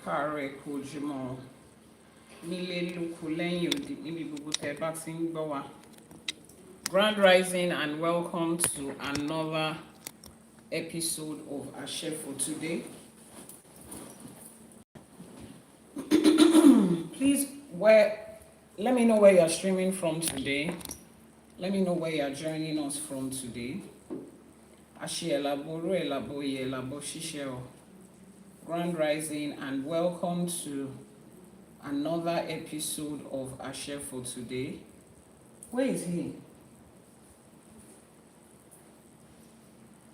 káàárọ̀ ẹ kú ojúmọ́ nílé lóko lẹ́yìn odi níbi gbogbo tẹ́ bá ti ń gbọ́ wa. Grand rising and welcome to another episode of Àṣẹ for today. Please, let me know where you are streaming from today. Let me know where you are joining us from today. Àṣẹ Àbọrú, Àbọyè, Àbọṣíṣẹ. Grand rising and welcome to another episode of Àṣẹ for today. Where is he?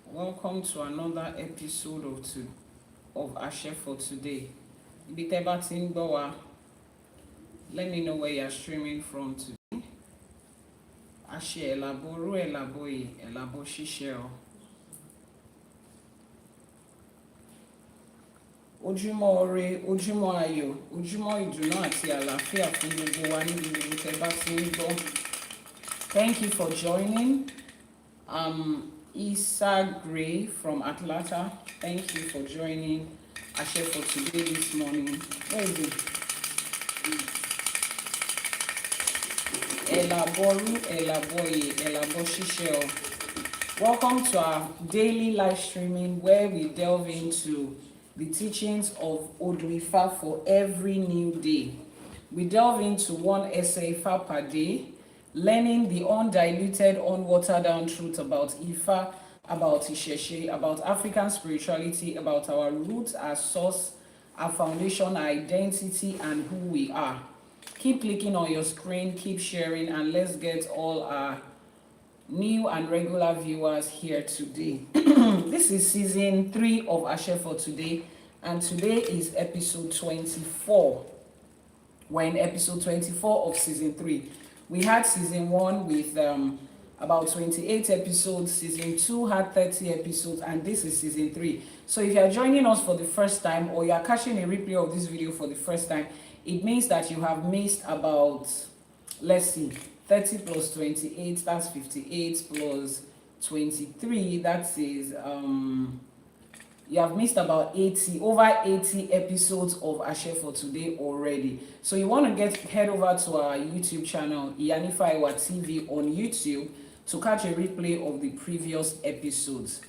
Welcome to another episode of Àṣẹ for today. Ibi tẹ́ bá ti ń gbọ́ wa, let me know where you are streaming from today. Àṣẹ Àbọrú, Àbọyè, Àbọṣíṣẹ. Ojúmọ́ ire, ojúmọ́ ayọ̀, ojúmọ́ ìdùnnú àti àlàáfíà fún gbogbo wa níbi gbogbo tẹ́ bá ti ń gbọ́. Thank you for joining. Isa Gray from Atlanta. Thank you for joining Àṣẹ for today this morning. Where is it? Àbọrú, Àbọyè, Àbọṣíṣẹ. Welcome to our daily live streaming where we delve into the teachings of Odù Ifá for every new day. We delve into one essay Ifá per day, learning the undiluted, unwatered down truth about Ifá, about ÌṢÄШE, about African spirituality, about our roots, our source, our foundation, our identity, and who we are. Keep clicking on your screen, keep sharing, and let's get all our new and regular viewers here today. This is season 3 of Àṣẹ for today, and today is episode 24. We're in episode 24 of season 3. We had season 1 with about 28 episodes, season 2 had 30 episodes, and this is season 3. So if you're joining us for the first time, or you're catching a replay of this video for the first time, it means that you have missed about, let's see, 30 plus 28, that's 58, plus 23, that is, you have missed about over 80 episodes of Àṣẹ for today already. So you want to head over to our YouTube channel, Iyanifa Ewa TV on YouTube, to catch a replay of the previous episodes.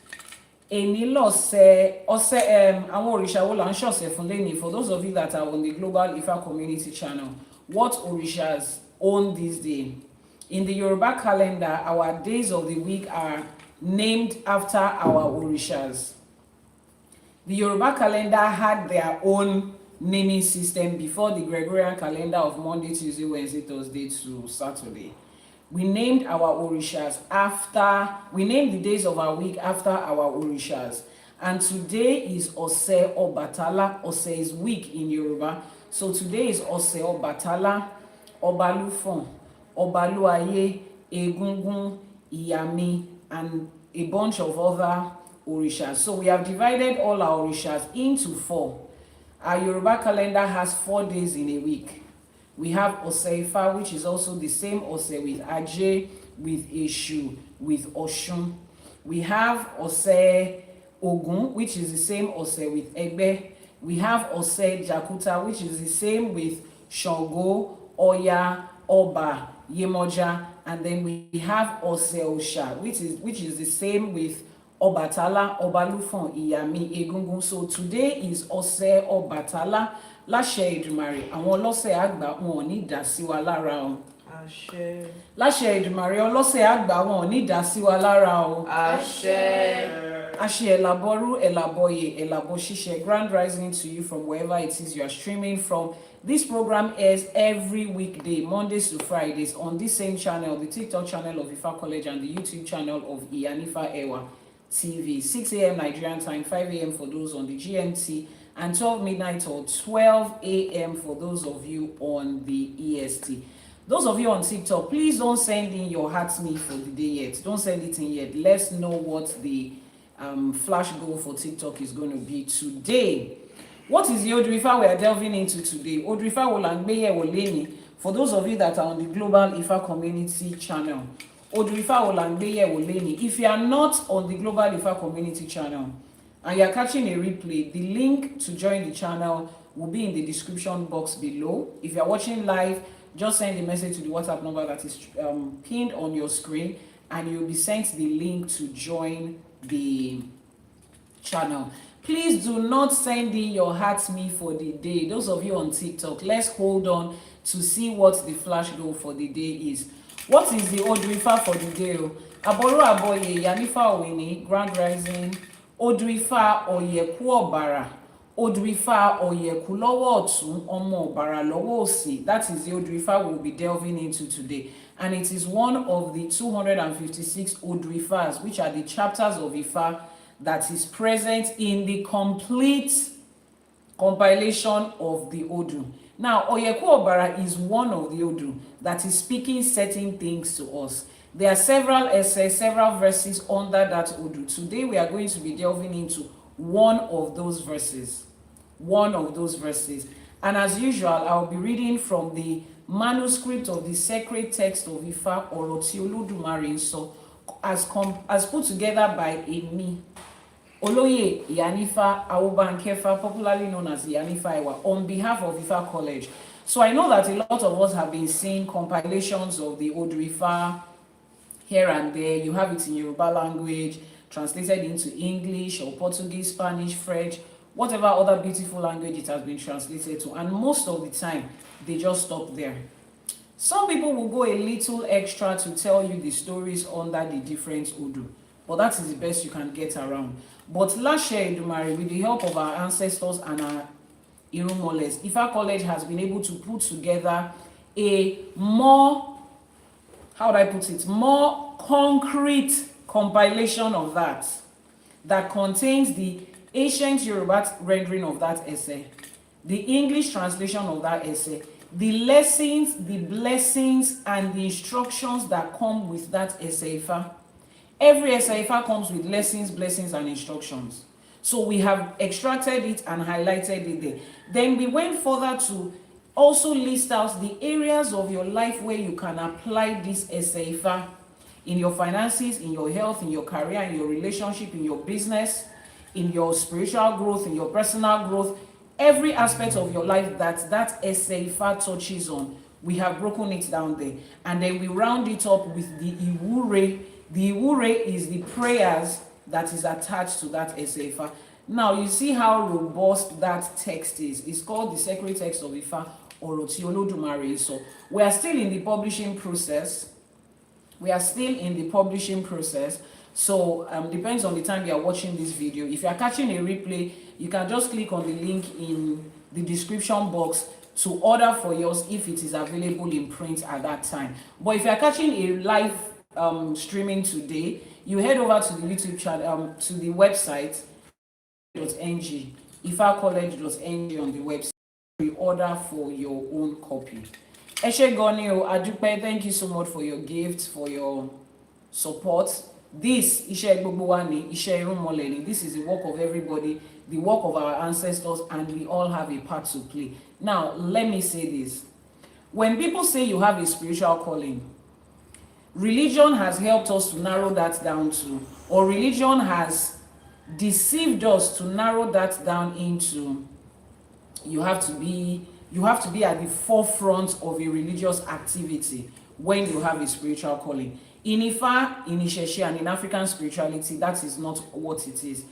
Èní lọ́sẹ̀ àwọn òrìṣà wo là ń ṣọ̀sẹ̀ fún lẹ́ni. For those of you that are on the Global Ifá Community channel, what òrìṣàs own this day? In the Yoruba calendar, our days of the week are named after our òrìṣàs. The Yoruba calendar had their own naming system before the Gregorian calendar of Monday, Tuesday, Wednesday, Thursday to Saturday. We named our òrìṣàs we named the days of our week after our òrìṣàs. And today is Ọ̀sẹ̀ Ọbàtálá. Ọ̀sẹ̀ is week in Yoruba. So today is Ọ̀sẹ̀ Ọbàtálá, Ọbalúfọ̀n, Ọbalúayé, Egungun, Ìyàmí, and a bunch of other òrìṣàs. So we have divided all our òrìṣàs into 4. Our Yoruba calendar has 4 days in a week. We have Ọ̀sẹ̀ Ifá, which is also the same Ọ̀sẹ̀ with Ajé, with Èṣù, with Ọ̀ṣun. We have Ọ̀sẹ̀ Ògún, which is the same Ọ̀sẹ̀ with Ẹgbẹ́. We have Ọ̀sẹ̀ Jàkútà, which is the same with Ṣàngó, Ọya, Ọba, Yemọja, and then we have Ọ̀sẹ̀ Òòṣà, which is the same with Ọbàtálá, Ọbalúfọ̀n, Ìyàmí, Egungun. So today is Ọ̀sẹ̀ Ọbàtálá. Láṣẹ Èdùmàrè, àwọn ọlọ́sẹ̀ àgbà wọn ò ní dá sí wa lára o. Àṣẹ. Láṣẹ Èdùmàrè, ọlọ́sẹ̀ àgbà wọn ò ní dá sí wa lára o. Àṣẹ. Àṣẹ Àbọrú, Àbọyè, Àbọṣíṣẹ. Grand rising to you from wherever it is you are streaming from. This program airs every weekday, Mondays to Fridays, on this same channel, the TikTok channel of Ifá College and the YouTube channel of Iyanifa Ewa TV. 6 a.m. Nigerian time, 5 a.m. for those on the GMT, and 12 midnight or 12 a.m. for those of you on the EST. Those of you on TikTok, please don't send in your heart's me for the day yet. Don't send it in yet. Let's know what the flash goal for TikTok is going to be today. What is the Odù Ifá we are delving into today? Odù Ifá wo là ń gbé yẹ̀wò lénìí. For those of you that are on the Global Ifá Community channel, Odù Ifá wo là ń gbé yẹ̀wò lénìí. If you are not on the Global Ifá Community channel, and you're catching a replay, the link to join the channel will be in the description box below. If you're watching live, just send a message to the WhatsApp number that is pinned on your screen, and you'll be sent the link to join the channel. Please do not send in your heart me for the day. Those of you on TikTok, let's hold on to see what the flash goal for the day is. What is the Odù Ifá for the day? Àbọrú Àbọyè, Iyanifa Ewa, Grand Rising, Odù Ifá Oyeku Obara, Odù Ifá Oyeku lọ́wọ́ ọ̀tún, ọmọ Obara lọ́wọ́ òsì. That is the Odù Ifá we'll be delving into today. And it is one of the 256 Odù Ifás, which are the chapters of Ifá that is present in the complete compilation of the Odù. Now, Oyeku Obara is one of the Odù that is speaking certain things to us. There are several essays, several verses under that Odù. Today we are going to be delving into one of those verses. And as usual, I'll be reading from the manuscript of the sacred text of Ifá, Ọ̀rọ̀ tí Olódùmarè ń sọ, as put together by Emi, Olóyè Iyanifa Ewa, popularly known as Iyanifa Ewa, on behalf of Ifá College. So I know that a lot of us have been seeing compilations of the Odù Ifá here and there. You have it in Yoruba language, translated into English or Portuguese, Spanish, French, whatever other beautiful language it has been translated to. And most of the time, they just stop there. Some people will go a little extra to tell you the stories under the different Odù, but that is the best you can get around. But Elédùmarè, with the help of our ancestors and our Irumoles, Ifá College has been able to put together a more, how would I put it, more concrete compilation of that contains the ancient Yoruba rendering of that essay, the English translation of that essay, the lessons, the blessings, and the instructions that come with that essay. Every essay comes with lessons, blessings, and instructions. So we have extracted it and highlighted it there. Then we went further to also list out the areas of your life where you can apply this essay in your finances, in your health, in your career, in your relationship, in your business, in your spiritual growth, in your personal growth. Every aspect of your life that essay touches on, we have broken it down there. And then we round it up with the Iwure. The Iwure is the prayers that is attached to that essay. Now, you see how robust that text is. It's called the sacred text of Ifá, Ọ̀rọ̀ tí Olódùmarè. So we are still in the publishing process. So depends on the time you are watching this video. If you are catching a replay, you can just click on the link in the description box to order for yours if it is available in print at that time. But if you are catching a live streaming today, you head over to the YouTube channel, to the website .ng, ifacollege.ng on the website. Pre-order for your own copy. Ẹ goni o, adúpẹ́, thank you so much for your gift, for your support. This iṣẹ́ gbogbo wa ni, iṣẹ́ irúnmọlẹ̀ ni. This is the work of everybody, the work of our ancestors, and we all have a part to play. Now, let me say this. When people say you have a spiritual calling, religion has helped us to narrow that down to, or religion has deceived us to narrow that down into, you have to be at the forefront of a religious activity when you have a spiritual calling. In Ifá, in ÌṢÄШE, and in African spirituality, that is not what it is.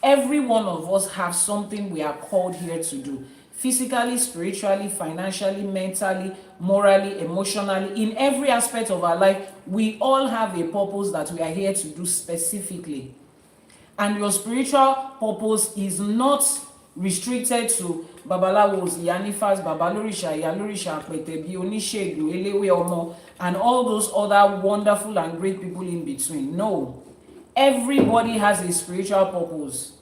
Every one of us have something we are called here to do. Physically, spiritually, financially, mentally, morally, emotionally, in every aspect of our life, we all have a purpose that we are here to do specifically. And your spiritual purpose is not restricted to Babalawos, Iyanifas, Babalóríṣà, Ìyálóríṣà, Àpẹtẹ̀bí, Oníṣègùn, Eléwé Ọmọ, and all those other wonderful and great people in between. No. Everybody has a spiritual purpose.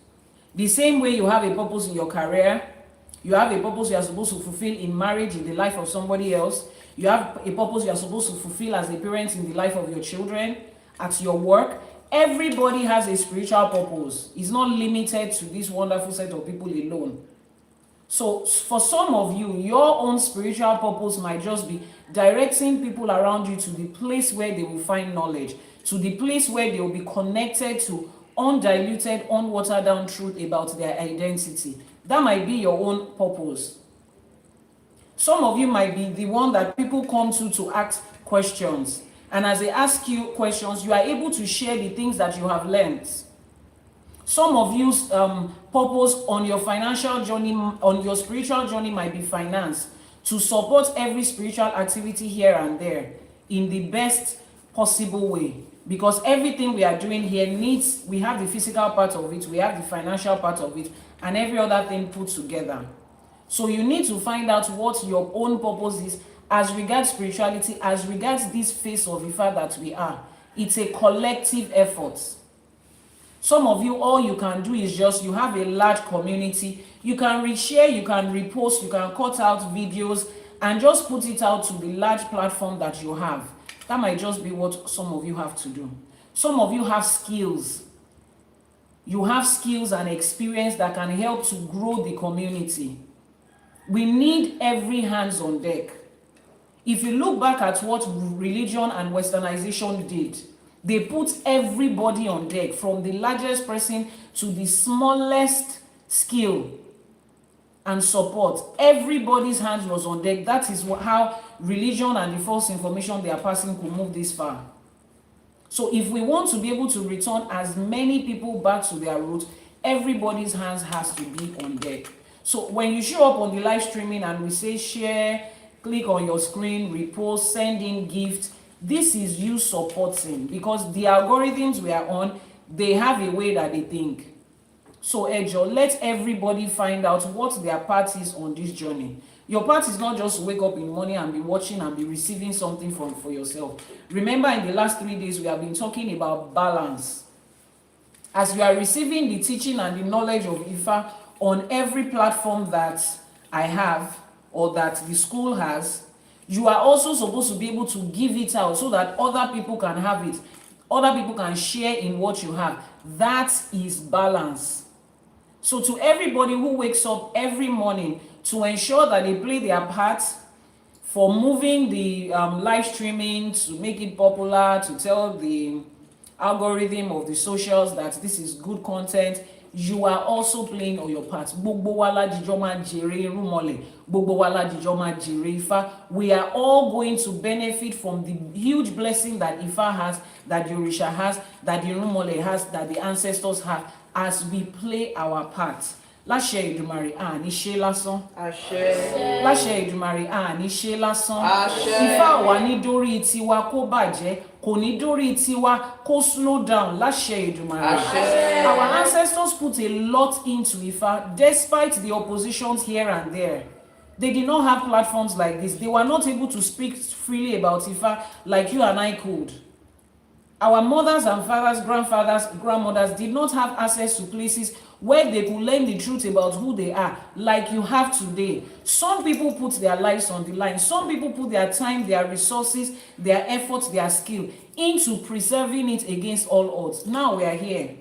The same way you have a purpose in your career, you have a purpose you are supposed to fulfill in marriage, in the life of somebody else, you have a purpose you are supposed to fulfill as a parent in the life of your children, at your work. Everybody has a spiritual purpose. It's not limited to this wonderful set of people alone. So for some of you, your own spiritual purpose might just be directing people around you to the place where they will find knowledge, to the place where they will be connected to undiluted, unwatered down truth about their identity. That might be your own purpose. Some of you might be the one that people come to ask questions. And as they ask you questions, you are able to share the things that you have learned. Some of you's purpose on your financial journey, on your spiritual journey, might be finance, to support every spiritual activity here and there in the best possible way. Because everything we are doing here needs, we have the physical part of it, we have the financial part of it, and every other thing put together. So you need to find out what your own purpose is as regards spirituality, as regards this face of Ifa that we are. It's a collective effort. Some of you, all you can do is just, you have a large community, you can reshare, you can repost, you can cut out videos and just put it out to the large platform that you have. That might just be what some of you have to do. Some of you have skills. You have skills and experience that can help to grow the community. We need every hands on deck. If you look back at what religion and westernization did, they put everybody on deck, from the largest person to the smallest skill and support. Everybody's hands was on deck. That is how religion and the false information they are passing could move this far. So if we want to be able to return as many people back to their roots, everybody's hands has to be on deck. So when you show up on the live streaming and we say share, click on your screen, repost, send in gifts, this is you supporting, because the algorithms we are on, they have a way that they think. So Ejo, let everybody find out what their part is on this journey. Your part is not just wake up in the morning and be watching and be receiving something for yourself. Remember, in the last 3 days, we have been talking about balance. As you are receiving the teaching and the knowledge of Ifa on every platform that I have or that the school has, you are also supposed to be able to give it out so that other people can have it. Other people can share in what you have. That is balance. So to everybody who wakes up every morning to ensure that they play their part for moving the live streaming, to make it popular, to tell the algorithm of the socials that this is good content, you are also playing on your part. We are all going to benefit from the huge blessing that Ifa has, that the Orisha has, that the Irumole has, that the ancestors have, as we play our part. Láṣẹ Èdùmàrè ní ṣe lásán. Àṣẹ. Láṣẹ Èdùmàrè ní ṣe lásán. Àṣẹ. Ifá wa ní dórí tiwa kó bàjẹ́, kò ní dórí tiwa kó slow down. Láṣẹ Èdùmàrè. Àṣẹ. Our ancestors put a lot into Ifa despite the oppositions here and there. They did not have platforms like this. They were not able to speak freely about Ifa like you and I could. Our mothers and fathers, grandfathers, grandmothers did not have access to places where they could learn the truth about who they are like you have today. Some people put their lives on the line. Some people put their time, their resources, their efforts, their skill into preserving it against all odds. Now we are here.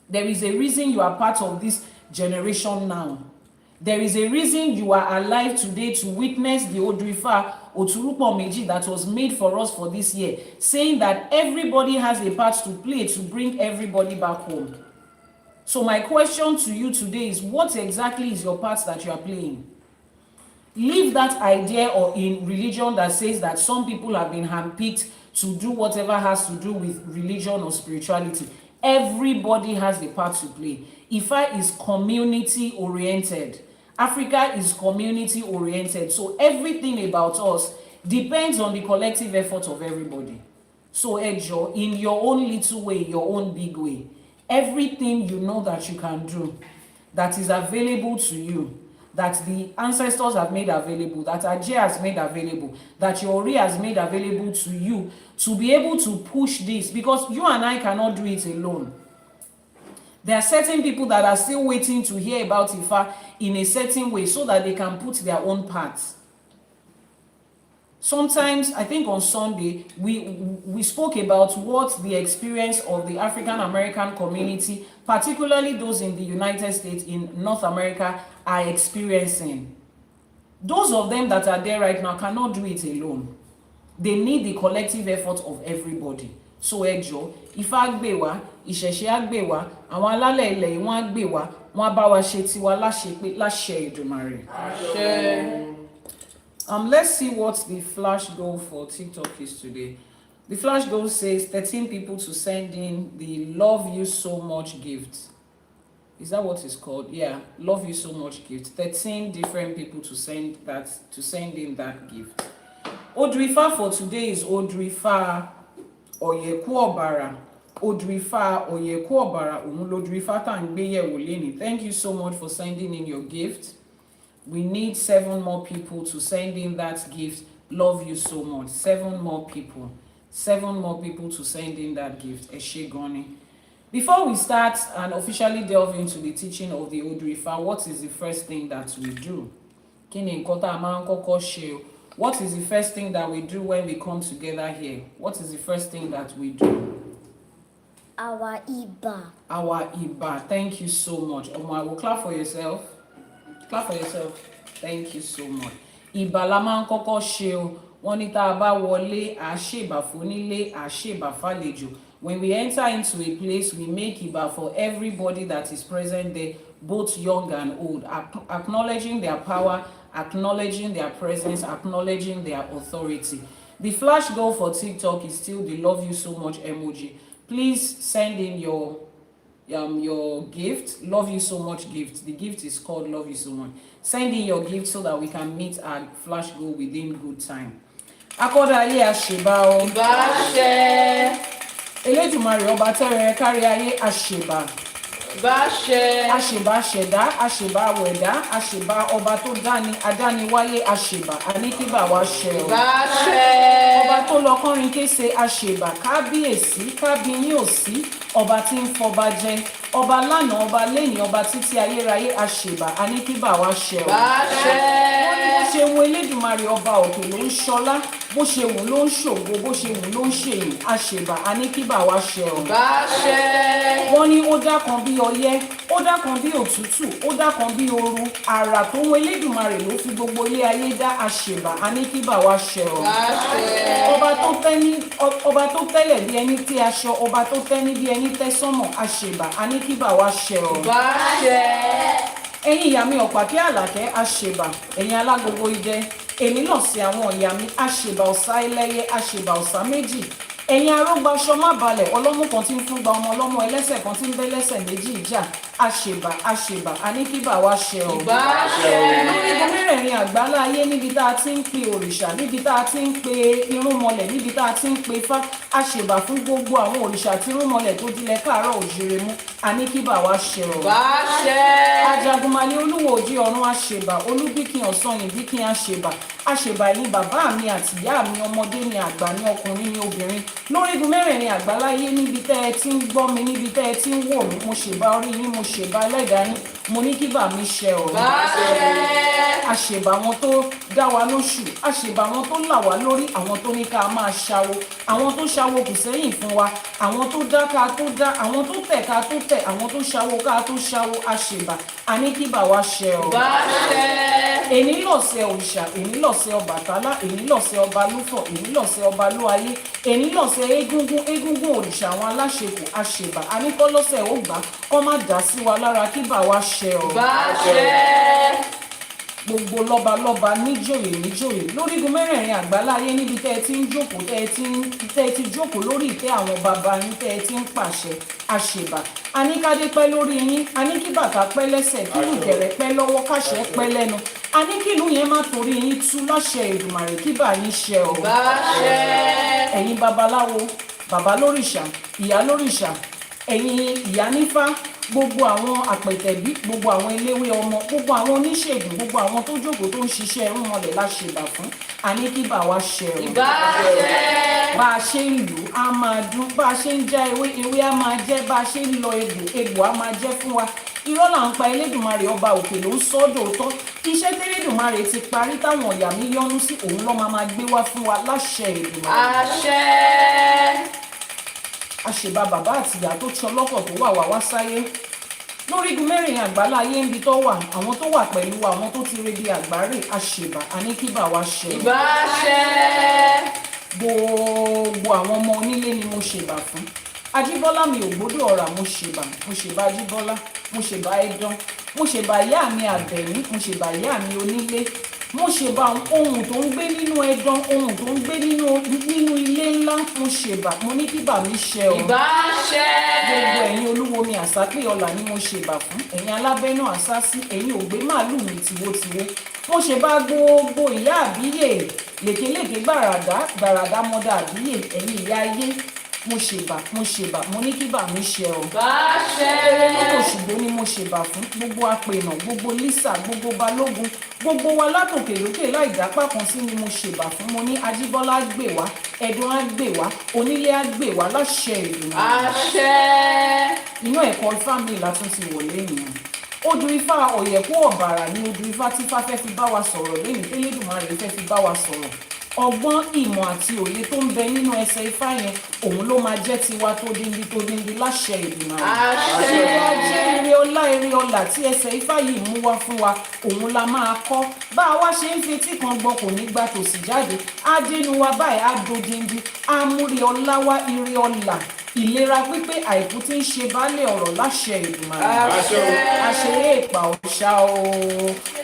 There is a reason you are part of this generation now. There is a reason you are alive today to witness the Odù Ifá Oturupo Meji that was made for us for this year, saying that everybody has a part to play to bring everybody back home. So my question to you today is, what exactly is your part that you are playing? Leave that idea or in religion that says that some people have been handpicked to do whatever has to do with religion or spirituality. Everybody has a part to play. Ifa is community oriented. Africa is community oriented. So everything about us depends on the collective effort of everybody. So Ejo, in your own little way, your own big way, everything you know that you can do, that is available to you, that the ancestors have made available, that Ajay has made available, that your Ori has made available to you, to be able to push this, because you and I cannot do it alone. There are certain people that are still waiting to hear about Ifa in a certain way so that they can put their own parts. Sometimes, I think on Sunday, we spoke about what the experience of the African American community, particularly those in the United States, in North America, are experiencing. Those of them that are there right now cannot do it alone. They need the collective effort of everybody. so ẹ jọ̀ọ́ Ifá á gbè wá, ìṣẹ̀ṣe á gbè wá, àwọn alálẹ̀ ilẹ̀ yìí wọ́n á gbè wá, wọ́n á bá wa ṣe tiwa láṣẹ Èdùmàrè. Àṣẹ. Let's see what the flash goal for TikTok is today. The flash goal says 13 people to send in the love you so much gift. Is that what it's called? Yeah, love you so much gift. 13 different people to send in that gift. Odù Ifá for today is Odù Ifá Oyeku Obara. Odù Ifá Oyeku Obara. Odù Ifá tá ń gbé yẹ̀wò lénìí. Thank you so much for sending in your gift. We need 7 more people to send in that gift. Love you so much. 7 more people. 7 more people to send in that gift. Ẹ ṣé gan ni. Before we start and officially delve into the teaching of the Odù Ifá, what is the first thing that we do? Kí ni nǹkan tá a máa ń kọ́kọ́ ṣe o? What is the first thing that we do when we come together here? What is the first thing that we do? Our Iba. Our Iba. Thank you so much. Omo, I will clap for yourself. Clap for yourself. Thank you so much. Ìbà la máa ń kọ́kọ́ ṣe o. Wọ́n ní tá a bá wọlé, à ṣèbà fónílé, à ṣèbà fàlejò. When we enter into a place, we make Iba for everybody that is present there, both young and old, acknowledging their power, acknowledging their presence, acknowledging their authority. The flash goal for TikTok is still the love you so much emoji. Please send in your gift, love you so much gift. The gift is called love you so much. Send in your gift so that we can meet our flash goal within good time. Akọ́dá ayé àṣèbá o. Ìbáṣẹ. Elédùmarè ọba tẹ́rẹ̀ẹ́ kárí ayé àṣèbá. Ìbáṣẹ. Àṣèbá ṣẹ̀dá, àṣèbá wẹ̀dá, àṣèbá ọba tó dáni, adániwáyé àṣèbá, àníkíbà wa ṣẹ o. Ìbáṣẹ. Ọba tó lọ kọrin kése àṣèbá, kábíyèsí, kábíyín òsí, ọba tí ń fọba jẹ, ọba lánàá, ọba lẹ́yìn, ọba títí ayérayé àṣèbá, àníkíbà wa ṣẹ o. Ìbáṣẹ. Bó ṣe wù Elédùmarè ọba òkè ló ń ṣọlá, bó ṣe wù ló ń ṣògo, bó ṣe wù ló ń ṣèyìn, àṣèbá, àníkíbà wa ṣẹ o. Ìbáṣẹ. Wọ́n ní ó dá kan bí ọyẹ́, ó dá kan bí òtútù, ó dá kan bí ooru, àrà tó wù Elédùmarè ló fi gbogbo ilé ayé dá àṣèbá, àníkíbà wa ṣẹ o. Ìbáṣẹ. Ọba tó tẹ́lẹ̀ bí ẹni tẹ́ aṣọ, ọba tó tẹ́ni bí ẹni tẹ́ sánmọ̀, àṣèbá, àníkíbà wa ṣẹ o. Ìbáṣẹ. Ẹ̀yin ìyá mi Ọ̀pàkí Àlàkẹ́ àṣèbà, ẹ̀yin alágogo idẹ, èmi náà sí àwọn ìyá mi àṣèbà ọ̀sá ẹlẹ́yẹ, àṣèbà ọ̀sá méjì, ẹ̀yin arógbaṣọ má balẹ̀, ọlọ́mú kan tí ń fún gba ọmọ ọlọ́mọ, ẹlẹ́sẹ̀ kan tí ń bẹ́ lẹ́sẹ̀ méjì ìjà, àṣèbà, àníkíbà wa ṣẹ o. Ìbáṣẹ. Lórí mẹ́rẹ̀ẹ̀rin àgbálá ayé níbi tá a ti ń pe òrìṣà, níbi tá a ti ń pe irúnmọlẹ̀, níbi tá a ti ń pe Ifá, àṣèbà fún gbogbo àwọn òrìṣà tí irúnmọlẹ̀ tó dilẹ̀ káàárọ̀ òjìrè mú, àníkíbà wa ṣẹ o. Ìbáṣẹ. Ajagunmalẹ̀ olúwo òjì ọ̀run àṣèbà, olúbíkin ọ̀sán ìbíkin àṣèbà, àṣèbà ẹ̀yin bàbá mi àti ìyá mi, ọmọdé ni àgbà ni ọkùnrin ni obìnrin, lórígun mẹ́rẹ̀ẹ̀rin àgbáláyé níbi tẹ́ ẹ ti ń gbọ́ mi, níbi tẹ́ ẹ ti ń wò mí, mo ṣèbà orí yín, mo ṣèbà ẹlẹ́dàá yín, mo ní kíbà mi ṣẹ o. Àṣèbà àwọn tó dá wa lóṣù, àṣèbà àwọn tó là wá lórí, àwọn tó ní ká máa ṣawo, àwọn tó ṣawo kù sẹ́yìn fún wa, àwọn tó dá ká tó dá, àwọn tó tẹ̀ ká tó tẹ̀, àwọn tó ṣawo ká tó ṣawo, àṣèbà, àníkíbà wa ṣẹ o. Èní lọ̀sẹ̀ òrìṣà, èní lọ̀sẹ̀ Ọbàtálá, èní lọ̀sẹ̀ ọba Lúfọ̀, èní lọ̀sẹ̀ ọba Lúayé, èní lọ̀sẹ̀ eégún òrìṣà àwọn Aláṣẹkù, àṣèbà, àníkọ́lọ́sẹ̀ ó gbà kọ́ má dá sí wa lára, kíbà wa ṣẹ o. Gbogbo lọ́balọ́ba níjòyè lórígun mẹ́rẹ̀ẹ̀rin àgbáláyé níbi tẹ́ ẹ ti ń jókòó, tẹ́ ẹ ti jókòó lórí ìtẹ́ àwọn bàbá yín, tẹ́ ẹ ti ń pàṣẹ, àṣèbà, àníkádé pẹ́ lórí yín, àníkíbàtà pẹ́ lẹ́sẹ̀, kílù gẹ̀rẹ́ pẹ́ lọ́wọ́, káṣẹ́ pẹ́ lẹ́nu, àníkìlú yẹn má torí yín tú láṣẹ Èdùmàrè, kíbà yín ṣẹ o. Ẹ̀yin babaláwo, bàbá lórìṣà, ìyá lórìṣà, ẹ̀yin Iyanifa, gbogbo àwọn àpẹ̀tẹ̀bí, gbogbo àwọn eléwé ọmọ, gbogbo àwọn oníṣègùn, gbogbo àwọn tó jókòó tó ń ṣiṣẹ́ irúnmọlẹ̀ láṣèbà fún, àníkíbà wa ṣẹ o. Bá a ṣe ń lù á máa dún, bá a ṣe ń já ewé á máa jẹ́, bá a ṣe ń lọ egbò á máa jẹ́ fún wa. Irọ́ là ń pa Elédùmarè ọba òkè ló ń sọ́dọ̀ tọ́. Iṣẹ́ tẹ́lẹ̀dùmarè ti parí táwọn ọ̀yà mi yọ́nú sí, òun ló máa gbé wá fún wa láṣẹ Èdùmàrè. Àṣèbà bàbá àti ìyá tó ti ọlọ́kọ̀ tó wà sáyé. Lórígun mẹ́rin àgbáláyé ń bi tó wà, àwọn tó wà pẹ̀lú àwọn tó ti rebi àgbáre, àṣèbà, àníkíbà wa ṣẹ. gbogbo àwọn ọmọ onílé ni mo ṣèbà fún. Ajíbọ́lá mi ò gbọ́dọ̀ ọ̀rà mo ṣèbà Ajíbọ́lá, mo ṣèbà Ẹdán, mo ṣèbà ìyá mi Àbẹ̀ní, mo ṣèbà ìyá mi onílé, mo ṣèbà ohun tó ń gbé nínú Ẹdán, ohun tó ń gbé nínú ilé ńlá, mo ṣèbà, mo ní kíbà mi ṣẹ o. Ìbà ṣẹ. Gbogbo ẹ̀yin olúwo mi àsápè ọlà ni mo ṣèbà fún, ẹ̀yin alábẹ́nú àsásí, ẹ̀yin ògbé màálù mi tiwotiwo, mo ṣèbà gbogbo ìyá àbíyè, lèkélèké gbàràdá mọ́dà àbíyè, ẹ̀yin ìyá ayé, mo ṣèbà, mo ní kíbà mi ṣẹ o. Ìbà ṣẹ. Nínú Òṣùgbó ni mo ṣèbà fún gbogbo apènà, gbogbo lísà, gbogbo balógun, gbogbo wa látòkè lókè láì dápá kan sí ni mo ṣèbà fún. Mo ní Ajíbọ́lá á gbè wá, Ẹdán á gbè wá, onílé á gbè wá láṣẹ Èdùmàrè. Àṣẹ. Inú ẹ̀kọ́ Ifá mi látún ti wọlé nìyẹn. Odù Ifá Oyeku Obara ni Odù Ifá tí Ifá fẹ́ fi bá wa sọ̀rọ̀ lẹ́yìn tí Elédùmarè fẹ́ fi bá wa sọ̀rọ̀. Ọgbọ́n, ìmọ̀ àti òye tó ń bẹ nínú ẹsẹ̀ Ifá yẹn òun ló máa jẹ́ tiwa tó díndín láṣẹ Èdùmàrè. Àṣẹ. Ṣé wá jẹ́ ire ọlá tí ẹsẹ̀ Ifá yìí mú wá fún wa òun la máa kọ́. Bá a wá ṣe ń fetí kan gbọ́ kò ní gbà tòsí jáde, á dénú wa báyìí á dodindi, á múre ọlá wá ire ọlá. Ìlera pípé àìkú tí ń ṣe baálé ọ̀rọ̀ láṣẹ Èdùmàrè. Àṣeyé ìpà òòṣà o.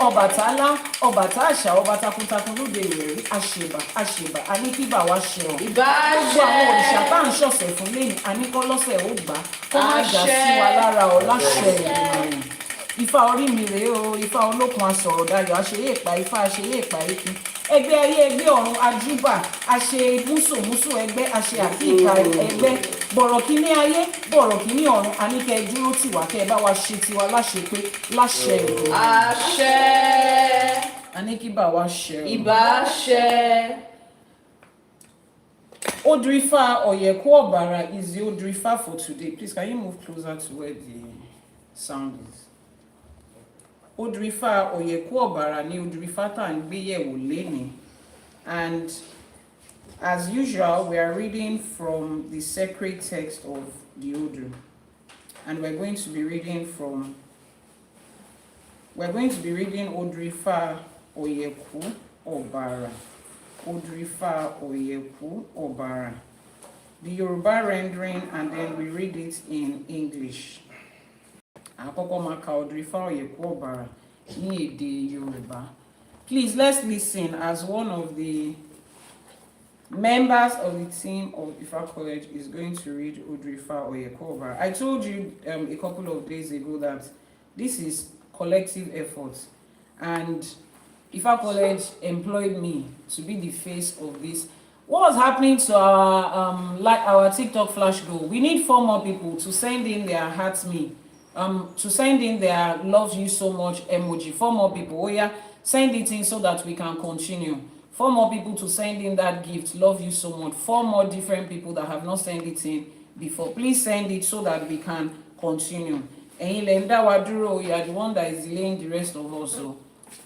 Ọbàtálá, ọbàtá àṣà, ọba takuntakun lóde ìrẹ̀rí, àṣèbà, àníkíbà wá ṣe ọ̀. Ìbà Gbogbo ṣẹ. àwọn òrìṣà tá à ń ṣọ̀sẹ̀ fún lẹ́yìn àníkọ́lọ́sẹ̀ ó gbà kó má jà sí wa lára ọ̀ láṣẹ Èdùmàrè. Ifá orí mi rèé o, Ifá olókun asọ̀rọ̀dayọ̀, àṣeyé ìpà Ifá, àṣeyé ìpà Ekin. Ẹgbẹ́ ayé ẹgbẹ́ ọ̀run ajúbà, àṣe músòmúsò ẹgbẹ́, àṣe àkíkà ẹgbẹ́, bọ̀rọ̀ kíní ayé, bọ̀rọ̀ kíní ọ̀run, àníkẹ́ dúró tiwa kẹ́ ẹ bá wa ṣe tiwa láṣẹ pé láṣẹ Èdùmàrè. Àṣẹ. Àníkíbà wa ṣẹ o. Ìbà ṣẹ. Odù Ifá Oyeku Obara is the Odù Ifá for today. Please, can you move closer to where the sound is? Odù Ifá Oyeku Obara ni Odù Ifá tá à ń gbé yẹ̀wò lénìí. And as usual, we are reading from the sacred text of the Odù. And we're going to be reading Odù Ifá Oyeku Obara. Odù Ifá Oyeku Obara. The Yoruba rendering, and then we read it in English. Àkọ́kọ́ máa ka Odù Ifá Oyeku Obara ní èdè Yorùbá. Please, let's listen as one of the members of the team of Ifá College is going to read Odù Ifá Oyeku Obara. I told you a couple of days ago that this is collective effort, and Ifá College employed me to be the face of this. What was happening to our TikTok flash goal? We need 4 more people to send in their hearts me, to send in their love you so much emoji. 4 more people. Oh yeah, send it in so that we can continue. 4 more people to send in that gift, love you so much. 4 more different people that have not sent it in before. Please send it so that we can continue. And Lenda Waduro, you are the one that is delaying the rest of us. So,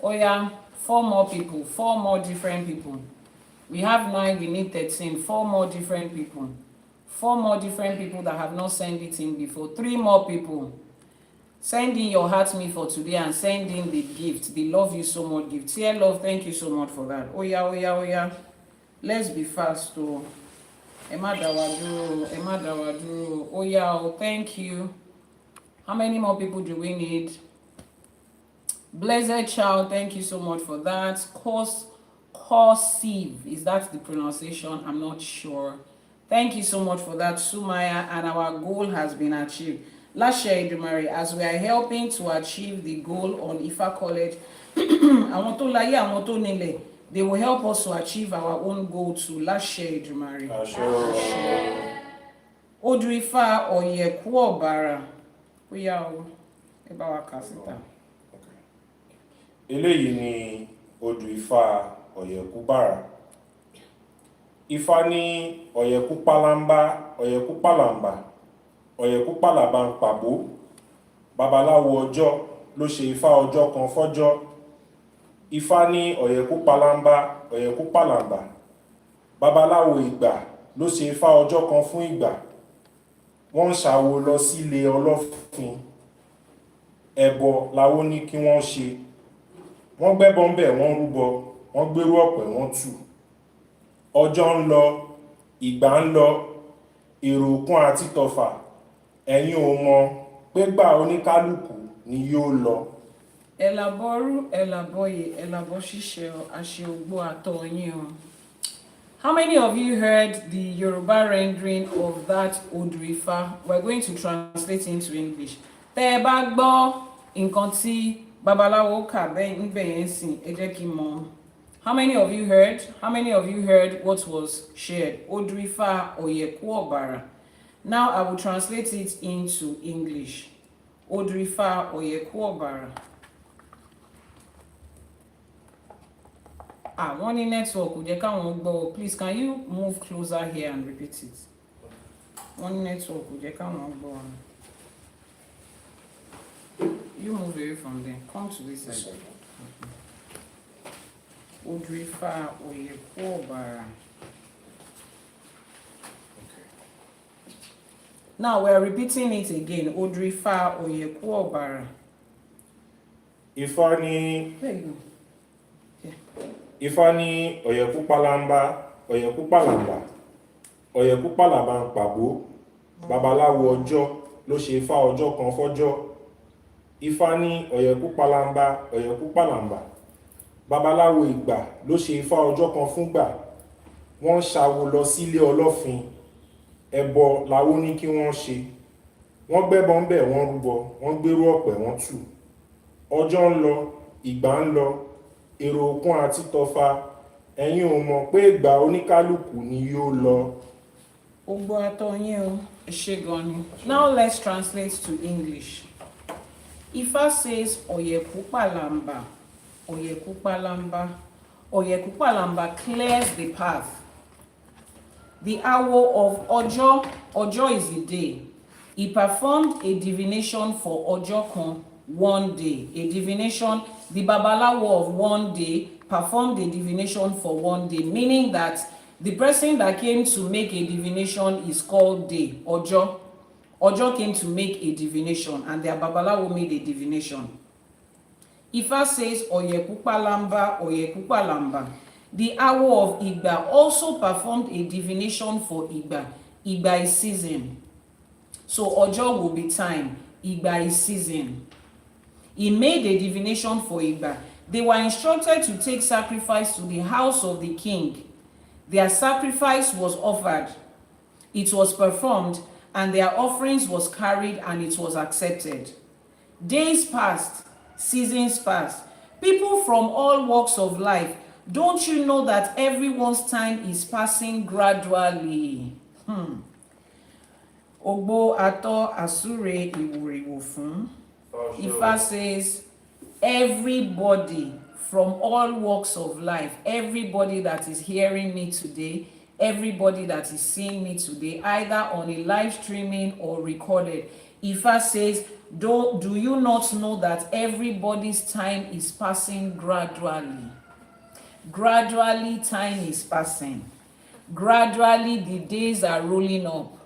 oh yeah, 4 more people, 4 more different people. We have 9, we need 13. 4 more different people. 4 more different people that have not sent it in before. 3 more people. Send in your heart me for today and send in the gift, the love you so much gift. Dear love, thank you so much for that. Oh yeah. Let's be fast too. Emma Dawaduro. Oh yeah, oh, thank you. How many more people do we need? Blessed Child, thank you so much for that. Cursive, is that the pronunciation? I'm not sure. Thank you so much for that, Sumaya, and our goal has been achieved. Láṣẹ Èdùmàrè, as we are helping to achieve the goal on Ifá College, àwọn tó láyé, àwọn tó nílẹ̀, they will help us to achieve our own goal too. Láṣẹ Èdùmàrè. Odù Ifá Oyeku Obara. Ó yá o, ẹ bá wa kà síta. Eléyìí ni Odù Ifá Oyeku Obara. Ifá ní Oyeku Palamba, Oyeku Palamba, Oyeku Palaba ń pàbó. Babaláwo ọjọ́ ló ṣe Ifá ọjọ́ kan fọ́jọ́. Ifá ní Oyeku Palamba, Oyeku Palamba. Babaláwo ìgbà ló ṣe Ifá ọjọ́ kan fún ìgbà. Wọ́n ń ṣàwo lọ sílé Ọlọ́fin. Ẹbọ làwọn ní kí wọ́n ṣe. Wọ́n gbẹ́bọ ńbẹ̀, wọ́n rúbọ, wọ́n gbérú ọ̀pẹ̀, wọ́n tù. ọjọ́ ń lọ ìgbà ń lọ èrò òkun àti tọ̀fà ẹ̀yin ò mọ̀ pé gbà oníkálukú ni yóò lọ. Àbọrú, Àbọyè, Àbọṣíṣẹ, àṣeògbó àtọ̀yìn o. How many of you heard the Yoruba rendering of that Odù Ifá? We're going to translate into English. Tẹ́ ẹ bá gbọ́ nǹkan tí babaláwo kà bẹ́ẹ̀ níbẹ̀ yẹn sìn, ẹ jẹ́ kí n mọ̀. How many of you heard? How many of you heard what was shared? Odù Ifá Oyeku Obara. Now I will translate it into English. Odù Ifá Oyeku Obara. Wọ́n ní network kò jẹ́ káwọn gbọ́. Please, can you move closer here and repeat it? Wọ́n ní network kò jẹ́ káwọn gbọ́. You move away from there. Come to this side. Odù Ifá Oyeku Obara. Now we are repeating it again. Odù Ifá Oyeku Obara. Ifá ní There you go. Ifá ní Ọ̀yẹ̀kú pálambá Ọ̀yẹ̀kú pàlàmbà Ọ̀yẹ̀kú pàlàbà ń pàbó babaláwo ọjọ́ ló ṣe Ifá ọjọ́ kan fọ́jọ́. Ifá ní Ọ̀yẹ̀kú pálambá Ọ̀yẹ̀kú pàlàmbà babaláwo ìgbà ló ṣe Ifá ọjọ́ kan fúngbà. Wọ́n ṣàwo lọ sílé ọlọ́fin ẹbọ làwo ní kí wọ́n ṣe. Wọ́n gbẹ́bọ ń bẹ̀ wọ́n rúbọ wọ́n gbérú ọ̀pẹ̀ wọ́n tù. Ọjọ́ ń lọ ìgbà ń lọ èrò òkun àti tọ̀fà ẹ̀yin ò mọ̀ pé ìgbà oníkálukú ni yóò lọ. Ogbo àtọ̀yìn o, ẹ ṣé gan ni. Now let's translate to English. Ifá says Oyeku palamba, Oyeku palamba. Oyeku palamba clears the path. The hour of Ojo, Ojo is the day. He performed a divination for Ojo kan, one day. A divination, the babalawo of one day performed a divination for one day, meaning that the person that came to make a divination is called day. Ojo. Ojo came to make a divination and their babalawo made a divination. Ifá says Oyeku palamba, Oyeku palamba. The hour of Igba also performed a divination for Igba. Igba is season. So Ojo will be time. Igba is season. He made a divination for Igba. They were instructed to take sacrifice to the house of the king. Their sacrifice was offered. It was performed, and their offerings was carried, and it was accepted. Days passed, seasons passed. People from all walks of life, don't you know that everyone's time is passing gradually? Ogbo ato asure iworiwo fun. Ifá says everybody from all walks of life, everybody that is hearing me today, everybody that is seeing me today, either on a live streaming or recorded, Ifá says, do you not know that everybody's time is passing gradually? Gradually, time is passing. Gradually, the days are rolling up.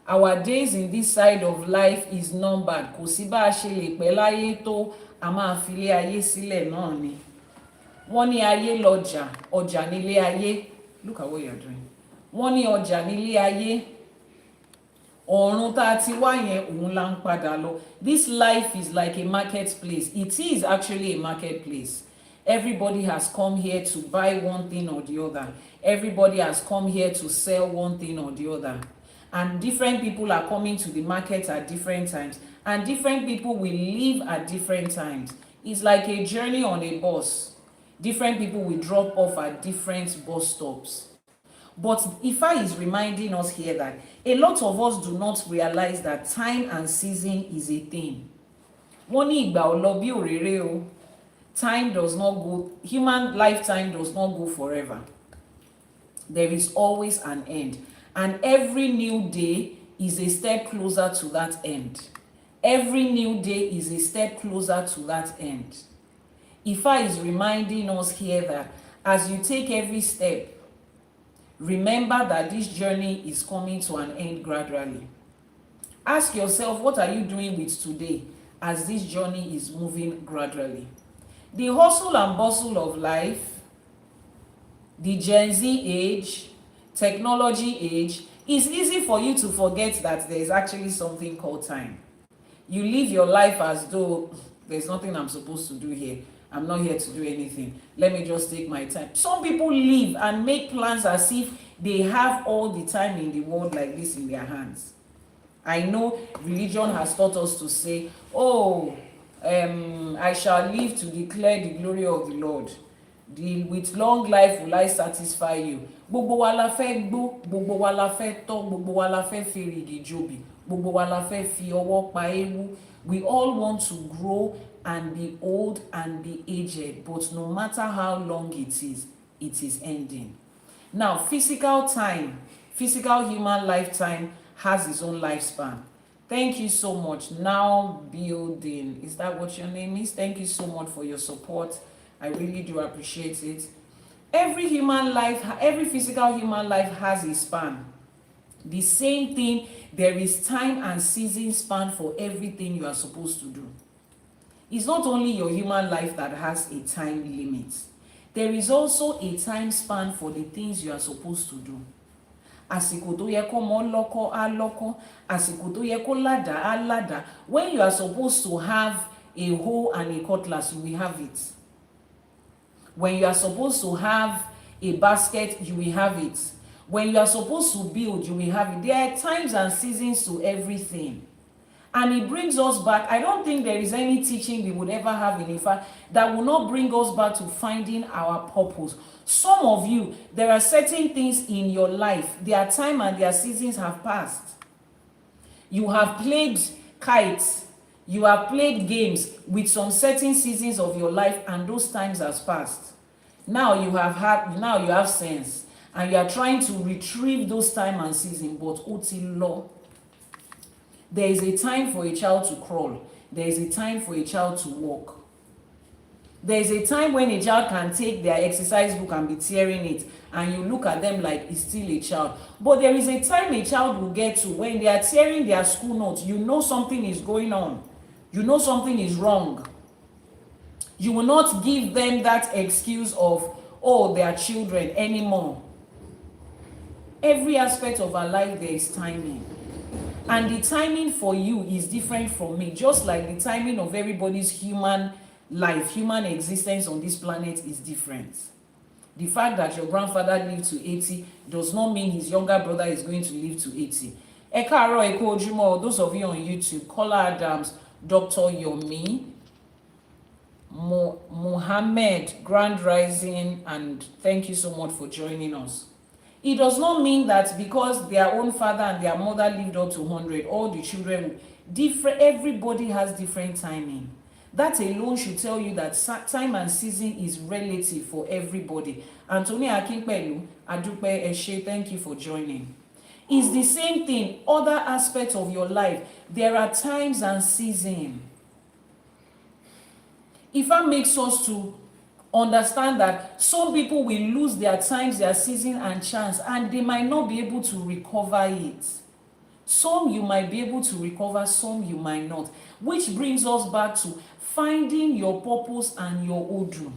Our days in this side of life is numbered. Kò sí bá a ṣe lè pẹ́ láyé tó, a máa fi ilé ayé sílẹ̀ náà ni. Wọ́n ní ayé lọ́jà, ọjà nílé ayé. Look at what you're doing. Wọ́n ní ọjà nílé ayé. Ọ̀run tá a ti wá yẹn òun là ń padà lọ. This life is like a marketplace. It is actually a marketplace. Everybody has come here to buy one thing or the other. Everybody has come here to sell one thing or the other. And different people are coming to the market at different times. And different people will leave at different times. It's like a journey on a bus. Different people will drop off at different bus stops. But Ifá is reminding us here that a lot of us do not realize that time and season is a thing. Wọ́n ní ìgbà ò lọ bí òréré o. Time does not go, human lifetime does not go forever. There is always an end. And every new day is a step closer to that end. Every new day is a step closer to that end. Ifá is reminding us here that as you take every step, remember that this journey is coming to an end gradually. Ask yourself, what are you doing with today as this journey is moving gradually? The hustle and bustle of life, the Gen Z age, technology age, it's easy for you to forget that there is actually something called time. You live your life as though there's nothing I'm supposed to do here. I'm not here to do anything. Let me just take my time. Some people live and make plans as if they have all the time in the world like this in their hands. I know religion has taught us to say, oh, I shall live to declare the glory of the Lord. With long life will I satisfy you. Gbogbo wa la fẹ́ gbó, gbogbo wa la fẹ́ tọ́, gbogbo wa la fẹ́ fi èrìgì jobi, gbogbo wa la fẹ́ fi ọwọ́ pa ewu. We all want to grow and be old and be aged, but no matter how long it is ending. Now, physical time, physical human lifetime has its own lifespan. Thank you so much. Now building, is that what your name is? Thank you so much for your support. I really do appreciate it. Every human life, every physical human life has a span. The same thing, there is time and season span for everything you are supposed to do. It's not only your human life that has a time limit. There is also a time span for the things you are supposed to do. Àsìkò tó yẹ kó mọ lọ́kọ á lọ́kọ, àsìkò tó yẹ kó ládàá á ládàá. When you are supposed to have a hoe and a cutlass, you will have it. When you are supposed to have a basket, you will have it. When you are supposed to build, you will have it. There are times and seasons to everything. And it brings us back. I don't think there is any teaching we would ever have in Ifa that will not bring us back to finding our purpose. Some of you, there are certain things in your life, their time and their seasons have passed. You have played kites, you have played games with some certain seasons of your life, and those times has passed. Now you have sense, and you are trying to retrieve those time and season, but oti law. There is a time for a child to crawl. There is a time for a child to walk. There is a time when a child can take their exercise book and be tearing it, and you look at them like it's still a child. But there is a time a child will get to when they are tearing their school notes. You know something is going on. You know something is wrong. You will not give them that excuse of, oh, they are children anymore. Every aspect of our life, there is timing. And the timing for you is different from me, just like the timing of everybody's human life, human existence on this planet is different. The fact that your grandfather lived to 80 does not mean his younger brother is going to live to 80. Ẹ káàárọ̀, ẹ kú ojúmọ́, those of you on YouTube, Kola Adams, Dr. Yomi, Mohammed, Grand Rising, and thank you so much for joining us. It does not mean that because their own father and their mother lived up to 100, all the children, everybody has different timing. That alone should tell you that time and season is relative for everybody. Anthony Akinpelu, Adupe Eshe, thank you for joining. It's the same thing, other aspects of your life. There are times and seasons. Ifa makes us to understand that some people will lose their times, their season and chance, and they might not be able to recover it. Some you might be able to recover, some you might not. Which brings us back to finding your purpose and your Odù.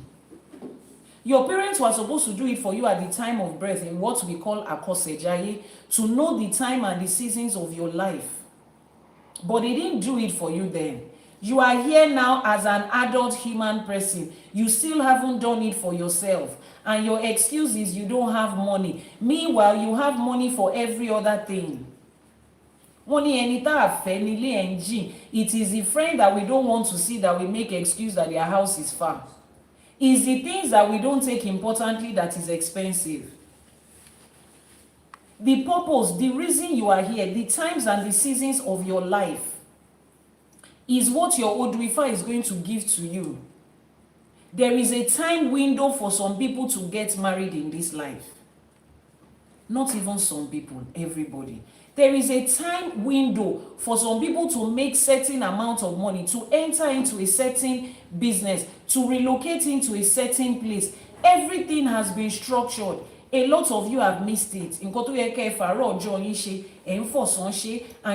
Your parents were supposed to do it for you at the time of birth in what we call Akosejaye, to know the time and the seasons of your life. But they didn't do it for you then. You are here now as an adult human person. You still haven't done it for yourself. And your excuse is you don't have money. Meanwhile, you have money for every other thing. It is the friend that we don't want to see that we make excuse that their house is far. It's the things that we don't take importantly that is expensive. The purpose, the reason you are here, the times and the seasons of your life is what your Odù Ifá is going to give to you. There is a time window for some people to get married in this life. Not even some people, everybody. There is a time window for some people to make certain amount of money, to enter into a certain business, to relocate into a certain place. Everything has been structured. A lot of you have missed it. And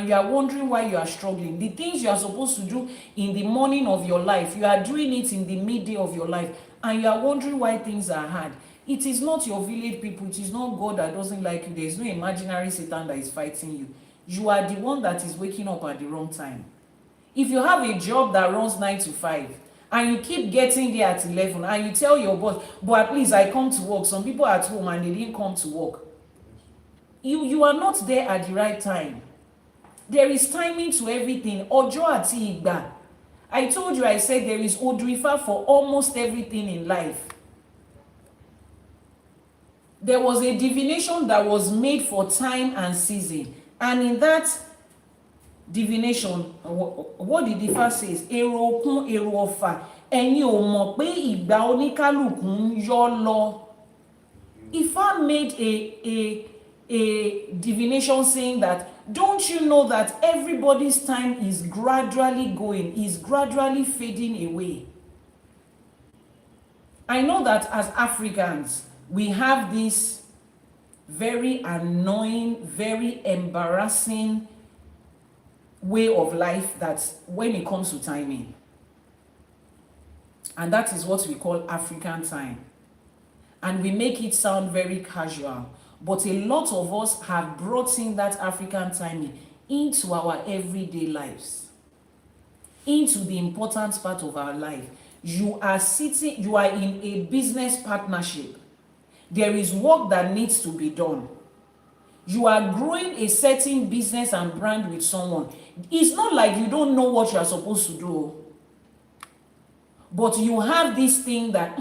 you are wondering why you are struggling. The things you are supposed to do in the morning of your life, you are doing it in the midday of your life, and you are wondering why things are hard. It is not your village people. It is not God that doesn't like you. There is no imaginary Satan that is fighting you. You are the one that is waking up at the wrong time. If you have a job that runs 9 to 5 and you keep getting there at 11 and you tell your boss, but at least I come to work. Some people are at home and they didn't come to work. You are not there at the right time. There is timing to everything. Ojo ati igba. I told you, I said there is Odù Ifá for almost everything in life. There was a divination that was made for time and season. And in that divination, what did Ifá says? Èrò okun, èrò ọ̀fà. Ẹ̀yin ò mọ̀ pé ìgbà oníkálùkù ń yọ́ lọ. Ifá made a divination saying that, don't you know that everybody's time is gradually going, is gradually fading away? I know that as Africans, we have this very annoying, very embarrassing way of life that when it comes to timing. And that is what we call African time. And we make it sound very casual. But a lot of us have brought in that African timing into our everyday lives, into the important part of our life. You are in a business partnership. There is work that needs to be done. You are growing a certain business and brand with someone. It's not like you don't know what you are supposed to do. But you have this thing that,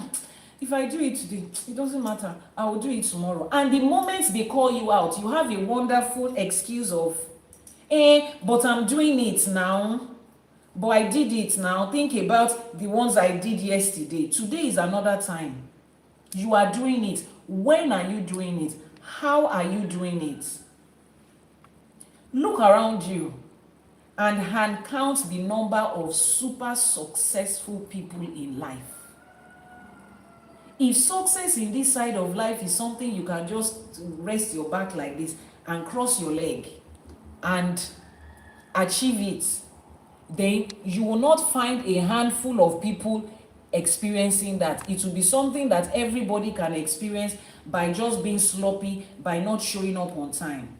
if I do it today, it doesn't matter. I will do it tomorrow. And the moment they call you out, you have a wonderful excuse of, but I'm doing it now. But I did it now. Think about the ones I did yesterday. Today is another time. You are doing it. When are you doing it? How are you doing it? Look around you and hand count the number of super successful people in life. If success in this side of life is something you can just rest your back like this and cross your leg and achieve it, then you will not find a handful of people experiencing that. It will be something that everybody can experience by just being sloppy, by not showing up on time.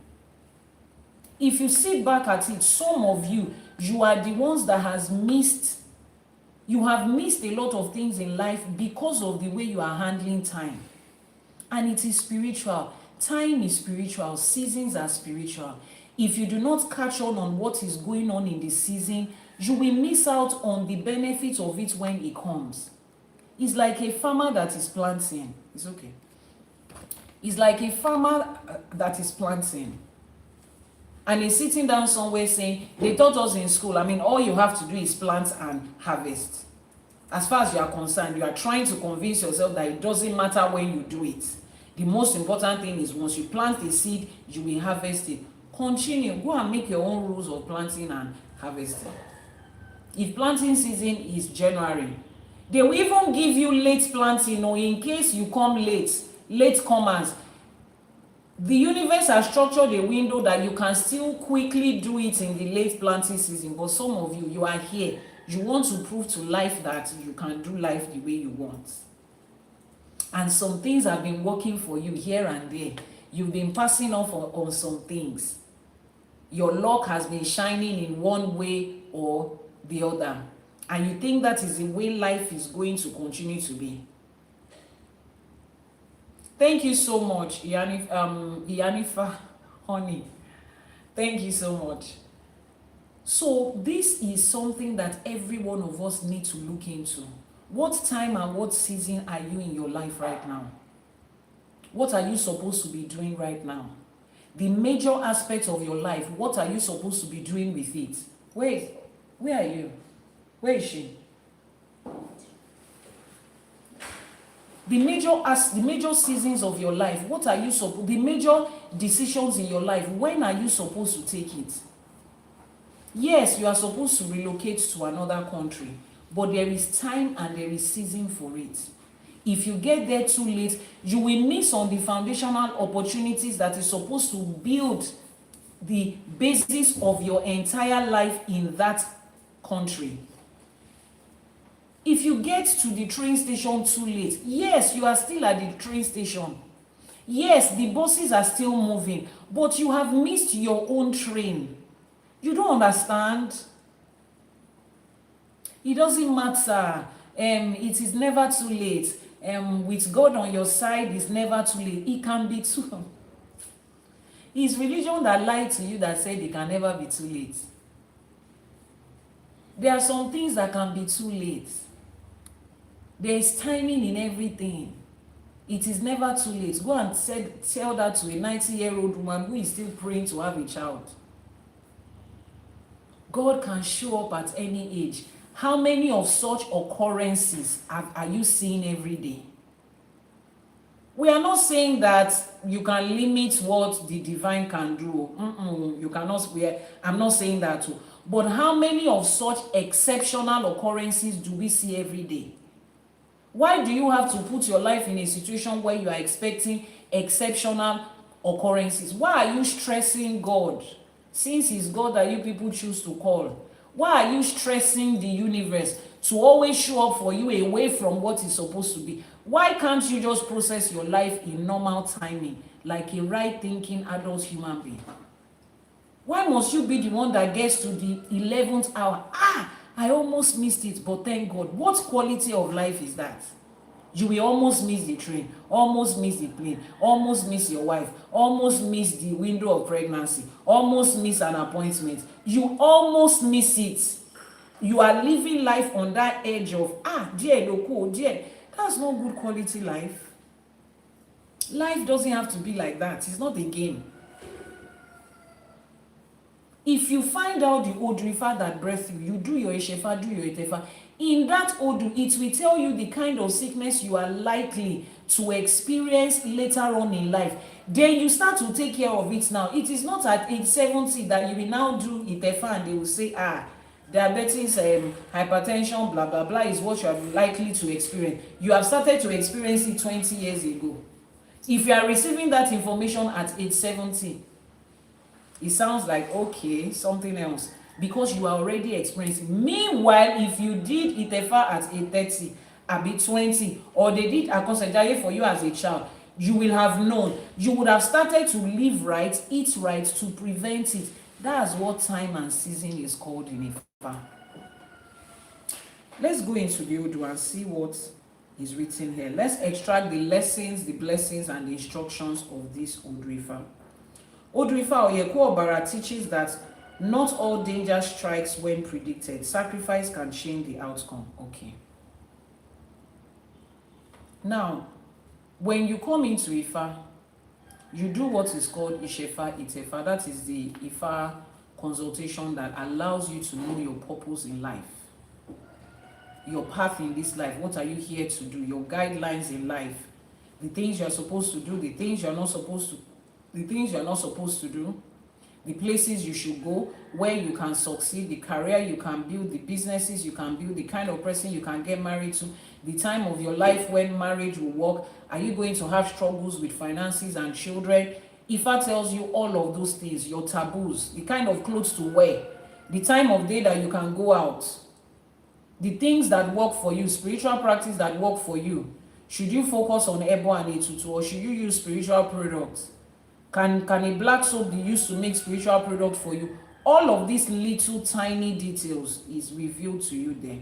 If you sit back at it, some of you are the ones that you have missed a lot of things in life because of the way you are handling time. And it is spiritual. Time is spiritual. Seasons are spiritual. If you do not catch on what is going on in the season, you will miss out on the benefits of it when it comes. It's like a farmer that is planting. It's okay. It's like a farmer that is planting. And he's sitting down somewhere saying, they taught us in school, all you have to do is plant and harvest. As far as you are concerned, you are trying to convince yourself that it doesn't matter when you do it. The most important thing is once you plant the seed, you will harvest it. Continue. Go and make your own rules of planting and harvesting. If planting season is January, they will even give you late planting, or in case you come late comers. The universe has structured a window that you can still quickly do it in the late planting season. But some of you are here. You want to prove to life that you can do life the way you want. And some things have been working for you here and there. You've been passing off on some things. Your luck has been shining in one way or the other. And you think that is the way life is going to continue to be. Thank you so much, Iyanifa, honey. Thank you so much. So this is something that every one of us need to look into. What time and what season are you in your life right now? What are you supposed to be doing right now? The major aspects of your life, what are you supposed to be doing with it? Where are you? Where is she? The major seasons of your life, what are you supposed, the major decisions in your life, when are you supposed to take it? Yes, you are supposed to relocate to another country, but there is time and there is season for it. If you get there too late, you will miss on the foundational opportunities that is supposed to build the basis of your entire life in that country. If you get to the train station too late, yes, you are still at the train station. Yes, the buses are still moving, but you have missed your own train. You don't understand? It doesn't matter. It is never too late. With God on your side, it's never too late. It can be too. It's religion that lied to you that said it can never be too late. There are some things that can be too late. There is timing in everything. It is never too late. Go and tell that to a 90-year-old woman who is still praying to have a child. God can show up at any age. How many of such occurrences are you seeing every day? We are not saying that you can limit what the divine can do. You cannot. I'm not saying that too. But how many of such exceptional occurrences do we see every day? Why do you have to put your life in a situation where you are expecting exceptional occurrences? Why are you stressing God? Since it's God that you people choose to call, why are you stressing the universe to always show up for you away from what is supposed to be? Why can't you just process your life in normal timing like a right-thinking adult human being? Why must you be the one that gets to the 11th hour? I almost missed it, but thank God. What quality of life is that? You will almost miss the train, almost miss the plane, almost miss your wife, almost miss the window of pregnancy, almost miss an appointment. You almost miss it. You are living life on that edge of, dear, loco, dear. That's not good quality life. Life doesn't have to be like that. It's not a game. If you find out the Odù Ifá that breathed you, you do your ÌṢÄŠE, do your Itefa. In that Odù, it will tell you the kind of sickness you are likely to experience later on in life. Then you start to take care of it now. It is not at age 70 that you will now do Itefa and they will say, diabetes, hypertension, blah, blah, blah, is what you are likely to experience. You have started to experience it 20 years ago. If you are receiving that information at age 70, it sounds like, okay, something else, because you are already experiencing. Meanwhile, if you did Itefa at age 30, abi 20, or they did Àkọsẹ̀jayé for you as a child, you will have known. You would have started to live right, eat right, to prevent it. That's what time and season is called in Ifá. Let's go into the Odù and see what is written here. Let's extract the lessons, the blessings, and the instructions of this Odù Ifá. Odù Ifá Oyeku Obara teaches that not all danger strikes when predicted. Sacrifice can change the outcome. Okay. Now, when you come into Ifá, you do what is called Ìṣẹ̀ṣe Itefa. That is the Ifá consultation that allows you to know your purpose in life, your path in this life. What are you here to do? Your guidelines in life, the things you are supposed to do, the things you are not supposed to, the things you are not supposed to do, the places you should go, where you can succeed, the career you can build, the businesses you can build, the kind of person you can get married to, the time of your life when marriage will work. Are you going to have struggles with finances and children? Ifá tells you all of those things, your taboos, the kind of clothes to wear, the time of day that you can go out, the things that work for you, spiritual practice that work for you. Should you focus on Ebo and Etutu, or should you use spiritual products? Can a black soap be used to make spiritual product for you? All of these little tiny details is revealed to you there.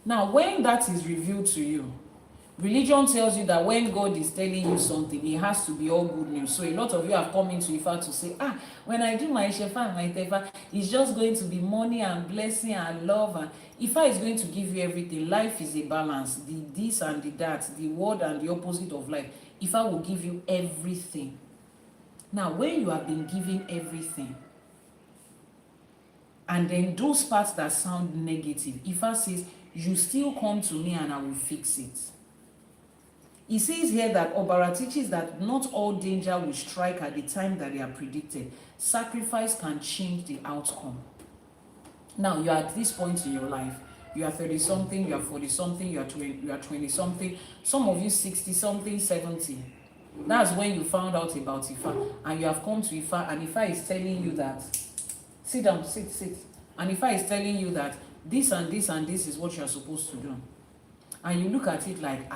Now, when that is revealed to you, religion tells you that when God is telling you something, it has to be all good news. So a lot of you have come into Ifá to say, when I do my Ìṣẹ̀ṣe and my Itefa, it's just going to be money and blessing and love. And Ifá is going to give you everything. Life is a balance. The this and the that, the word and the opposite of life. Ifá will give you everything. Now, when you have been given everything, and then those parts that sound negative, Ifá says, you still come to me and I will fix it. He says here that Obara teaches that not all danger will strike at the time that they are predicted. Sacrifice can change the outcome. Now, you are at this point in your life. You are 30-something, you are 40-something, you are 20-something. Some of you 60-something, 70. That's when you found out about Ifá. And you have come to Ifá, and Ifá is telling you that, sit down, sit. And Ifá is telling you that this and this and this is what you are supposed to do. And you look at it like,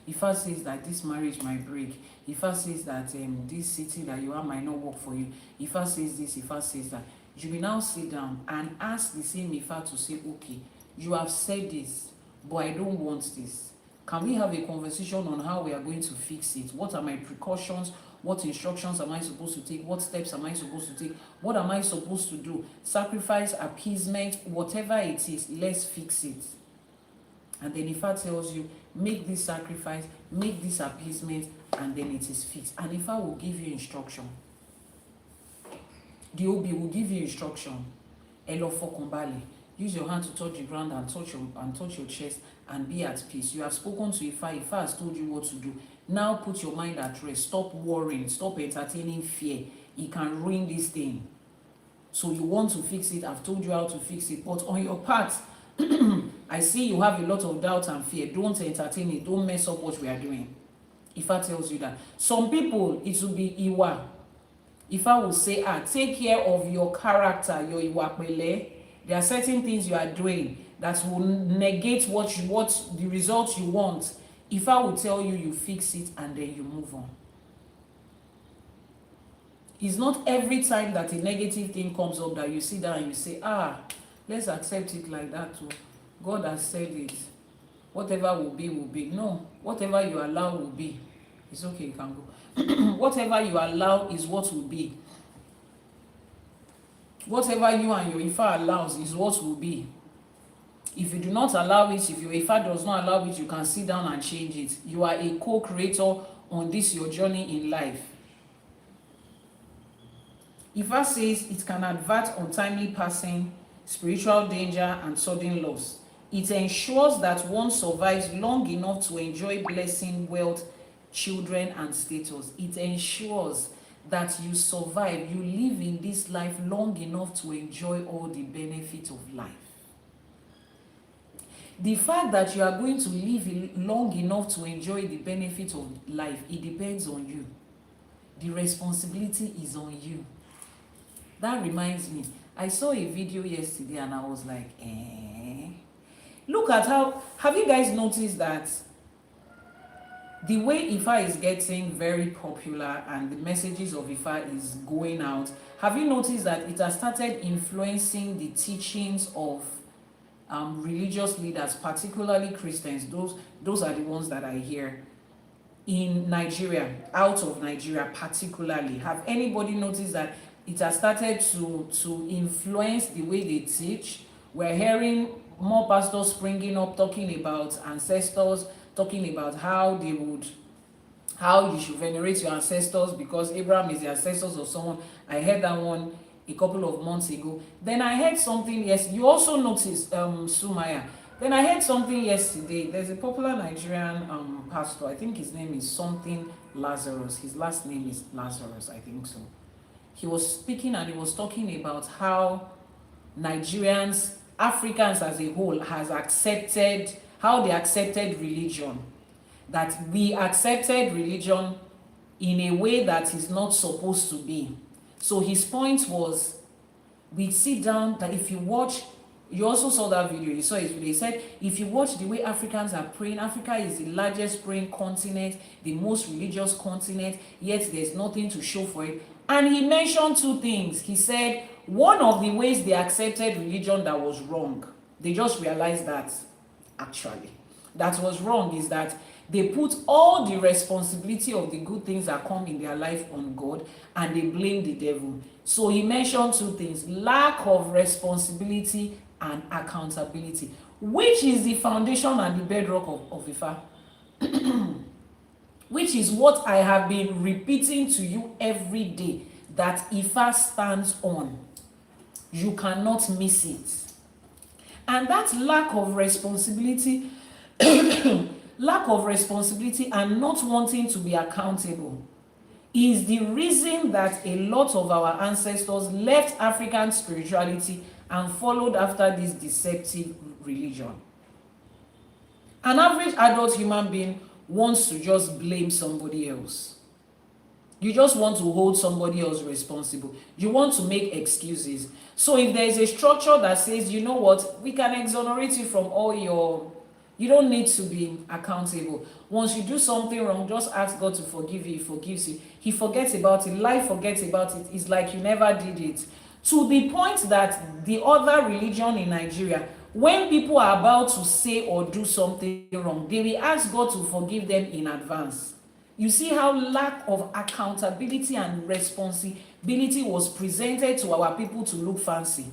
Ifa says that this marriage might break. Ifa says that this city that you are might not work for you. Ifa says this, Ifa says that. You will now sit down and ask the same Ifa to say, okay, you have said this, but I don't want this. Can we have a conversation on how we are going to fix it? What are my precautions? What instructions am I supposed to take? What steps am I supposed to take? What am I supposed to do? Sacrifice, appeasement, whatever it is, let's fix it. And then Ifa tells you, make this sacrifice, make this appeasement, and then it is fixed. And Ifa will give you instruction. The Obi will give you instruction. Elo fokumbali. Use your hand to touch the ground and touch your chest and be at peace. You have spoken to Ifa. Ifa has told you what to do. Now put your mind at rest. Stop worrying. Stop entertaining fear. It can ruin this thing. So you want to fix it. I've told you how to fix it. But on your part, I see you have a lot of doubt and fear. Don't entertain it. Don't mess up what we are doing. Ifa tells you that. Some people, it will be Iwa. Ifa will say, take care of your character, your Iwa pele. There are certain things you are doing that will negate what the results you want. Ifa will tell you, you fix it and then you move on. It's not every time that a negative thing comes up that you sit down and you say, let's accept it like that too. God has said it. Whatever will be, will be. No, whatever you allow will be. It's okay, you can go. Whatever you allow is what will be. Whatever you and your Ifa allows is what will be. If you do not allow it, if your Ifa does not allow it, you can sit down and change it. You are a co-creator on this your journey in life. Ifa says it can avert untimely passing, spiritual danger, and sudden loss. It ensures that one survives long enough to enjoy blessing, wealth, children, and status. It ensures that you survive, you live in this life long enough to enjoy all the benefits of life. The fact that you are going to live long enough to enjoy the benefits of life, it depends on you. The responsibility is on you. That reminds me, I saw a video yesterday and I was like, Look at how, have you guys noticed that the way Ifa is getting very popular and the messages of Ifa is going out, have you noticed that it has started influencing the teachings of religious leaders, particularly Christians? Those are the ones that I hear in Nigeria, out of Nigeria particularly. Have anybody noticed that it has started to influence the way they teach? We're hearing more pastors springing up talking about ancestors, talking about how you should venerate your ancestors because Abraham is the ancestors of someone. I heard that one a couple of months ago. Then I heard something, yes, you also noticed, Sumaya. Then I heard something yesterday. There's a popular Nigerian pastor, I think his name is something Lazarus. His last name is Lazarus, I think so. He was speaking and he was talking about how Nigerians, Africans as a whole, has accepted, how they accepted religion. That we accepted religion in a way that is not supposed to be. So his point was, we sit down, that if you watch, you also saw that video, you saw his video, he said, if you watch the way Africans are praying, Africa is the largest praying continent, the most religious continent, yet there's nothing to show for it. And he mentioned two things. He said, one of the ways they accepted religion that was wrong, they just realized that, actually, that was wrong is that they put all the responsibility of the good things that come in their life on God and they blame the devil. So he mentioned two things: lack of responsibility and accountability, which is the foundation and the bedrock of Ifa. Which is what I have been repeating to you every day, that Ifa stands on. You cannot miss it. And that lack of responsibility lack of responsibility and not wanting to be accountable is the reason that a lot of our ancestors left African spirituality and followed after this deceptive religion. An average adult human being wants to just blame somebody else. You just want to hold somebody else responsible. You want to make excuses. So if there is a structure that says, you know what, we can exonerate you from all your, you don't need to be accountable. Once you do something wrong, just ask God to forgive you. He forgives you. He forgets about it. Life forgets about it. It's like you never did it. To the point that the other religion in Nigeria, when people are about to say or do something wrong, they will ask God to forgive them in advance. You see how lack of accountability and responsibility was presented to our people to look fancy.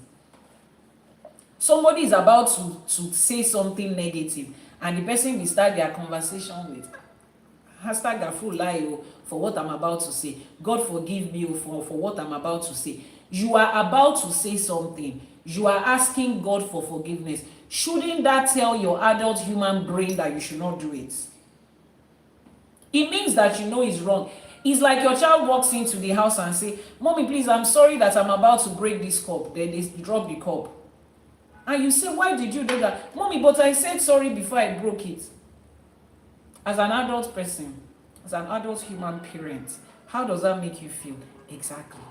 Somebody is about to say something negative, and the person will start their conversation with #gafurulai for what I'm about to say. God forgive me for what I'm about to say. You are about to say something. You are asking God for forgiveness. Shouldn't that tell your adult human brain that you should not do it? It means that you know it's wrong. It's like your child walks into the house and say, "Mommy, please, I'm sorry that I'm about to break this cup." Then they drop the cup. And you say, "Why did you do that?" "Mommy, but I said sorry before I broke it." As an adult person, as an adult human parent, how does that make you feel? Exactly.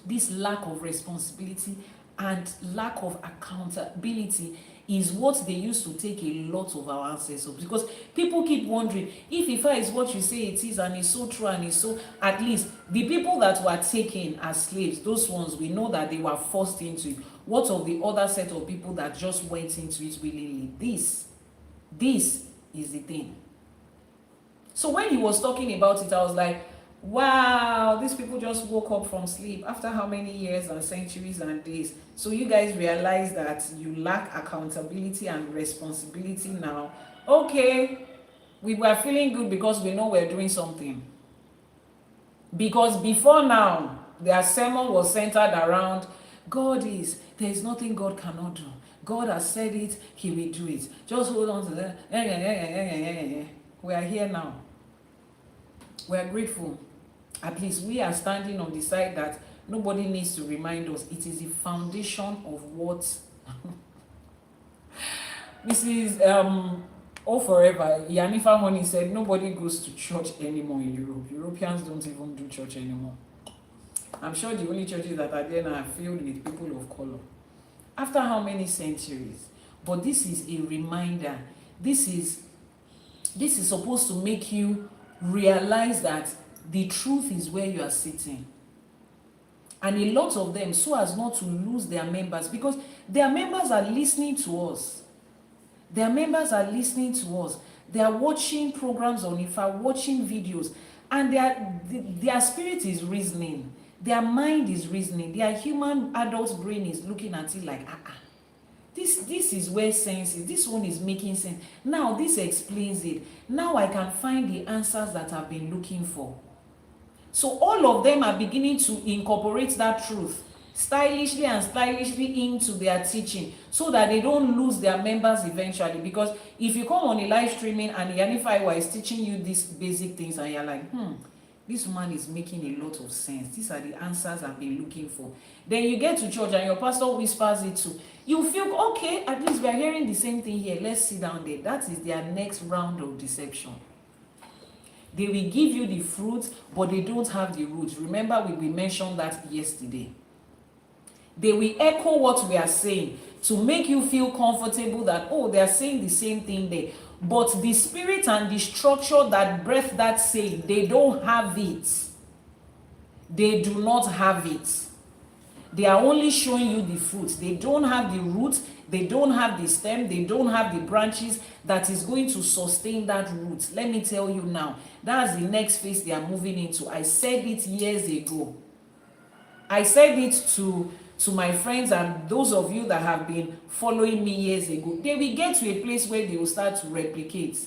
This lack of responsibility and lack of accountability is what they used to take a lot of our ancestors, because people keep wondering if Ifa is what you say it is and it's so true and it's so, at least the people that were taken as slaves, those ones, we know that they were forced into it. What of the other set of people that just went into it willingly? This is the thing. So when he was talking about it, I was like, wow, these people just woke up from sleep after how many years and centuries and days. So you guys realize that you lack accountability and responsibility now. Okay, we were feeling good because we know we're doing something. Because before now, their sermon was centered around there is nothing God cannot do. God has said it, he will do it. Just hold on to that. We are here now. We are grateful. At least we are standing on the side that nobody needs to remind us. It is the foundation of what Mrs. Forever, Iyanifa Honey said, nobody goes to church anymore in Europe. Europeans don't even do church anymore. I'm sure the only churches that are there now are filled with people of color. After how many centuries? But this is a reminder. This is supposed to make you realize that the truth is where you are sitting. And a lot of them, so as not to lose their members, because their members are listening to us. Their members are listening to us. They are watching programs on Ifa, watching videos, and their spirit is reasoning. Their mind is reasoning. Their human adult brain is looking at it like, this is where sense is. This one is making sense. Now this explains it. Now I can find the answers that I've been looking for. So all of them are beginning to incorporate that truth stylishly into their teaching, so that they don't lose their members eventually. Because if you come on a live streaming and Iyanifa Ewa is teaching you these basic things and you're like, this man is making a lot of sense. These are the answers I've been looking for. Then you get to church and your pastor whispers it too. You feel, okay, at least we're hearing the same thing here. Let's sit down there. That is their next round of deception. They will give you the fruit, but they don't have the roots. Remember, we mentioned that yesterday. They will echo what we are saying to make you feel comfortable that, oh, they are saying the same thing there. But the spirit and the structure that breath that saying, they don't have it. They do not have it. They are only showing you the fruit. They don't have the root. They don't have the stem. They don't have the branches that is going to sustain that root. Let me tell you now, that's the next phase they are moving into. I said it years ago. I said it to my friends and those of you that have been following me years ago. They will get to a place where they will start to replicate.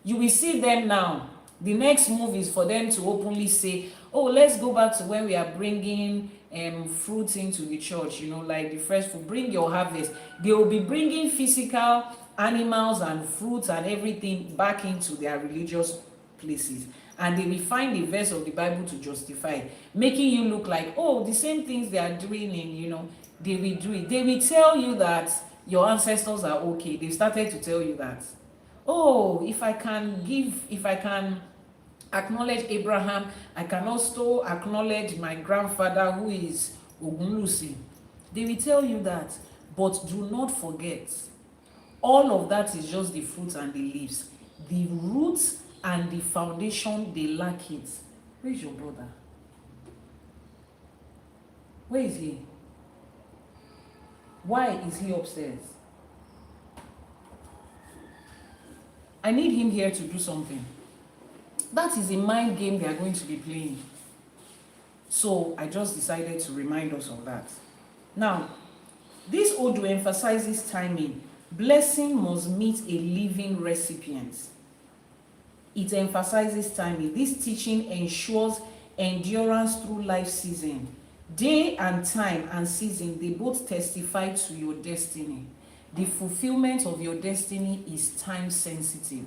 You will see them now. The next move is for them to openly say, oh, let's go back to when we are bringing fruits into the church, like the fresh food. Bring your harvest. They will be bringing physical animals and fruits and everything back into their religious places. And they will find a verse of the Bible to justify it, making you look like, oh, the same things they are doing they will do it. They will tell you that your ancestors are okay. They've started to tell you that. Oh, if I can acknowledge Abraham. I can also acknowledge my grandfather, who is Ogunlusi. They will tell you that, but do not forget, all of that is just the fruit and the leaves. The roots and the foundation, they lack it. Where is your brother? Where is he? Why is he upstairs? I need him here to do something. That is a mind game they are going to be playing. So I just decided to remind us of that. Now, this Odù emphasizes timing. Blessing must meet a living recipient. It emphasizes timing. This teaching ensures endurance through life season. Day and time and season, they both testify to your destiny. The fulfillment of your destiny is time sensitive.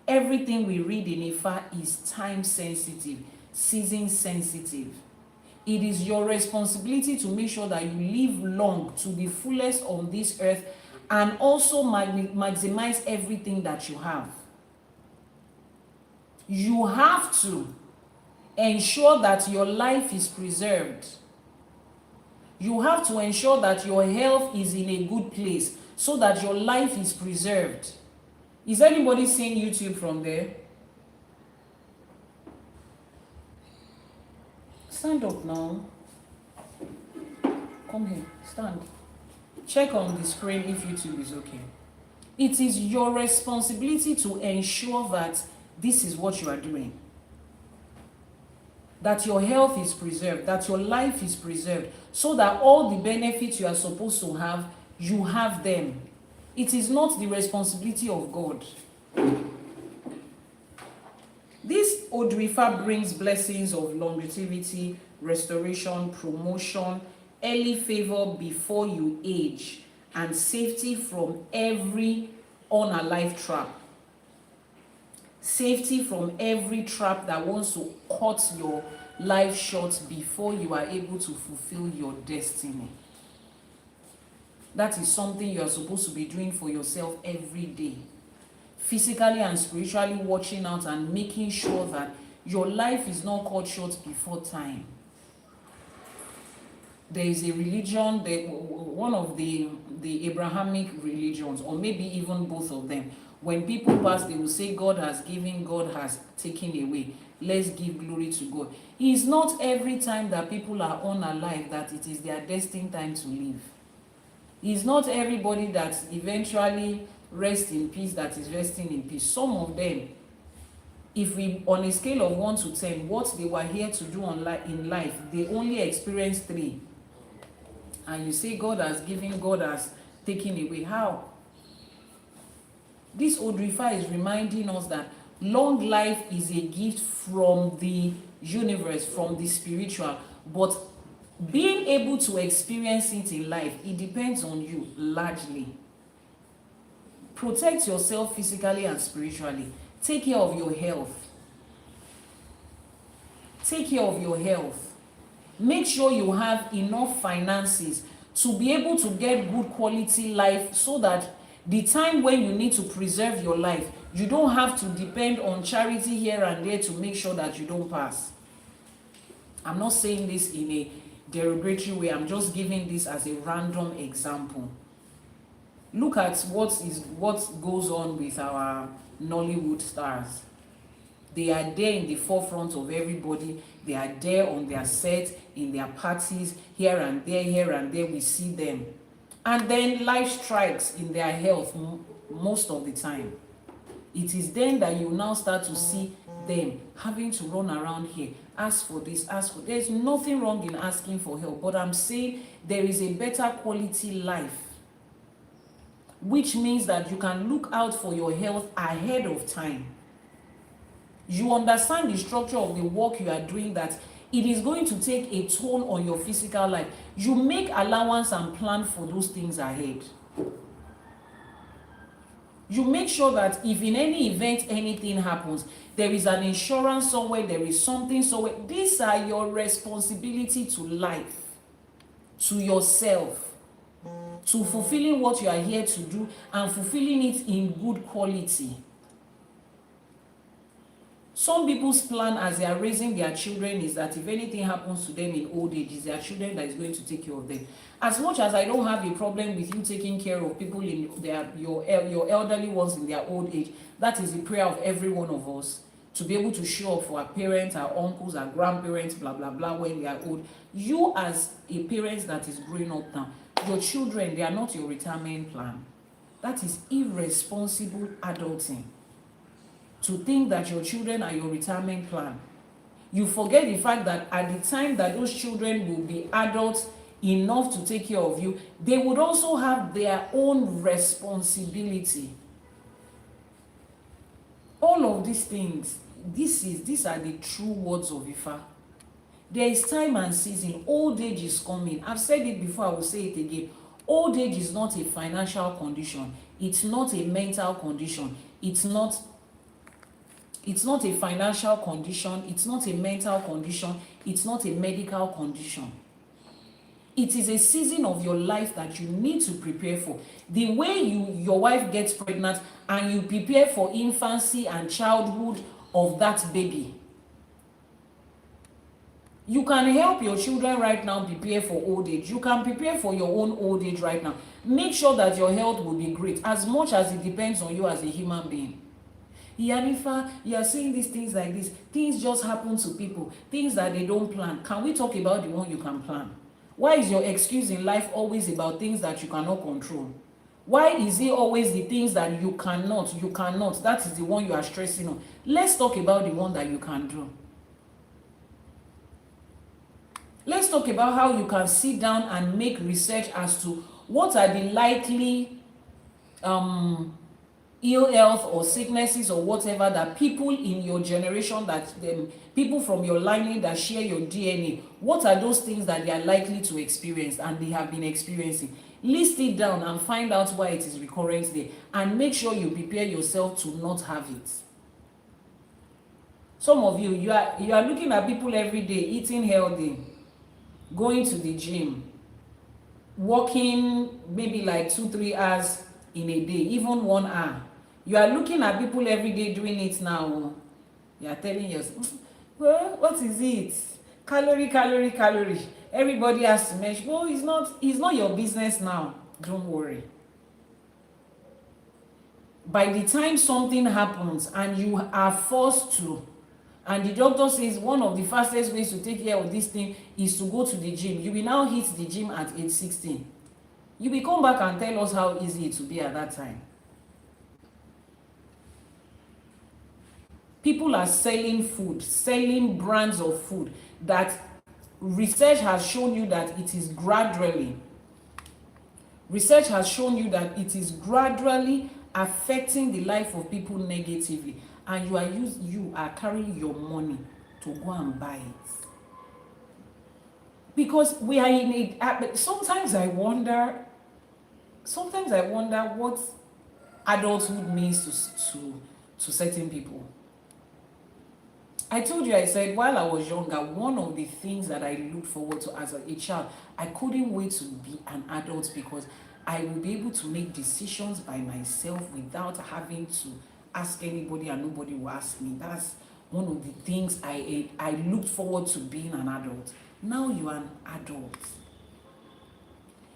Everything we read in Ifa is time sensitive, season sensitive. It is your responsibility to make sure that you live long to the fullest on this earth and also maximize everything that you have. You have to ensure that your life is preserved. You have to ensure that your health is in a good place so that your life is preserved. Is anybody seeing YouTube from there? Stand up now. Come here, stand. Check on the screen if YouTube is okay. It is your responsibility to ensure that this is what you are doing. That your health is preserved, that your life is preserved, so that all the benefits you are supposed to have, you have them. It is not the responsibility of God. This Odù Ifá brings blessings of longevity, restoration, promotion, early favor before you age, and safety from every unalive trap. Safety from every trap that wants to cut your life short before you are able to fulfill your destiny. That is something you are supposed to be doing for yourself every day. Physically and spiritually watching out and making sure that your life is not cut short before time. There is a religion, one of the Abrahamic religions, or maybe even both of them. When people pass, they will say, God has given, God has taken away. Let's give glory to God. It is not every time that people are unalive that it is their destined time to live. It is not everybody that eventually rests in peace that is resting in peace. Some of them, if we, on a scale of 1 to 10, what they were here to do in life, they only experienced 3. And you say God has given, God has taken away. How? This Odù Ifá is reminding us that long life is a gift from the universe, from the spiritual, but being able to experience it in life, it depends on you largely. Protect yourself physically and spiritually. Take care of your health. Take care of your health. Make sure you have enough finances to be able to get good quality life so that the time when you need to preserve your life, you don't have to depend on charity here and there to make sure that you don't pass. I'm not saying this in a derogatory way. I'm just giving this as a random example. Look at what goes on with our Nollywood stars. They are there in the forefront of everybody. They are there on their set, in their parties, here and there, we see them. And then life strikes in their health most of the time. It is then that you now start to see them having to run around here, ask for this, ask for... There's nothing wrong in asking for help, but I'm saying there is a better quality life, which means that you can look out for your health ahead of time. You understand the structure of the work you are doing, that it is going to take a toll on your physical life. You make allowance and plan for those things ahead. You make sure that if in any event anything happens, there is an insurance somewhere, there is something somewhere. These are your responsibility to life, to yourself, to fulfilling what you are here to do and fulfilling it in good quality. Some people's plan as they are raising their children is that if anything happens to them in old age, it's their children that is going to take care of them. As much as I don't have a problem with you taking care of people in your elderly ones in their old age, that is the prayer of every one of us, to be able to show up for our parents, our uncles, our grandparents, blah, blah, blah, when they are old. You as a parent that is growing up now, your children, they are not your retirement plan. That is irresponsible adulting. To think that your children are your retirement plan. You forget the fact that at the time that those children will be adults enough to take care of you, they would also have their own responsibility. All of these things, these are the true words of Ifa. There is time and season. Old age is coming. I've said it before, I will say it again. Old age is not a financial condition. It's not a mental condition. It's not a financial condition. It's not a mental condition. It's not a medical condition. It is a season of your life that you need to prepare for. The way your wife gets pregnant and you prepare for infancy and childhood of that baby. You can help your children right now prepare for old age. You can prepare for your own old age right now. Make sure that your health will be great, as much as it depends on you as a human being. Iyanifa, you are saying these things like this. Things just happen to people. Things that they don't plan. Can we talk about the one you can plan? Why is your excuse in life always about things that you cannot control? Why is it always the things that you cannot? That is the one you are stressing on. Let's talk about the one that you can do. Let's talk about how you can sit down and make research as to what are the likely ill health or sicknesses or whatever that people in your generation, people from your lineage that share your DNA, what are those things that they are likely to experience and they have been experiencing? List it down and find out why it is recurrent there, and make sure you prepare yourself to not have it. Some of you, you are looking at people every day eating healthy, going to the gym, walking maybe like 2-3 hours in a day, even 1 hour. You are looking at people every day doing it now. You are telling yourself, well, what is it? Calorie. Everybody has to measure. Well, it's not your business now. Don't worry. By the time something happens and you are forced to, and the doctor says one of the fastest ways to take care of this thing is to go to the gym, you will now hit the gym at age 16. You will come back and tell us how easy it will be at that time. People are selling food, selling brands of food that research has shown you that it is gradually affecting the life of people negatively, and you are carrying your money to go and buy it. Because we are in it. Sometimes I wonder what adulthood means to certain people. I told you, I said, while I was younger, one of the things that I looked forward to as a child, I couldn't wait to be an adult, because I will be able to make decisions by myself without having to ask anybody, and nobody will ask me. That's one of the things I looked forward to being an adult. Now you are an adult.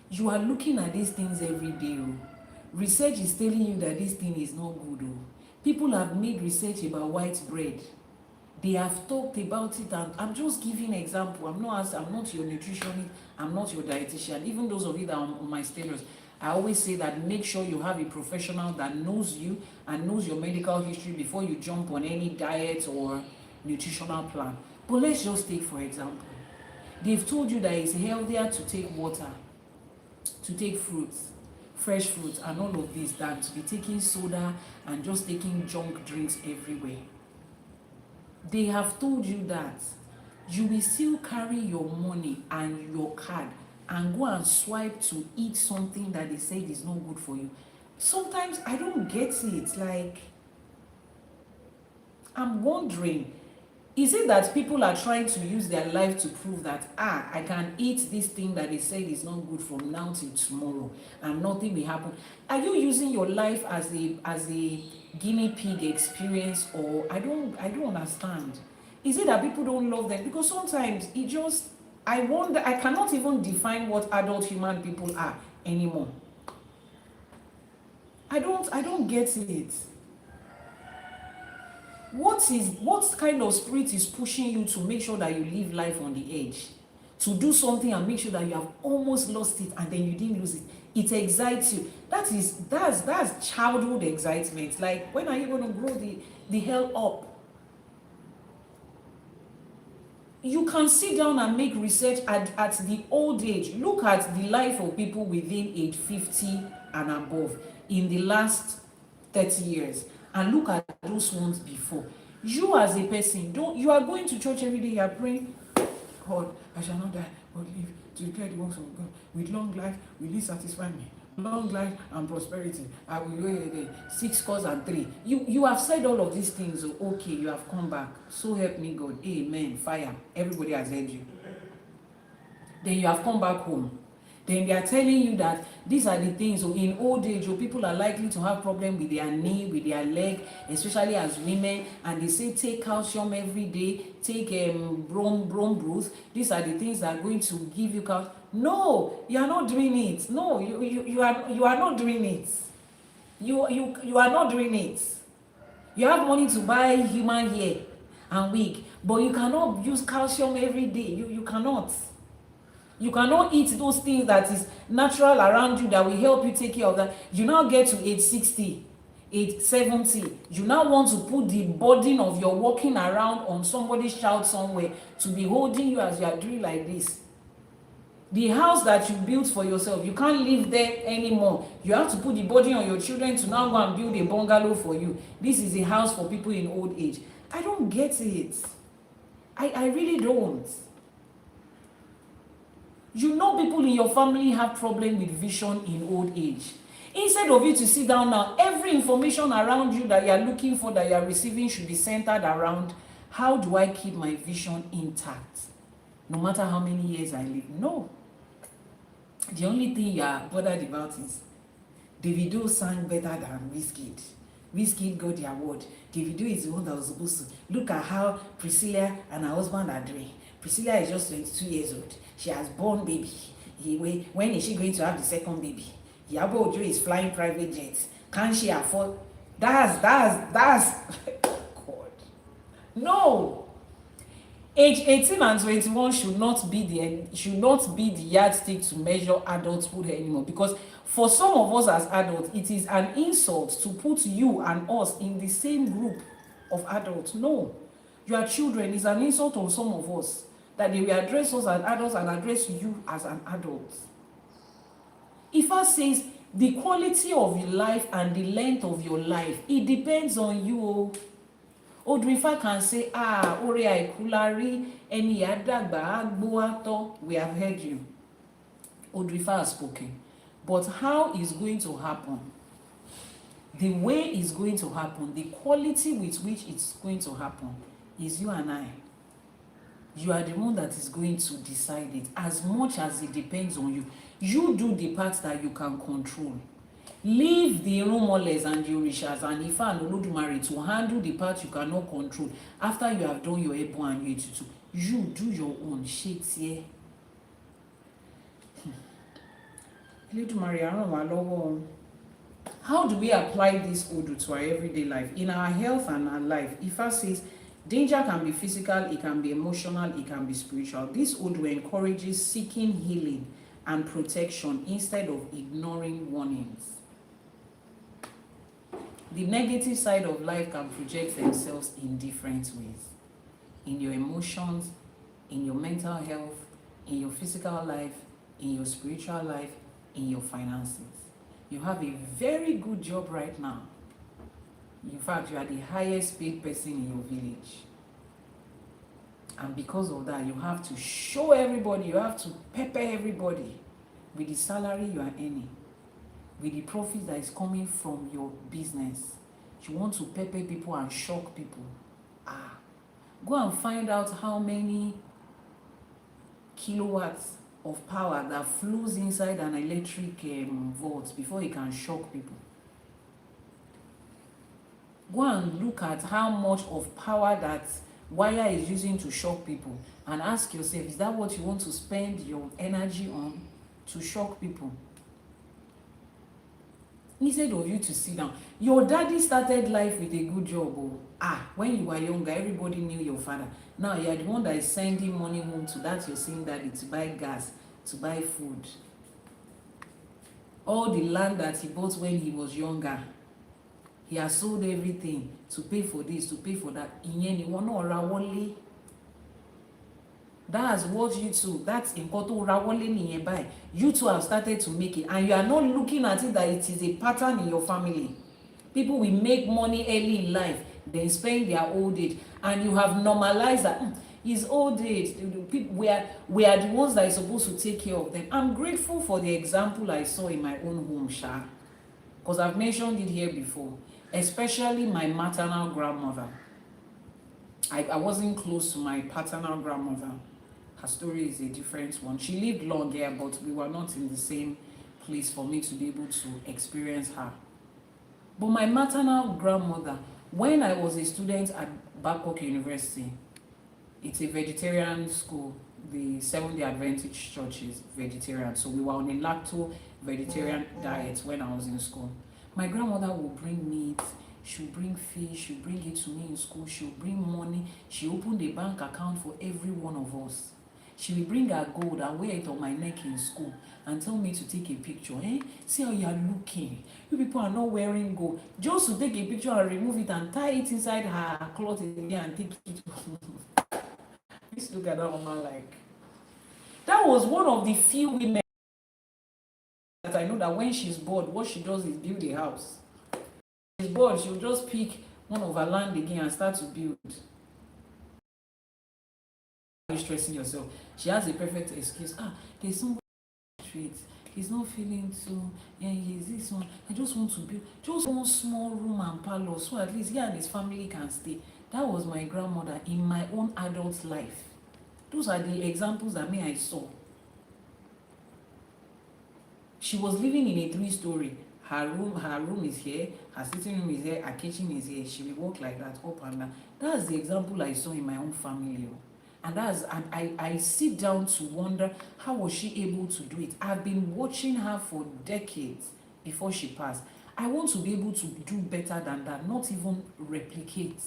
You are looking at these things every day. Research is telling you that this thing is not good. People have made research about white bread. They have talked about it, and I'm just giving an example. I'm not your nutritionist, I'm not your dietitian. Even those of you that are on my status, I always say that make sure you have a professional that knows you and knows your medical history before you jump on any diet or nutritional plan. But let's just take, for example, they've told you that it's healthier to take water, to take fruits, fresh fruits, and all of this than to be taking soda and just taking junk drinks everywhere. They have told you that you will still carry your money and your card and go and swipe to eat something that they said is not good for you. Sometimes I don't get it. Like, I'm wondering, is it that people are trying to use their life to prove that, I can eat this thing that they said is not good from now till tomorrow and nothing will happen? Are you using your life as a guinea pig experience, or I don't understand. Is it that people don't love them? Because sometimes it just, I wonder, I cannot even define what adult human people are anymore. I don't get it. What kind of spirit is pushing you to make sure that you live life on the edge? To do something and make sure that you have almost lost it and then you didn't lose it. It excites you. That's childhood excitement. Like, when are you going to grow the hell up? You can sit down and make research at the old age. Look at the life of people within age 50 and above in the last 30 years. And look at those ones before. You as a person, you are going to church every day, you are praying, God, I shall not die, but live to declare the works of God. With long life, will He satisfy me? Long life and prosperity. I will go again. 6 cause and 3. You have said all of these things. Okay, you have come back. So help me God. Amen. Fire. Everybody has heard you. Then you have come back home. Then they are telling you that these are the things. So in old age, people are likely to have problem with their knee, with their leg, especially as women. And they say take calcium every day, take brom bruise. These are the things that are going to give you calcium. No, you are not doing it. No, you are not doing it. You are not doing it. You have money to buy human hair and wig, but you cannot use calcium every day. You cannot. You cannot eat those things that is natural around you that will help you take care of that. You now get to age 60, age 70. You now want to put the burden of your walking around on somebody's child somewhere to be holding you as you are doing like this. The house that you built for yourself, you can't live there anymore. You have to put the burden on your children to now go and build a bungalow for you. This is a house for people in old age. I don't get it. I really don't. You know, people in your family have problem with vision in old age. Instead of you to sit down now, every information around you that you are looking for, that you are receiving, should be centered around, how do I keep my vision intact no matter how many years I live? No. The only thing you are bothered about is Davido sang better than Wizkid. Wizkid got the award. Davido is the one that was supposed to. Look at how Priscilla and her husband are doing. Priscilla is just 22 years old. She has born baby. When is she going to have the second baby? Iyabo Ojo is flying private jets. Can she afford? That's God. No. Age 18 and 21 should not be the yardstick to measure adulthood anymore, because for some of us as adults, it is an insult to put you and us in the same group of adults. No. You are children. It's an insult on some of us that they will address us as adults and address you as an adult. Ifá says the quality of your life and the length of your life, it depends on you. Odù Ifá can say, Ore Àìkú la rí, ẹni ìyá dàgbà á gbó á tọ́. We have heard you. Odù Ifá has spoken. But how is going to happen? The way it's going to happen, the quality with which it's going to happen, is you and I. You are the one that is going to decide it, as much as it depends on you. You do the part that you can control. Leave the Irúnmọlẹ̀ and the Òrìṣàs and Ifá and Olódùmarè to handle the part you cannot control. After you have done your Ẹbọ and your Ètùtù, you do your own shit here. Elédùmarè á ràn wá lọ́wọ́. How do we apply this Odù to our everyday life? In our health and our life, Ifá says, danger can be physical, it can be emotional, it can be spiritual. This Odù encourages seeking healing and protection instead of ignoring warnings. The negative side of life can project themselves in different ways. In your emotions, in your mental health, in your physical life, in your spiritual life, in your finances. You have a very good job right now. In fact, you are the highest paid person in your village. And because of that, you have to show everybody, you have to pepper everybody with the salary you are earning, with the profit that is coming from your business. You want to pepper people and shock people. Go and find out how many kilowatts of power that flows inside an electric vault before it can shock people. Go and look at how much of power that wire is using to shock people and ask yourself, is that what you want to spend your energy on, to shock people? Instead of you to sit down. Your daddy started life with a good job. When you were younger, everybody knew your father. Now you're the one that is sending money home to that your same daddy to buy gas, to buy food. All the land that he bought when he was younger, he has sold everything to pay for this, to pay for that. That's what you two, that's important. You two have started to make it, and you are not looking at it that it is a pattern in your family. People will make money early in life, then spend their old age, and you have normalized that it's old age. People, we are the ones that are supposed to take care of them. I'm grateful for the example I saw in my own home, because I've mentioned it here before, especially my maternal grandmother. I wasn't close to my paternal grandmother. Her story is a different one. She lived long here, but we were not in the same place for me to be able to experience her. But my maternal grandmother, when I was a student at Babcock University, it's a vegetarian school. The Seventh-day Adventist Church is vegetarian, so we were on a lacto-vegetarian diet when I was in school. My grandmother would bring meat, she'll bring fish, she'll bring it to me in school, she'll bring money, she opened a bank account for every one of us. She will bring her gold and wear it on my neck in school and tell me to take a picture. See how you are looking. You people are not wearing gold. Just to take a picture and remove it and tie it inside her cloth again and take it. Please look at that woman like. That was one of the few women that I know that when she's bored, what she does is build a house. She's bored, she'll just pick one of her land again and start to build. You're stressing yourself. She has a perfect excuse. There's somebody on the street. He's not feeling too. He's this one. I just want to build just one small room and parlor so at least he and his family can stay. That was my grandmother in my own adult life. Those are the examples that I saw. She was living in a 3-story. Her room is here, her sitting room is here, her kitchen is here. She will walk like that up and down. That's the example I saw in my own family. And I sit down to wonder, how was she able to do it? I've been watching her for decades before she passed. I want to be able to do better than that, not even replicate.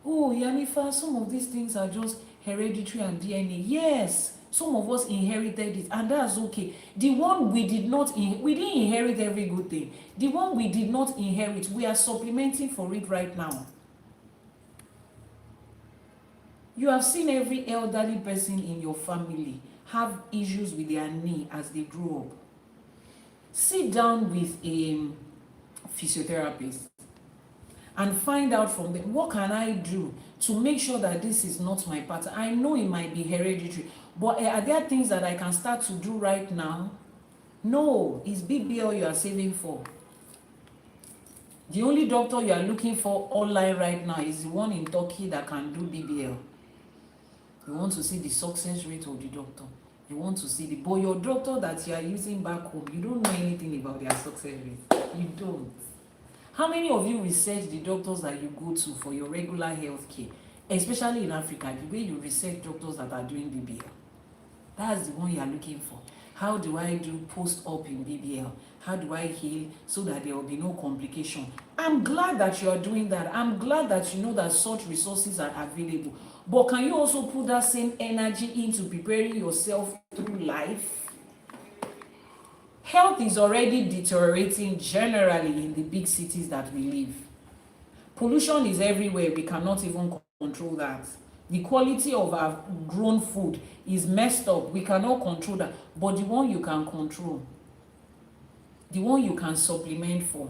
Oh, Iyanifa, some of these things are just hereditary and DNA. Yes, some of us inherited it, and that's okay. The one we didn't inherit every good thing. The one we did not inherit, we are supplementing for it right now. You have seen every elderly person in your family have issues with their knee as they grow up. Sit down with a physiotherapist and find out from them, what can I do to make sure that this is not my pattern? I know it might be hereditary, but are there things that I can start to do right now? No, it's BBL you are saving for. The only doctor you are looking for online right now is the one in Turkey that can do BBL. You want to see the success rate of the doctor. You want to see but your doctor that you are using back home, you don't know anything about their success rate. You don't. How many of you research the doctors that you go to for your regular health care, especially in Africa, the way you research doctors that are doing BBL? That's the one you are looking for. How do I do post-op in BBL? How do I heal so that there will be no complication? I'm glad that you are doing that. I'm glad that you know that such resources are available. But can you also put that same energy into preparing yourself through life? Health is already deteriorating generally in the big cities that we live. Pollution is everywhere. We cannot even control that. The quality of our grown food is messed up. We cannot control that. But the one you can control, the one you can supplement for.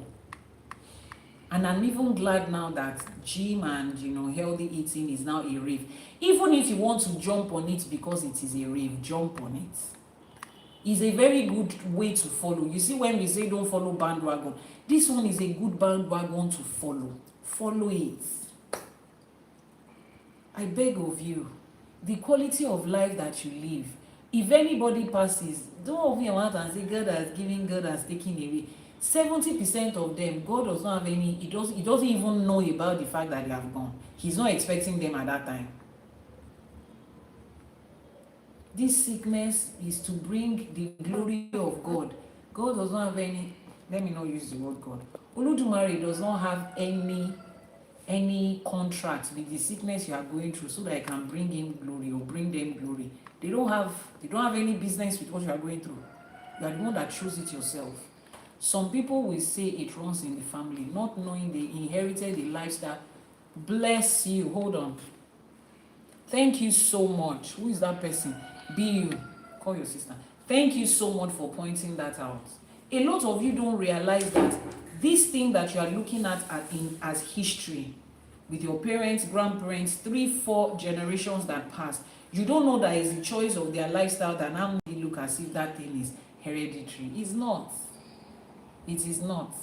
And I'm even glad now that gym and healthy eating is now a rave. Even if you want to jump on it because it is a rave, jump on it. It's a very good way to follow. You see, when we say don't follow bandwagon, this one is a good bandwagon to follow. Follow it. I beg of you, the quality of life that you live, if anybody passes, don't open your mouth and say God has given, God has taken away. 70% of them, God does not have any, he doesn't even know about the fact that they have gone. He's not expecting them at that time. This sickness is to bring the glory of God. God does not have any, let me not use the word God. Elédùmarè does not have any contract with the sickness you are going through so that I can bring him glory or bring them glory. They don't have any business with what you are going through. You are the one that chose it yourself. Some people will say it runs in the family, not knowing they inherited a lifestyle. Bless you. Hold on. Thank you so much. Who is that person? Be you. Call your sister. Thank you so much for pointing that out. A lot of you don't realize that this thing that you are looking at as history with your parents, grandparents, 3-4 generations that passed, you don't know that it's the choice of their lifestyle that now they look as if that thing is hereditary. It's not. It is not.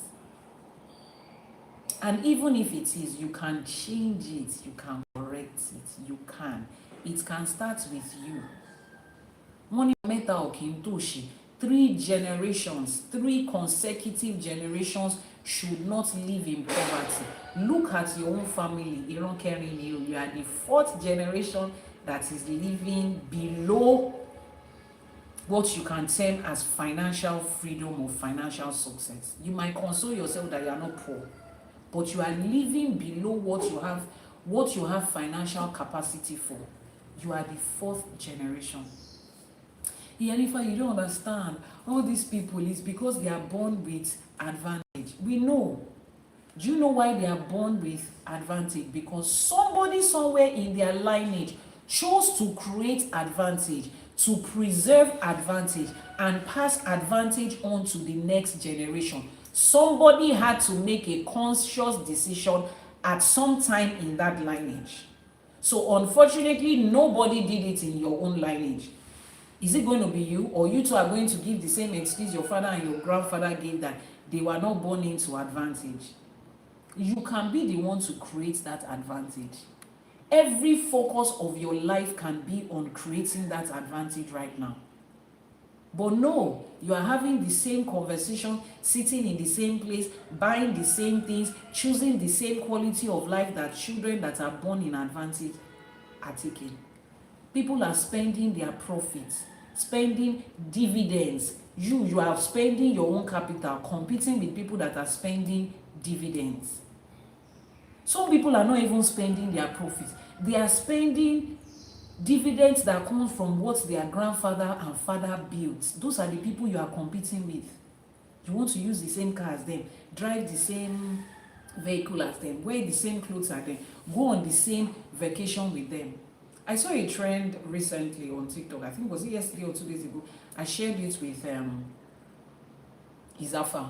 And even if it is, you can change it, you can correct it, you can. It can start with you. Money meta or kintoshi. 3 generations, 3 consecutive generations should not live in poverty. Look at your own family. You are the 4th generation that is living below what you can term as financial freedom or financial success. You might console yourself that you are not poor, but you are living below what you have financial capacity for. You are the 4th generation. Iyanifa, you don't understand. All these people is because they are born with advantage. We know. Do you know why they are born with advantage? Because somebody somewhere in their lineage chose to create advantage, to preserve advantage, and pass advantage on to the next generation. Somebody had to make a conscious decision at some time in that lineage. So unfortunately, nobody did it in your own lineage. Is it going to be you, or you two are going to give the same excuse your father and your grandfather gave, that they were not born into advantage? You can be the one to create that advantage. Every focus of your life can be on creating that advantage right now. But no, you are having the same conversation, sitting in the same place, buying the same things, choosing the same quality of life that children that are born in advantage are taking. People are spending their profits, spending dividends. You are spending your own capital, competing with people that are spending dividends. Some people are not even spending their profits. They are spending dividends that come from what their grandfather and father built. Those are the people you are competing with. You want to use the same car as them, drive the same vehicle as them, wear the same clothes as them, go on the same vacation with them. I saw a trend recently on TikTok. I think it was yesterday or 2 days ago. I shared it with Izafa,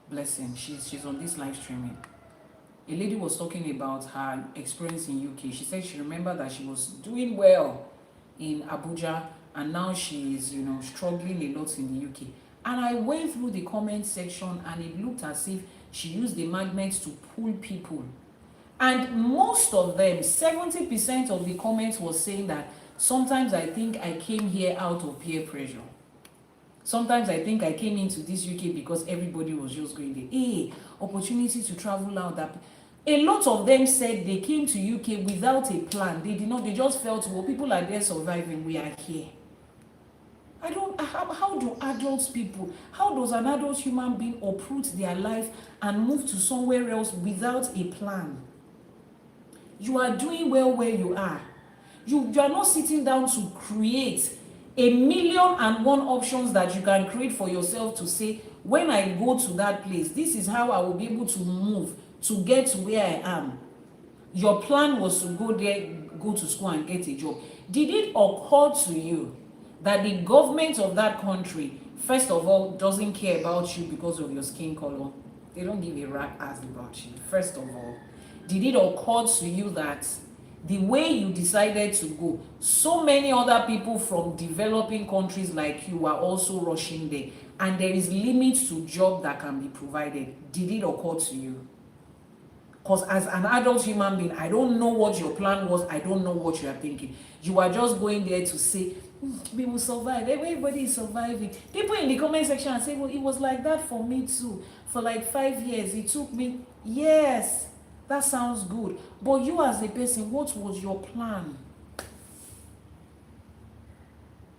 blessing. She's on this live streaming. A lady was talking about her experience in UK. She said she remembered that she was doing well in Abuja, and now she is, struggling a lot in the UK. And I went through the comment section, and it looked as if she used the magnets to pull people. And most of them, 70% of the comments was saying that sometimes I think I came here out of peer pressure. Sometimes I think I came into this UK because everybody was just going there. Hey, opportunity to travel out. That a lot of them said they came to UK without a plan. They did not. They just felt, well, people are there surviving. We are here. How do adults people? How does an adult human being uproot their life and move to somewhere else without a plan? You are doing well where you are. You are not sitting down to create 1,000,001 options that you can create for yourself to say, when I go to that place, this is how I will be able to move to get to where I am. Your plan was to go there, go to school and get a job. Did it occur to you that the government of that country, first of all, doesn't care about you because of your skin color? They don't give a rat ass about you, first of all. Did it occur to you that the way you decided to go, so many other people from developing countries like you are also rushing there, and there is limits to job that can be provided? Did it occur to you? Because as an adult human being, I don't know what your plan was. I don't know what you are thinking. You are just going there to say, we will survive. Everybody is surviving. People in the comment section are saying, well, it was like that for me too. For like 5 years, it took me. Yes, that sounds good. But you as a person, what was your plan?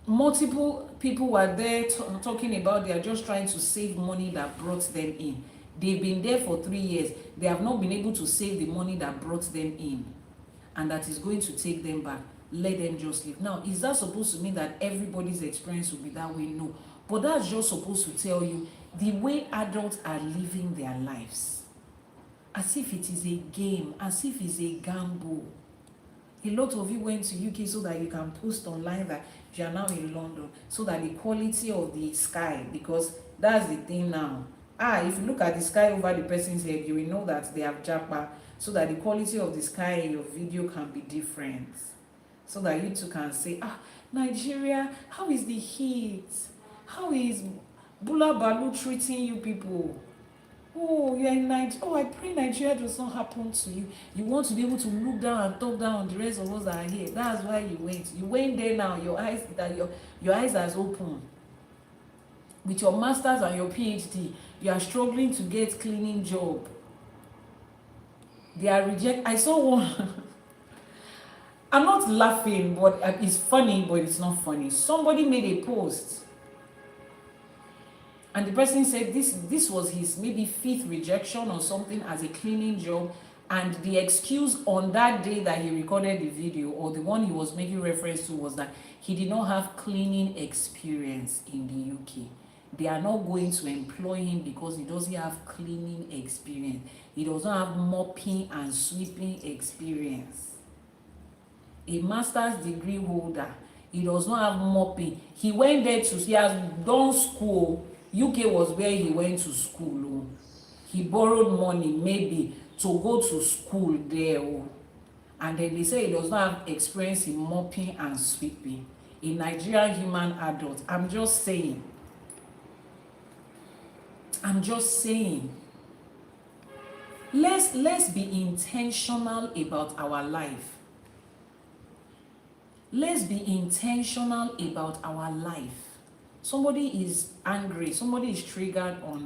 Multiple people were there talking about they are just trying to save money that brought them in. They've been there for 3 years. They have not been able to save the money that brought them in, and that is going to take them back. Let them just live. Now, is that supposed to mean that everybody's experience will be that way? No. But that's just supposed to tell you the way adults are living their lives. As if it is a game, as if it's a gamble. A lot of you went to UK so that you can post online that you are now in London, so that the quality of the sky, because that's the thing now. If you look at the sky over the person's head, you will know that they have japa, so that the quality of the sky in your video can be different. So that you too can say, Nigeria, how is the heat? How is Bula Balu treating you people? Oh, you're in Nigeria. Oh, I pray Nigeria does not happen to you. You want to be able to look down and talk down on the rest of us that are here. That's why you went. You went there now. Your eyes are open. With your masters and your PhD, you are struggling to get cleaning job. They are reject. I saw one. I'm not laughing, but it's funny, but it's not funny. Somebody made a post, and the person said this was his maybe 5th rejection or something as a cleaning job, and the excuse on that day that he recorded the video, or the one he was making reference to, was that he did not have cleaning experience in the UK. They are not going to employ him because he doesn't have cleaning experience. He doesn't have mopping and sweeping experience. A master's degree holder, he does not have mopping. He went there he has done school. UK was where he went to school. He borrowed money maybe to go to school there. And then they say he does not have experience in mopping and sweeping. A Nigerian human adult. I'm just saying. Let's be intentional about our life. Let's be intentional about our life. Somebody is angry, somebody is triggered on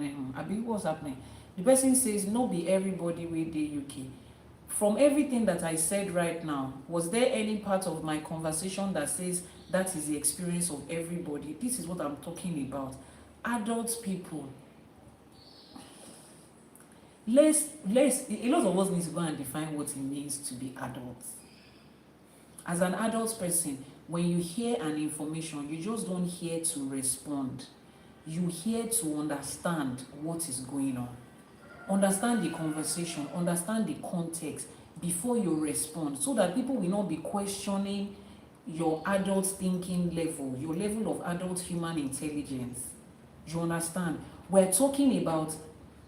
what's happening. The person says, no be everybody with the UK. From everything that I said right now, was there any part of my conversation that says that is the experience of everybody? This is what I'm talking about. Adult people. A lot of us need to go and define what it means to be adults. As an adult person, when you hear an information, you just don't hear to respond. You hear to understand what is going on. Understand the conversation, understand the context before you respond, so that people will not be questioning your adult thinking level, your level of adult human intelligence. You understand? We're talking about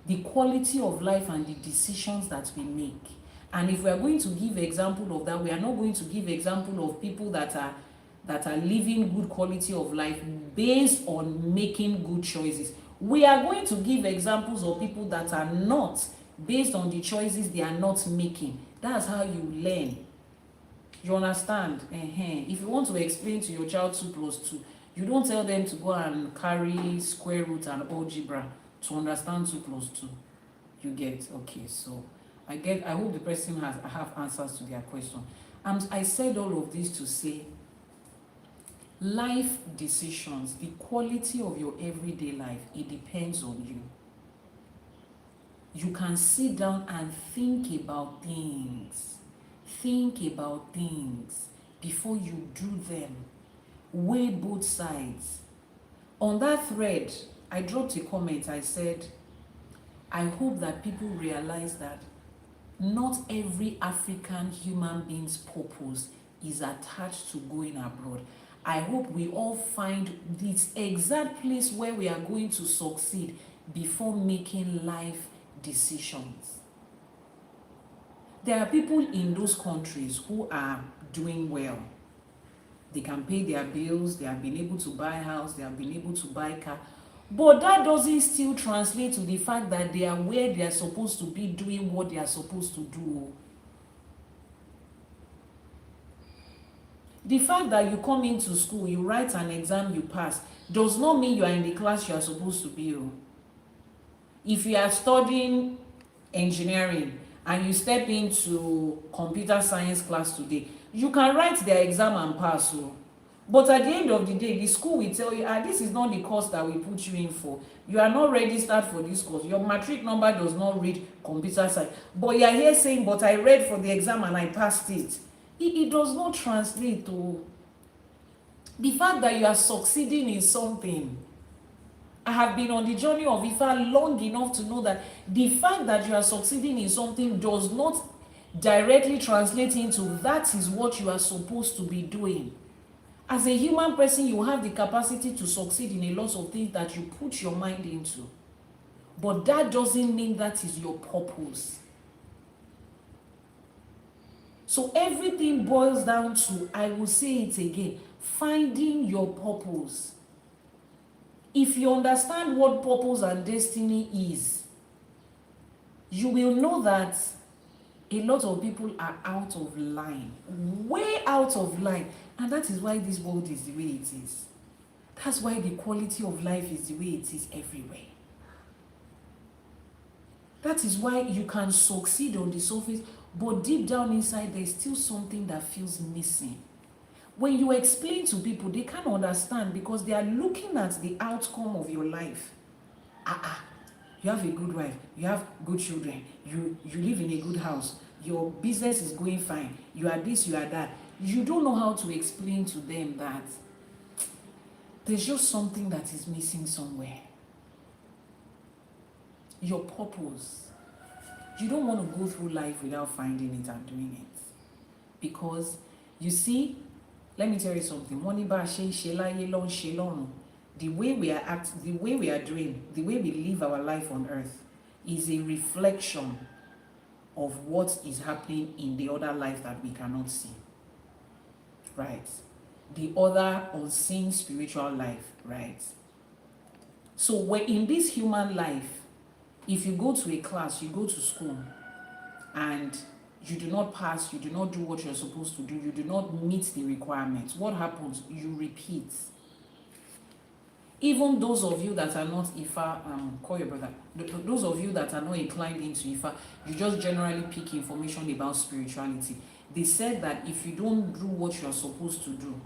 the quality of life and the decisions that we make. And if we are going to give example of that, we are not going to give example of people that are living good quality of life based on making good choices. We are going to give examples of people that are not, based on the choices they are not making. That's how you learn. You understand? If you want to explain to your child 2 + 2, you don't tell them to go and carry square root and algebra to understand 2 + 2. You get? Okay, so I hope the person have answers to their question. I said all of this to say, life decisions, the quality of your everyday life, it depends on you. You can sit down and think about things. Think about things before you do them. Weigh both sides. On that thread, I dropped a comment. I said, I hope that people realize that not every African human being's purpose is attached to going abroad. I hope we all find this exact place where we are going to succeed before making life decisions. There are people in those countries who are doing well. They can pay their bills, they have been able to buy a house, they have been able to buy a car. But that doesn't still translate to the fact that they are where they are supposed to be doing what they are supposed to do. The fact that you come into school, you write an exam, you pass, does not mean you are in the class you are supposed to be. If you are studying engineering and you step into computer science class today, you can write their exam and pass. But at the end of the day, the school will tell you, this is not the course that we put you in for. You are not registered for this course. Your matric number does not read computer science. But you are here saying, but I read for the exam and I passed it. It does not translate to the fact that you are succeeding in something. I have been on the journey of Ifa long enough to know that the fact that you are succeeding in something does not directly translate into that is what you are supposed to be doing. As a human person, you have the capacity to succeed in a lot of things that you put your mind into. But that doesn't mean that is your purpose. So everything boils down to, I will say it again, finding your purpose. If you understand what purpose and destiny is, you will know that a lot of people are out of line, way out of line. And that is why this world is the way it is. That's why the quality of life is the way it is everywhere. That is why you can succeed on the surface, but deep down inside, there's still something that feels missing. When you explain to people, they can't understand because they are looking at the outcome of your life. You have a good wife, you have good children, you live in a good house, your business is going fine, you are this, you are that. You don't know how to explain to them that there's just something that is missing somewhere. Your purpose. You don't want to go through life without finding it and doing it. Because, you see, let me tell you something. The way we are acting, the way we are doing, the way we live our life on earth is a reflection of what is happening in the other life that we cannot see. Right? The other unseen spiritual life, right? So when in this human life, if you go to a class, you go to school, and you do not pass, you do not do what you're supposed to do, you do not meet the requirements, what happens? You repeat. Even those of you that are not Ifa, call your brother, those of you that are not inclined into Ifa, you just generally pick information about spirituality. They said that if you don't do what you're supposed to do,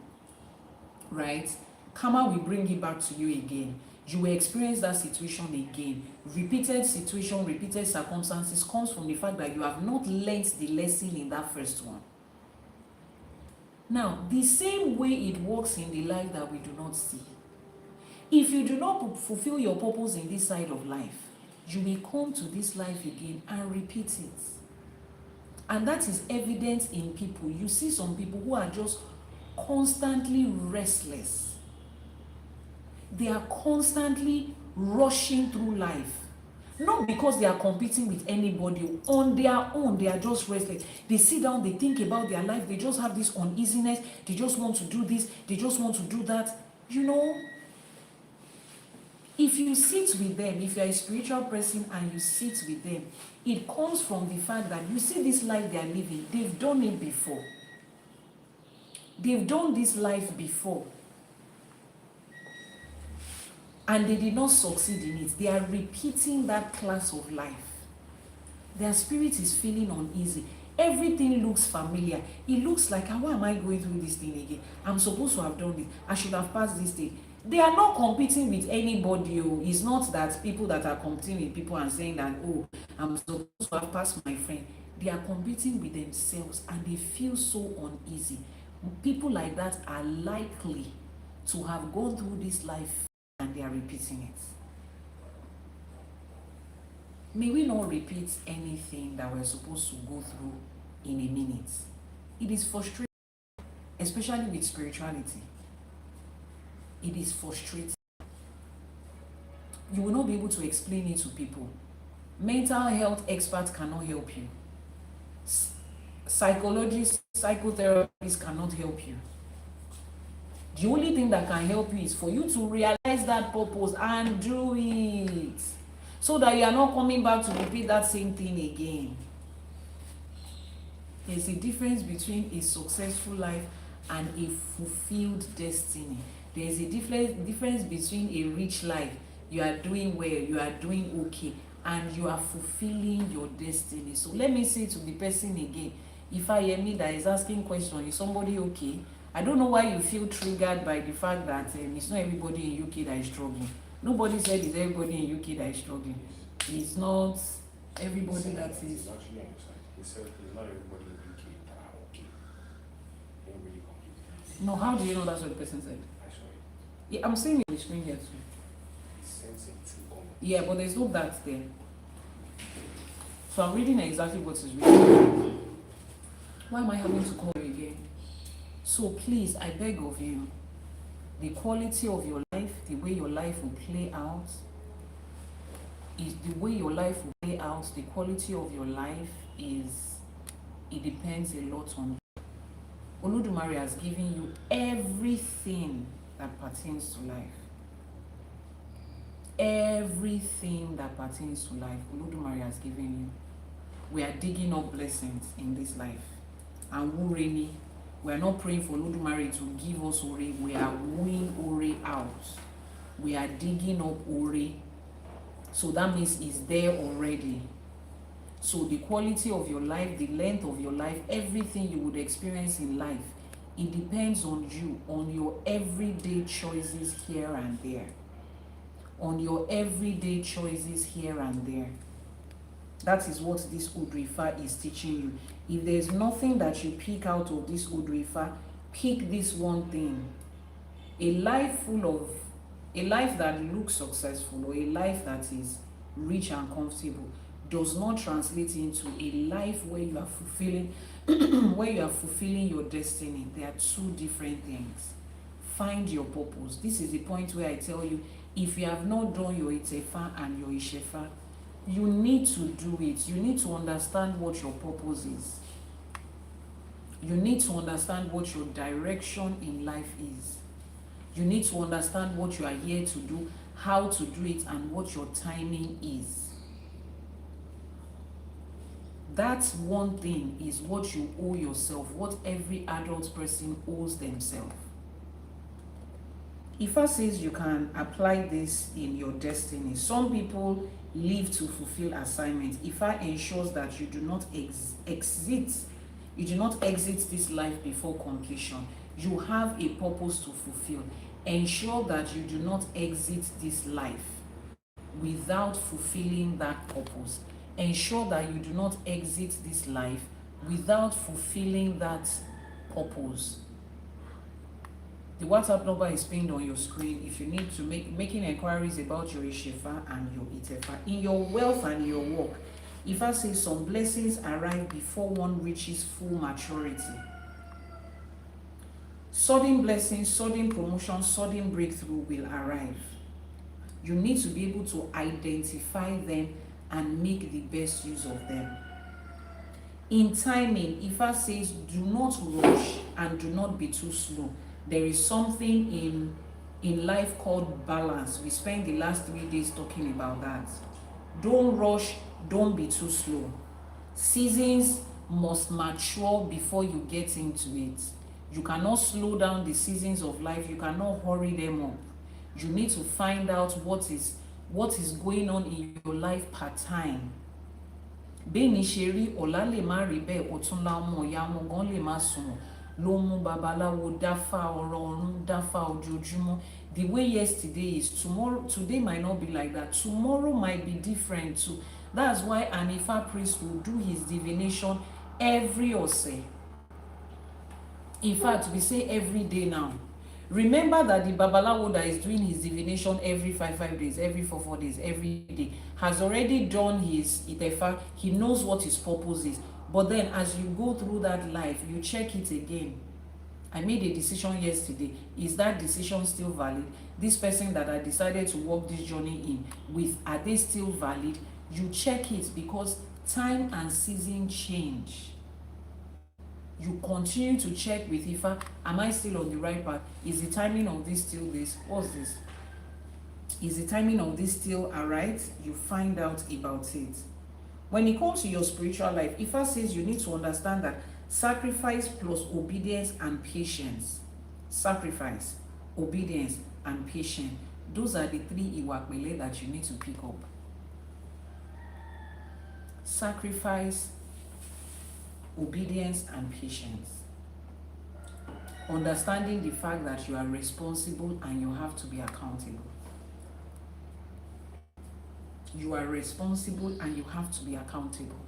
right, karma will bring it back to you again. You will experience that situation again. Repeated situation, repeated circumstances comes from the fact that you have not learnt the lesson in that first one. Now, the same way it works in the life that we do not see. If you do not fulfill your purpose in this side of life, you will come to this life again and repeat it. And that is evident in people. You see some people who are just constantly restless. They are constantly rushing through life. Not because they are competing with anybody. On their own, they are just restless. They sit down, they think about their life. They just have this uneasiness. They just want to do this. They just want to do that. You know, if you sit with them, if you're a spiritual person and you sit with them, it comes from the fact that you see this life they are living. They've done it before. They've done this life before. And they did not succeed in it. They are repeating that class of life. Their spirit is feeling uneasy. Everything looks familiar. It looks like, why am I going through this thing again? I'm supposed to have done it. I should have passed this thing. They are not competing with anybody. It's not that people that are competing with people and saying that, oh, I'm supposed to have passed my friend. They are competing with themselves and they feel so uneasy. People like that are likely to have gone through this life and they are repeating it. May we not repeat anything that we're supposed to go through in a minute. It is frustrating, especially with spirituality. It is frustrating. You will not be able to explain it to people. Mental health experts cannot help you. Psychologists, psychotherapists cannot help you. The only thing that can help you is for you to realize that purpose and do it, so that you are not coming back to repeat that same thing again. There's a difference between a successful life and a fulfilled destiny. There's a difference between a rich life, you are doing well, you are doing okay, and you are fulfilling your destiny. So let me say to the person again, if I hear me that is asking question, is somebody okay? I don't know why you feel triggered by the fact that it's not everybody in UK that is struggling. Nobody said it's everybody in UK that is struggling. It's not everybody that is. It's actually on your side. He said it's not everybody in UK that are okay. Everybody completely. No, how do you know that's what the person said? I saw it. Yeah, I'm seeing it on the screen here too. He sends it to comment. Yeah, but there's no that there. So I'm reading exactly what is written. Why am I having to call you again? So please, I beg of you, the quality of your life, the way your life will play out, is the way your life will play out, the quality of your life is, it depends a lot on you. Olódùmarè has given you everything that pertains to life. Everything that pertains to life, Olódùmarè has given you. We are digging up blessings in this life. And Ureni, we are not praying for Olódùmarè to give us Ore. We are wooing Ore out. We are digging up Ore. So that means it's there already. So the quality of your life, the length of your life, everything you would experience in life, it depends on you, on your everyday choices here and there. On your everyday choices here and there. That is what this Odù Ifá is teaching you. If there's nothing that you pick out of this Odù Ifá, pick this one thing. A life that looks successful, or a life that is rich and comfortable, does not translate into a life where you are fulfilling your destiny. They are two different things. Find your purpose. This is the point where I tell you, if you have not done your Itefa and your Ishefa, you need to do it. You need to understand what your purpose is. You need to understand what your direction in life is. You need to understand what you are here to do, how to do it, and what your timing is. That one thing is what you owe yourself, what every adult person owes themselves. Ifá says you can apply this in your destiny. Some people live to fulfill assignments. Ifá ensures that you do not exit this life before completion. You have a purpose to fulfill. Ensure that you do not exit this life without fulfilling that purpose. Ensure that you do not exit this life without fulfilling that purpose. The WhatsApp number is pinned on your screen if you need to making inquiries about your Ishefa and your Itefa. In your wealth and your work, Ifá says some blessings arrive before one reaches full maturity. Sudden blessings, sudden promotion, sudden breakthrough will arrive. You need to be able to identify them and make the best use of them. In timing, Ifá says do not rush and do not be too slow. There is something in life called balance. We spent the last 3 days talking about that. Don't rush, don't be too slow. Seasons must mature before you get into it. You cannot slow down the seasons of life. You cannot hurry them up. You need to find out what is going on in your life part time. Bẹ́ẹ̀ni ṣe rí ọ̀la lè má rí bẹ́ẹ̀, ọ̀túnla ọmọ ìyá ọmọ gan lè má sùn. Ló mú babaláwo dáfá ọ̀rọ̀ ọ̀run dáfá ojoojúmọ́. The way yesterday is, today might not be like that. Tomorrow might be different too. That's why an Ifá priest will do his divination every ọ̀sẹ̀. In fact, we say every day now. Remember that the babalawo that is doing his divination every 5 days, every 4 days, every day, has already done his Itefa. He knows what his purpose is. But then as you go through that life, you check it again. I made a decision yesterday. Is that decision still valid? This person that I decided to walk this journey in with, are they still valid? You check it, because time and season change. You continue to check with Ifa, am I still on the right path? Is the timing of this still this? What's this? Is the timing of this still alright? You find out about it. When it comes to your spiritual life, Ifa says you need to understand that sacrifice plus obedience and patience. Sacrifice, obedience, and patience. Those are the three iwapele that you need to pick up. Sacrifice, obedience, and patience. Understanding the fact that you are responsible and you have to be accountable. You are responsible and you have to be accountable.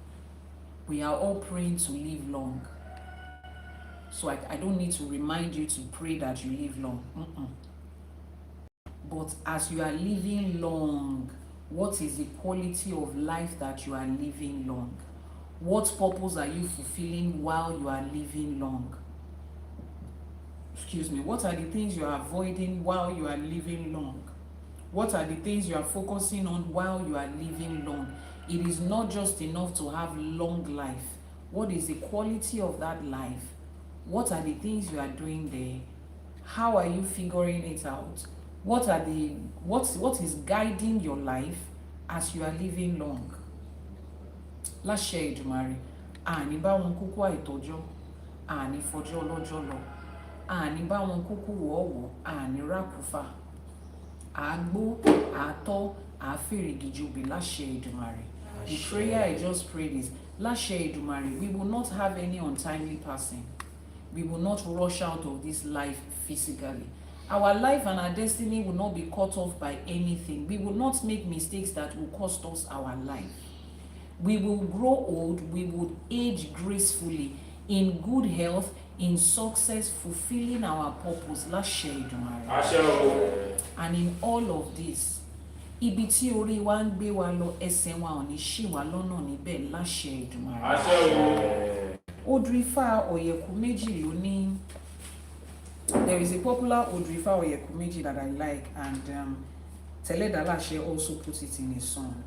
We are all praying to live long. So I don't need to remind you to pray that you live long. But as you are living long, what is the quality of life that you are living long? What purpose are you fulfilling while you are living long? Excuse me, what are the things you are avoiding while you are living long? What are the things you are focusing on while you are living long? It is not just enough to have long life. What is the quality of that life? What are the things you are doing there? How are you figuring it out? What is guiding your life as you are living long? Láṣẹ Èdùmàrè, àní bá wọn kúkú àìtọ́jọ́, àní fọjọ́ lọ́jọ́ lọ, àní bá wọn kúkú wọ̀ọ̀wọ̀, àní rákùfà, àgbó, àtọ́, àfèrègìjòbè láṣẹ Èdùmàrè. The prayer I just prayed is, Láṣẹ Èdùmàrè, we will not have any untimely passing. We will not rush out of this life physically. Our life and our destiny will not be cut off by anything. We will not make mistakes that will cost us our life. We will grow old, we will age gracefully, in good health, in success, fulfilling our purpose. Láṣẹ Èdùmàrè. And in all of this, ibi tí orí wa ń gbé wa lọ, ẹsẹ̀ wa ò ní ṣì wá lọ́nà níbẹ̀. Láṣẹ Èdùmàrè. Odù Ifá Oyeku méjì ló ní. There is a popular Odù Ifá Oyeku méjì that I like, and Aláṣẹkù also put it in a song.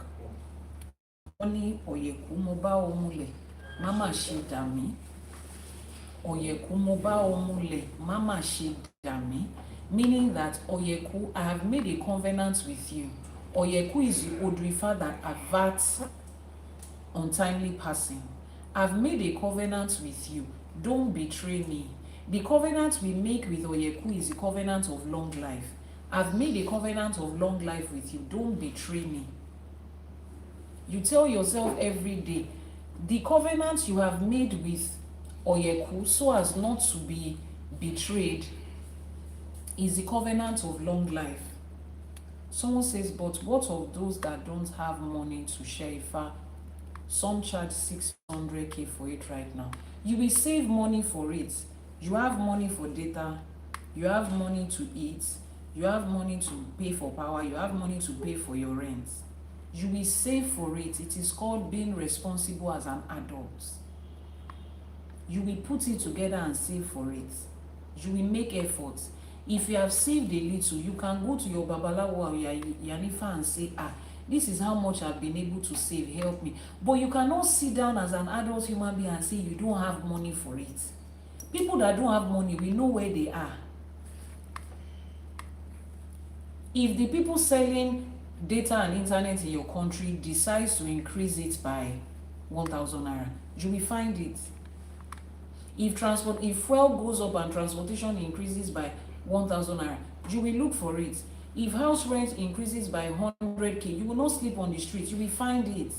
Wọ́n ní Oyeku mo bá ọ múlẹ̀, má mà ṣe dà mí. Oyeku mo bá ọ múlẹ̀, má mà ṣe dà mí. Meaning that Oyeku, I have made a covenant with you. Oyeku is the Odù Ifá that averts untimely passing. I've made a covenant with you. Don't betray me. The covenant we make with Oyeku is the covenant of long life. I've made a covenant of long life with you. Don't betray me. You tell yourself every day, the covenant you have made with Oyeku so as not to be betrayed is the covenant of long life. Someone says, but what of those that don't have money to share Ifa? Some charge 600k for it right now. You will save money for it. You have money for data. You have money to eat. You have money to pay for power. You have money to pay for your rent. You will save for it. It is called being responsible as an adult. You will put it together and save for it. You will make efforts. If you have saved a little, you can go to your Babalawo or your Iyanifa and say, this is how much I've been able to save, help me. But you cannot sit down as an adult human being and say you don't have money for it. People that don't have money, we know where they are. If the people selling data and internet in your country decides to increase it by 1,000 naira, you will find it. If fuel goes up and transportation increases by 1,000 naira, you will look for it. If house rent increases by 100k, you will not sleep on the street. You will find it.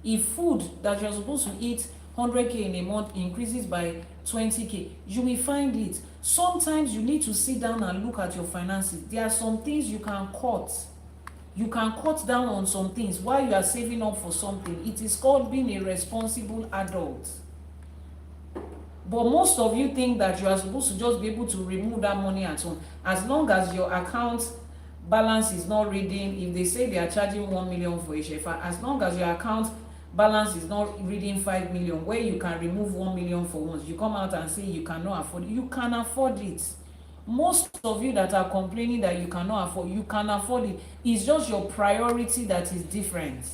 If food that you're supposed to eat 100k in a month increases by 20k, you will find it. Sometimes you need to sit down and look at your finances. There are some things you can cut. You can cut down on some things while you are saving up for something. It is called being a responsible adult. But most of you think that you are supposed to just be able to remove that money at home. As long as your account balance is not reading, if they say they are charging 1 million for Ishefa, as long as your account balance is not reading 5 million, where you can remove 1 million for once, you come out and say you cannot afford it. You can afford it. Most of you that are complaining that you cannot afford, you can afford it. It's just your priority that is different.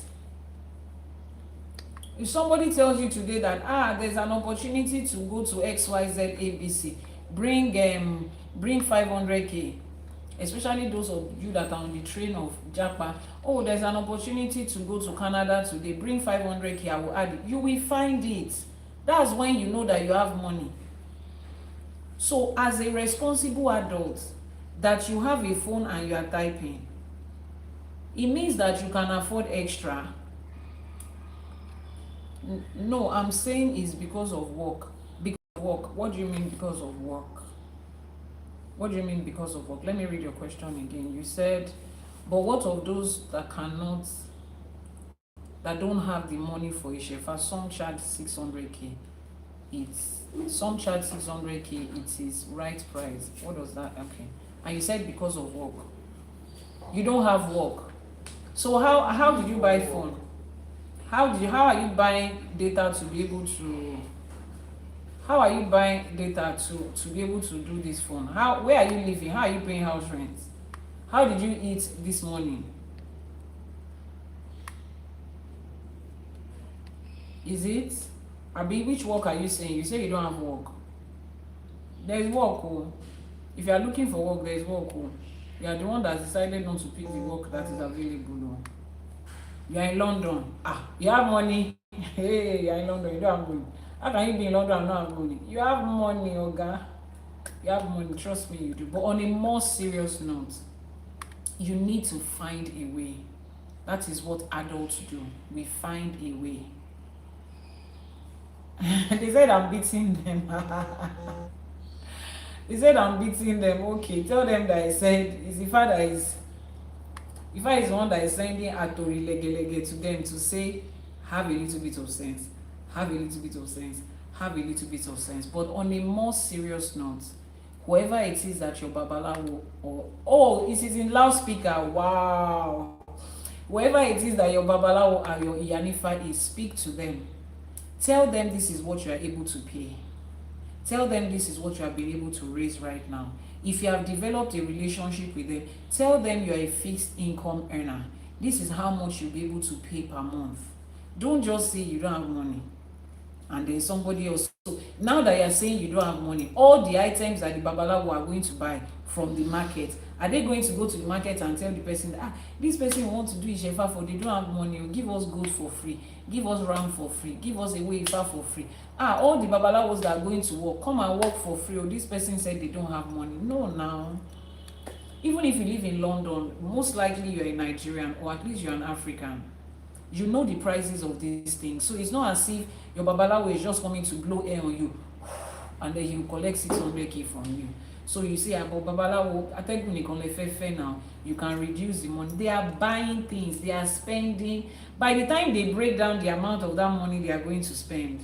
If somebody tells you today that there's an opportunity to go to XYZ ABC, bring 500k, especially those of you that are on the train of Japa. Oh, there's an opportunity to go to Canada today, bring 500k, I will add it. You will find it. That's when you know that you have money. So as a responsible adult, that you have a phone and you are typing, it means that you can afford extra. No, I'm saying it's because of work. Because of work. What do you mean because of work? What do you mean because of work? Let me read your question again. You said, but what of those that don't have the money for ÌṢÄFA? Some charge 600k. Some charge 600k. It is right price. What does that? Okay. And you said because of work. You don't have work. So how did you buy phone? How are you buying data to be able to? How are you buying data to be able to do this phone? Where are you living? How are you paying house rent? How did you eat this morning? Is it? Abi, which work are you saying? You say you don't have work. There is work. Oh. If you are looking for work, there is work. Oh. You are the one that decided not to pick the work that is available. Oh. You are in London. You have money. Hey, you are in London. You don't have money. How can you be in London and not have money? You have money, Oga. You have money. Trust me, you do. But on a more serious note, you need to find a way. That is what adults do. We find a way. They said I'm beating them. They said I'm beating them. Okay, tell them that I said it's Ifá that is. Ifá is the one that is sending Atori Legelege to them to say, have a little bit of sense, have a little bit of sense, have a little bit of sense. But on a more serious note, whoever it is that your Babalawo it is in loudspeaker. Wow. Whoever it is that your Babalawo or your Iyanifa is, speak to them. Tell them this is what you are able to pay. Tell them this is what you have been able to raise right now. If you have developed a relationship with them, tell them you are a fixed income earner. This is how much you'll be able to pay per month. Don't just say you don't have money and then somebody else. So now that you're saying you don't have money, all the items that the Babalawo are going to buy from the market, are they going to go to the market and tell the person that this person wants to do ÌŞÄFA for, they don't have money, give us gold for free, give us ram for free, give us away Ifá for free. All the Babalawos that are going to work, come and work for free. Or this person said they don't have money. No, now. Even if you live in London, most likely you're a Nigerian or at least you're an African. You know the prices of these things. So it's not as if your Babalawo is just coming to blow air on you and then he will collect 600k from you. So you say, but Babalawo, now, you can reduce the money. They are buying things, they are spending. By the time they break down the amount of that money they are going to spend,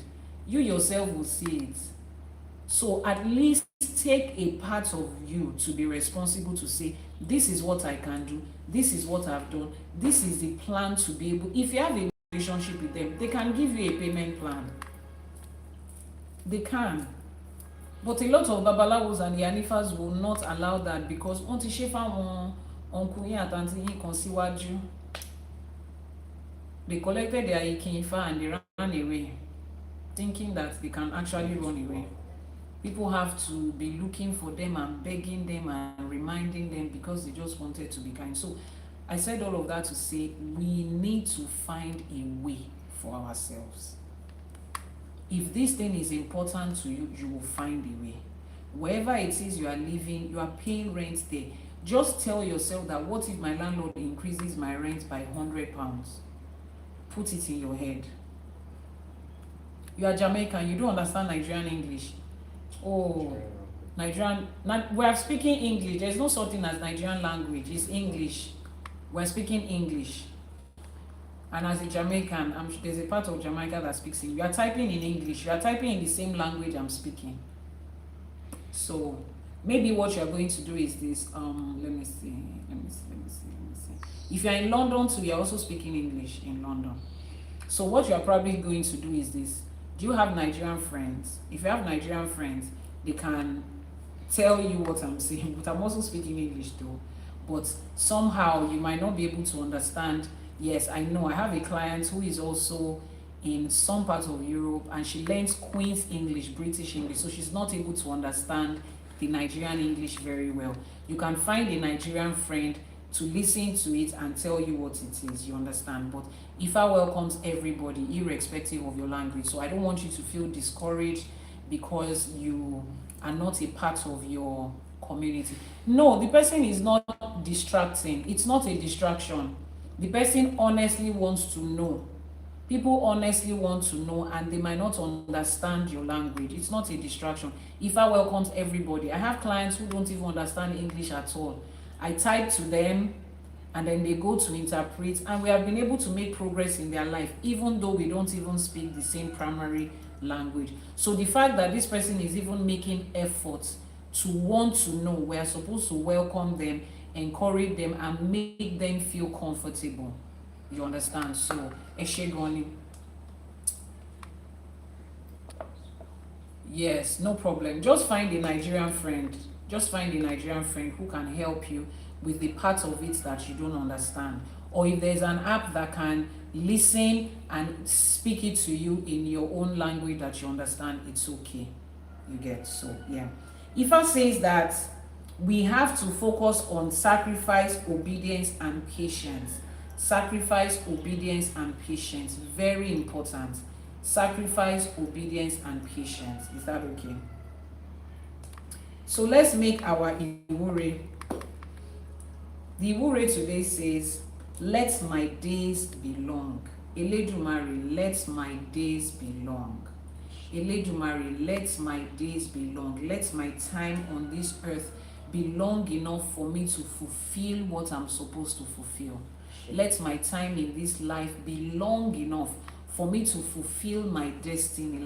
you yourself will see it. So at least take a part of you to be responsible to say, this is what I can do, this is what I've done, this is the plan to be able. If you have a relationship with them, they can give you a payment plan. They can. But a lot of Babalawos and Iyanifas will not allow that because onti shefa uncle yin and auntie yin kan síwájú. They collected their Ikinfa and they ran away, thinking that they can actually run away. People have to be looking for them and begging them and reminding them because they just wanted to be kind. So I said all of that to say we need to find a way for ourselves. If this thing is important to you, you will find a way. Wherever it is you are living, you are paying rent there. Just tell yourself that what if my landlord increases my rent by £100? Put it in your head. You are Jamaican, you don't understand Nigerian English. Oh, Nigerian, we are speaking English. There's no such thing as Nigerian language. It's English. We're speaking English. And as a Jamaican, there's a part of Jamaica that speaks English. You are typing in English. You are typing in the same language I'm speaking. So maybe what you are going to do is this. Let me see. If you are in London too, you are also speaking English in London. So what you are probably going to do is this. Do you have Nigerian friends? If you have Nigerian friends, they can tell you what I'm saying. But I'm also speaking English too. But somehow you might not be able to understand. Yes, I know. I have a client who is also in some parts of Europe, and she learns Queen's English, British English, so she's not able to understand the Nigerian English very well. You can find a Nigerian friend to listen to it and tell you what it is, you understand? But Ifa welcomes everybody irrespective of your language, so I don't want you to feel discouraged because you are not a part of your community. No, the person is not distracting. It's not a distraction. The person honestly wants to know. People honestly want to know, and they might not understand your language. It's not a distraction. Ifa welcomes everybody. I have clients who don't even understand English at all. I type to them and then they go to interpret, and we have been able to make progress in their life even though we don't even speak the same primary language. So the fact that this person is even making efforts to want to know, we are supposed to welcome them, encourage them, and make them feel comfortable. You understand? So Eshegoni. Yes, no problem. Just find a Nigerian friend. Just find a Nigerian friend who can help you with the part of it that you don't understand. Or if there's an app that can listen and speak it to you in your own language that you understand, it's okay. You get? So yeah. Ifa says that we have to focus on sacrifice, obedience, and patience. Sacrifice, obedience, and patience. Very important. Sacrifice, obedience, and patience. Is that okay? So let's make our Iwure. The Iwure today says, let my days be long. Elédùmarè, let my days be long. Elédùmarè, let my days be long. Let my time on this earth be long enough for me to fulfill what I'm supposed to fulfill. Let my time in this life be long enough for me to fulfill my destiny.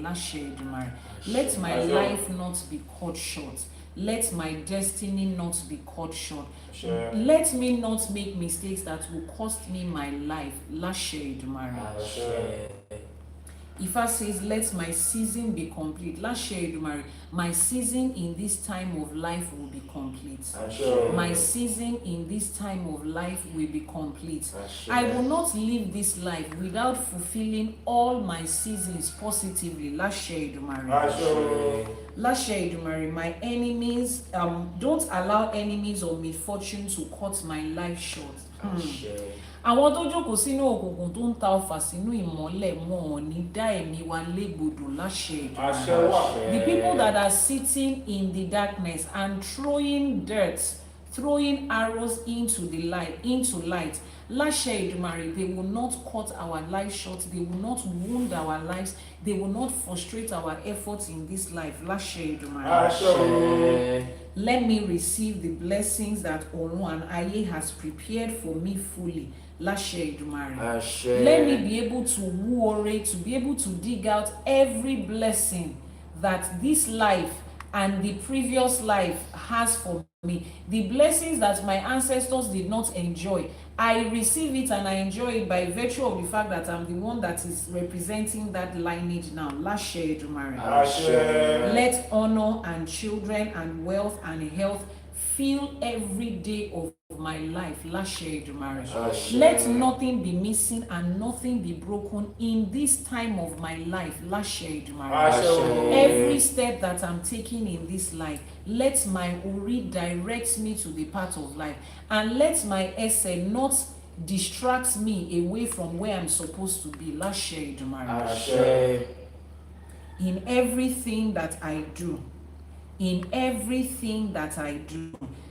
Let my life not be cut short. Let my destiny not be cut short. Sure. Let me not make mistakes that will cost me my life. Ifa says, let my season be complete. My season in this time of life will be complete. Sure. My season in this time of life will be complete. Sure. I will not live this life without fulfilling all my seasons positively. My enemies, don't allow enemies or misfortune to cut my life short. Àwọn tó jókòó sínú òkùnkùn tó ń ta ọfà sínú ìmọ́lẹ̀ wọn ò ní dá ẹ̀mí wa légbodò láṣẹ Èdùmàrè. The people that are sitting in the darkness and throwing dirt, throwing arrows into light, láṣẹ Èdùmàrè, they will not cut our life short, they will not wound our lives, they will not frustrate our efforts in this life. Láṣẹ Èdùmàrè. Let me receive the blessings that Ọ̀run and Ayé has prepared for me fully. Láṣẹ Èdùmàrè. Let me be able to worry, to be able to dig out every blessing that this life and the previous life has for me. The blessings that my ancestors did not enjoy, I receive it and I enjoy it by virtue of the fact that I'm the one that is representing that lineage now. Láṣẹ Èdùmàrè. Let honor and children and wealth and health fill every day of my life. Láṣẹ Èdùmàrè. Let nothing be missing and nothing be broken in this time of my life. Láṣẹ Èdùmàrè. Every step that I'm taking in this life, let my Ori direct me to the path of life, and let my essay not distract me away from where I'm supposed to be. Láṣẹ Èdùmàrè. In everything that I do,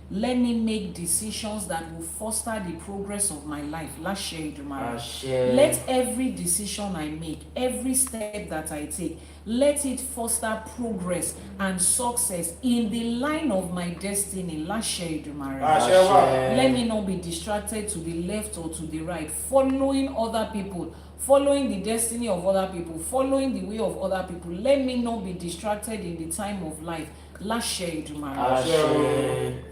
let me make decisions that will foster the progress of my life. Láṣẹ Èdùmàrè. Let every decision I make, every step that I take, let it foster progress and success in the line of my destiny. Láṣẹ Èdùmàrè. Let me not be distracted to the left or to the right, following other people, following the destiny of other people, following the way of other people. Let me not be distracted in the time of life. Láṣẹ Èdùmàrè.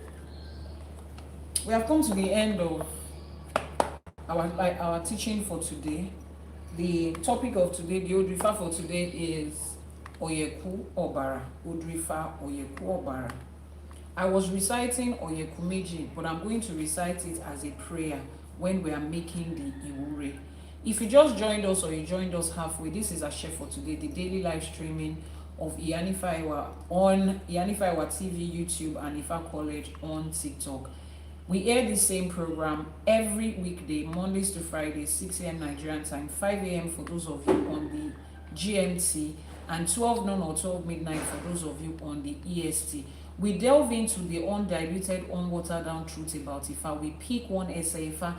We have come to the end of our teaching for today. The topic of today, the Odù Ifá for today, is Oyeku Obara. Odù Ifá Oyeku Obara. I was reciting Oyeku Meji, but I'm going to recite it as a prayer when we are making the Iwure. If you just joined us or you joined us halfway, this is ԻΣΕΕΣΕ for today, the daily live streaming of Iyanifa Ewa on Iyanifa Ewa TV, YouTube, and Ifa College on TikTok. We air the same program every weekday, Mondays to Fridays, 6 a.m. Nigerian time, 5 a.m. for those of you on the GMT, and 12 noon or 12 midnight for those of you on the EST. We delve into the undiluted, unwatered down truth about Ifa. We pick one essay Ifa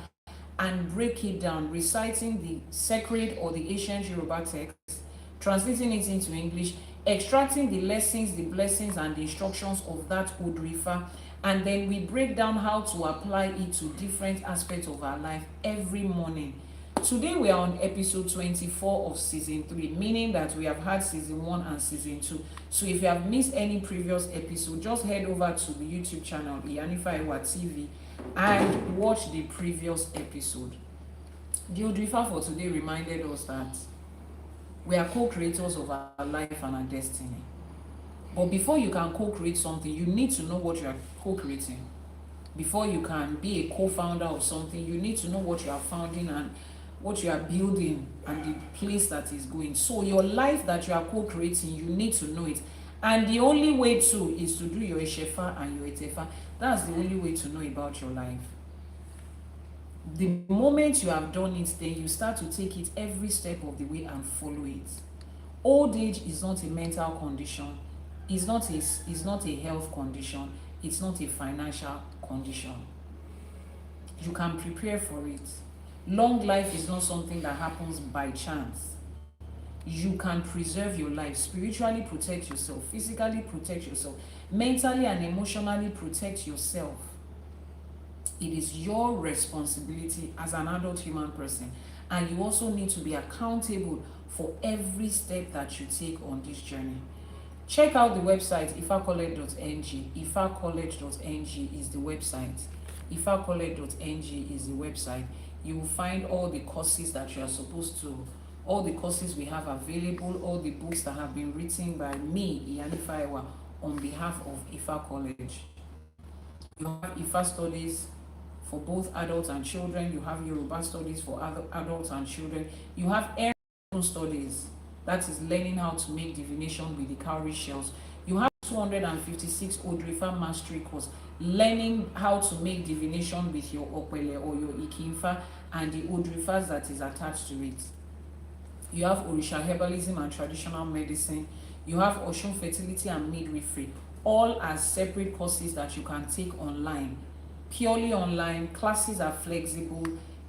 and break it down, reciting the sacred or the ancient Yoruba text, translating it into English, extracting the lessons, the blessings, and the instructions of that Odù Ifá, and then we break down how to apply it to different aspects of our life every morning. Today we are on episode 24 of season 3, meaning that we have had season 1 and season 2. So if you have missed any previous episode, just head over to the YouTube channel Iyanifa Ewa TV and watch the previous episode. The Odù Ifá for today reminded us that we are co-creators of our life and our destiny. But before you can co-create something, you need to know what you are co-creating. Before you can be a co-founder of something, you need to know what you are founding and what you are building and the place that is going. So your life that you are co-creating, you need to know it. And the only way to is to do your ÌΣΕÉΣΕE and your ETEFA. That's the only way to know about your life. The moment you have done it, then you start to take it every step of the way and follow it. Old age is not a mental condition. It's not a health condition. It's not a financial condition. You can prepare for it. Long life is not something that happens by chance. You can preserve your life, spiritually protect yourself, physically protect yourself, mentally and emotionally protect yourself. It is your responsibility as an adult human person, and you also need to be accountable for every step that you take on this journey. Check out the website ifacollege.ng. ifacollege.ng is the website. ifacollege.ng is the website. You will find all the courses that you are supposed to, all the courses we have available, all the books that have been written by me, Iyanifa Ewa, on behalf of Ifa College. You have Ifa studies for both adults and children. You have Yoruba studies for adults and children. You have air studies, that is learning how to make divination with the cowrie shells. You have 256 Odù Ifá mastery course, learning how to make divination with your Opele or your Ikinfa and the Odù Ifás that is attached to it. You have Orisha herbalism and traditional medicine. You have Oshun fertility and midwifery, all as separate courses that you can take online, purely online. Classes are flexible.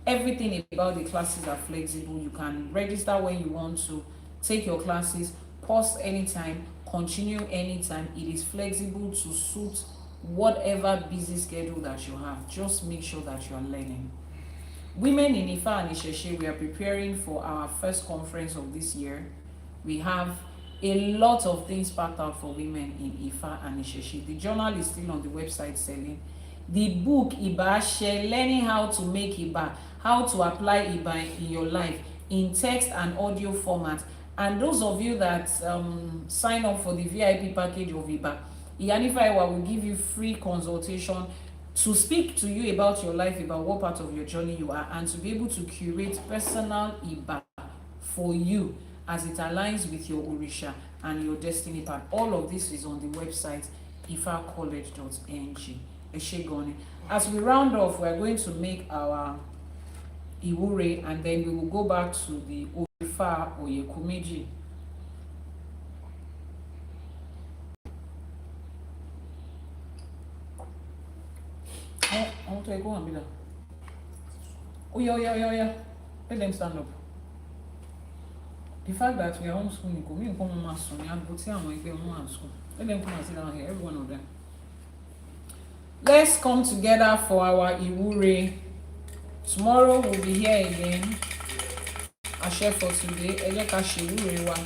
Everything about the classes are flexible. You can register when you want to, take your classes, pause anytime, continue anytime. It is flexible to suit whatever busy schedule that you have. Just make sure that you are learning. Women in Ifa and ΙΣΕΕΣΕE, we are preparing for our first conference of this year. We have a lot of things packed out for women in Ifa and ΙΣΕΕΣΕE. The journal is still on the website selling. The book ΙΣΕΕΣΕE, learning how to make Iba, how to apply Iba in your life in text and audio format. And those of you that sign up for the VIP package of Iba, Iyanifa Ewa will give you free consultation to speak to you about your life, about what part of your journey you are, and to be able to curate personal Iba for you as it aligns with your Orisha and your destiny path. All of this is on the website ifacollege.ng. As we round off, we are going to make our Iwure, and then we will go back to the Odù Ifá Oyeku méjì. I want to go and be there. Oh yeah. Let them stand up. The fact that we are homeschooling, we come on school, let them come and sit down here, every one of them. Let's come together for our Iwure. Tomorrow we'll be here again. ΙΣΕΕΣΕE for today. Iwure wa.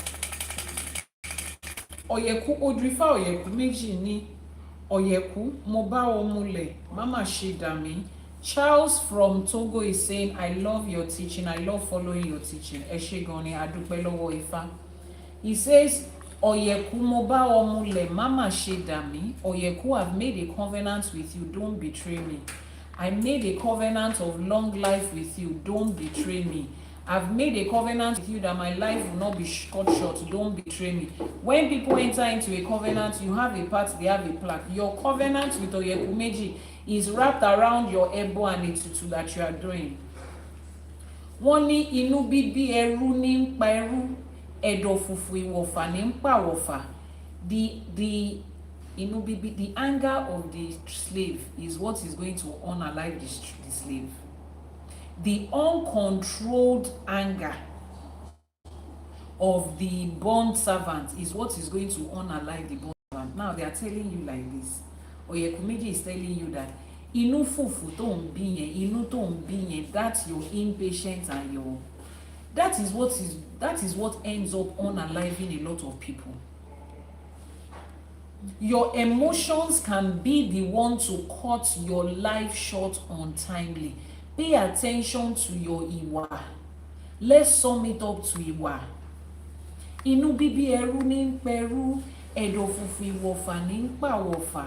Oyeku Odù Ifá Oyeku méjì ni. Oyeku, mo bá ọ múlẹ̀, mama ṣe dà mí. Charles from Togo is saying, I love your teaching. I love following your teaching. Ẹ ṣé gan ni, a dúpẹ́ lọ́wọ́ Ifá. He says, Oyeku, mo bá ọ múlẹ̀, mama ṣe dà mí. Oyeku, I've made a covenant with you. Don't betray me. I made a covenant of long life with you. Don't betray me. I've made a covenant with you that my life will not be cut short. Don't betray me. When people enter into a covenant, you have a part, they have a plaque. Your covenant with Oyeku Meji is wrapped around your ebo and etutu that you are doing. Wọ́n ní inú bíbí ẹrú ní ń pa ẹrú, ẹ̀dọ̀ fùfù ìwọ̀fà ní ń pa wọ̀fà. The anger of the slave is what is going to unalive the slave. The uncontrolled anger of the bond servant is what is going to unalive the bond servant. Now they are telling you like this. Oyeku Meji is telling you that inú fùfù tó ń bí yẹn, inú tó ń bí yẹn, that's your impatience and your that is what ends up unaliving a lot of people. Your emotions can be the one to cut your life short untimely. Pay attention to your Iwa. Let's sum it up to Iwa. Inú bíbí ẹrú ní ń pẹrú, ẹ̀dọ̀ fùfù ìwọ̀fà ní ń pa wọ̀fà.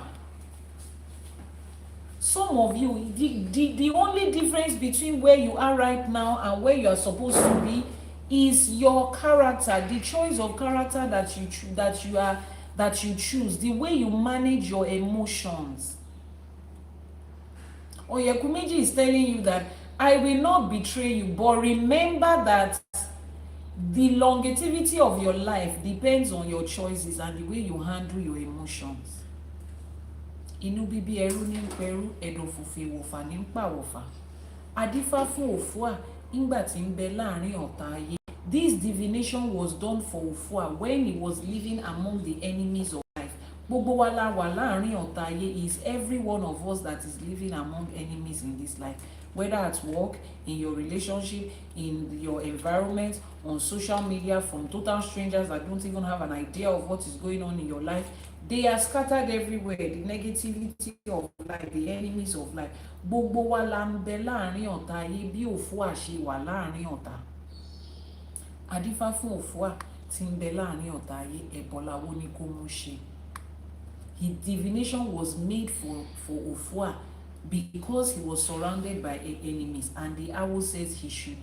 Some of you, the only difference between where you are right now and where you are supposed to be is your character, the choice of character that you choose, the way you manage your emotions. Oyeku Meji is telling you that I will not betray you, but remember that the longevity of your life depends on your choices and the way you handle your emotions. Inú bíbí ẹrú ní ń pẹrú, ẹ̀dọ̀ fùfù ìwọ̀fà ní ń pa wọ̀fà. Adífá fún Òfúà nígbà tí ń bẹ láàrin ọ̀tá ayé. This divination was done for Òfúà when he was living among the enemies of life. Gbogbo wa la wà láàrin ọ̀tá ayé is every one of us that is living among enemies in this life. Whether at work, in your relationship, in your environment, on social media, from total strangers that don't even have an idea of what is going on in your life. They are scattered everywhere. The negativity of life, the enemies of life. Gbogbo wa la ń bẹ láàrin ọ̀tá ayé bí Òfúà ṣe wà láàrin ọ̀tá. Adífá fún Òfúà tí ń bẹ láàrin ọ̀tá ayé, ẹbọ làwo ni kó mú ṣe. His divination was made for Òfúà because he was surrounded by enemies, and the owl says he should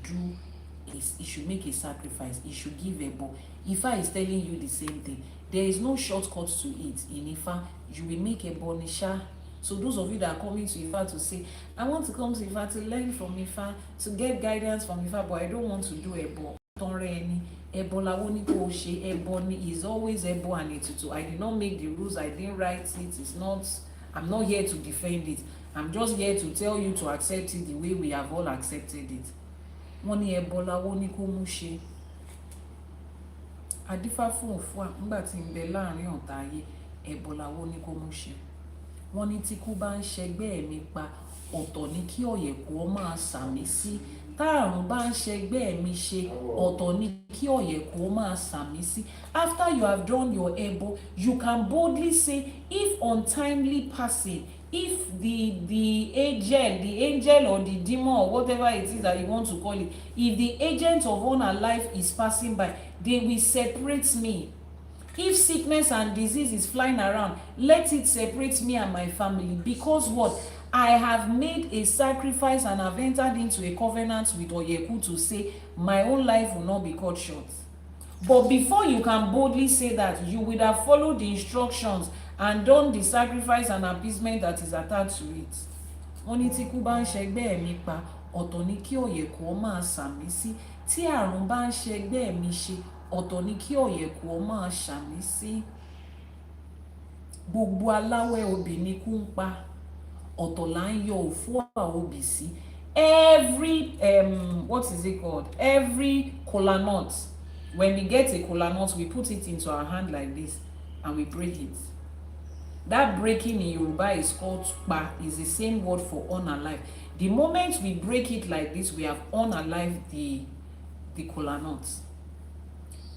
make a sacrifice, he should give ebo. Ifa is telling you the same thing. There is no shortcut to it. In Ifa, you will make ebo nisha. So those of you that are coming to Ifa to say, I want to come to Ifa to learn from Ifa, to get guidance from Ifa, but I don't want to do ebo. Ebo lawoni ko she, ebo ni is always ebo and etutu. I did not make the rules, I didn't write it. I'm not here to defend it. I'm just here to tell you to accept it the way we have all accepted it. Wọ́n ní ẹbọ lawó ní kó mú ṣe. Adífá fún Òfúà nígbà tí ń bẹ láàrin ọ̀tá ayé, ẹbọ lawó ní kó mú ṣe. Wọ́n ní tí kú bá ń ṣẹgbẹ́ mi pa, ọ̀tọ̀ ní kí Ọ̀yẹ̀kú ó máa sàmí sí. Táàrùn bá ń ṣẹgbẹ́ mi ṣe, ọ̀tọ̀ ní kí Ọ̀yẹ̀kú ó máa sàmí sí. After you have done your ebo, you can boldly say, if untimely passing, if the angel or the demon or whatever it is that you want to call it, if the agent of honor life is passing by, they will separate me. If sickness and disease is flying around, let it separate me and my family. Because what? I have made a sacrifice and I've entered into a covenant with Oyeku to say my own life will not be cut short. But before you can boldly say that, you would have followed the instructions and done the sacrifice and appeasement that is attached to it. Wọ́n ní tí kú bá ń ṣẹgbẹ́ mi pa, ọ̀tọ̀ ní kí Ọ̀yẹ̀kú ó máa sàmí sí. Tí àrùn bá ń ṣẹgbẹ́ mi ṣe, ọ̀tọ̀ ní kí Ọ̀yẹ̀kú ó máa sàmí sí. Gbogbo aláwẹ̀ obì ni kú ń pa, ọ̀tọ̀ là ń yọ Òfúà obì sí. Every what is it called? Every kola nut. When we get a kola nut, we put it into our hand like this and we break it. That breaking in Yoruba is called pa, is the same word for unalive. The moment we break it like this, we have unalive the kola nuts.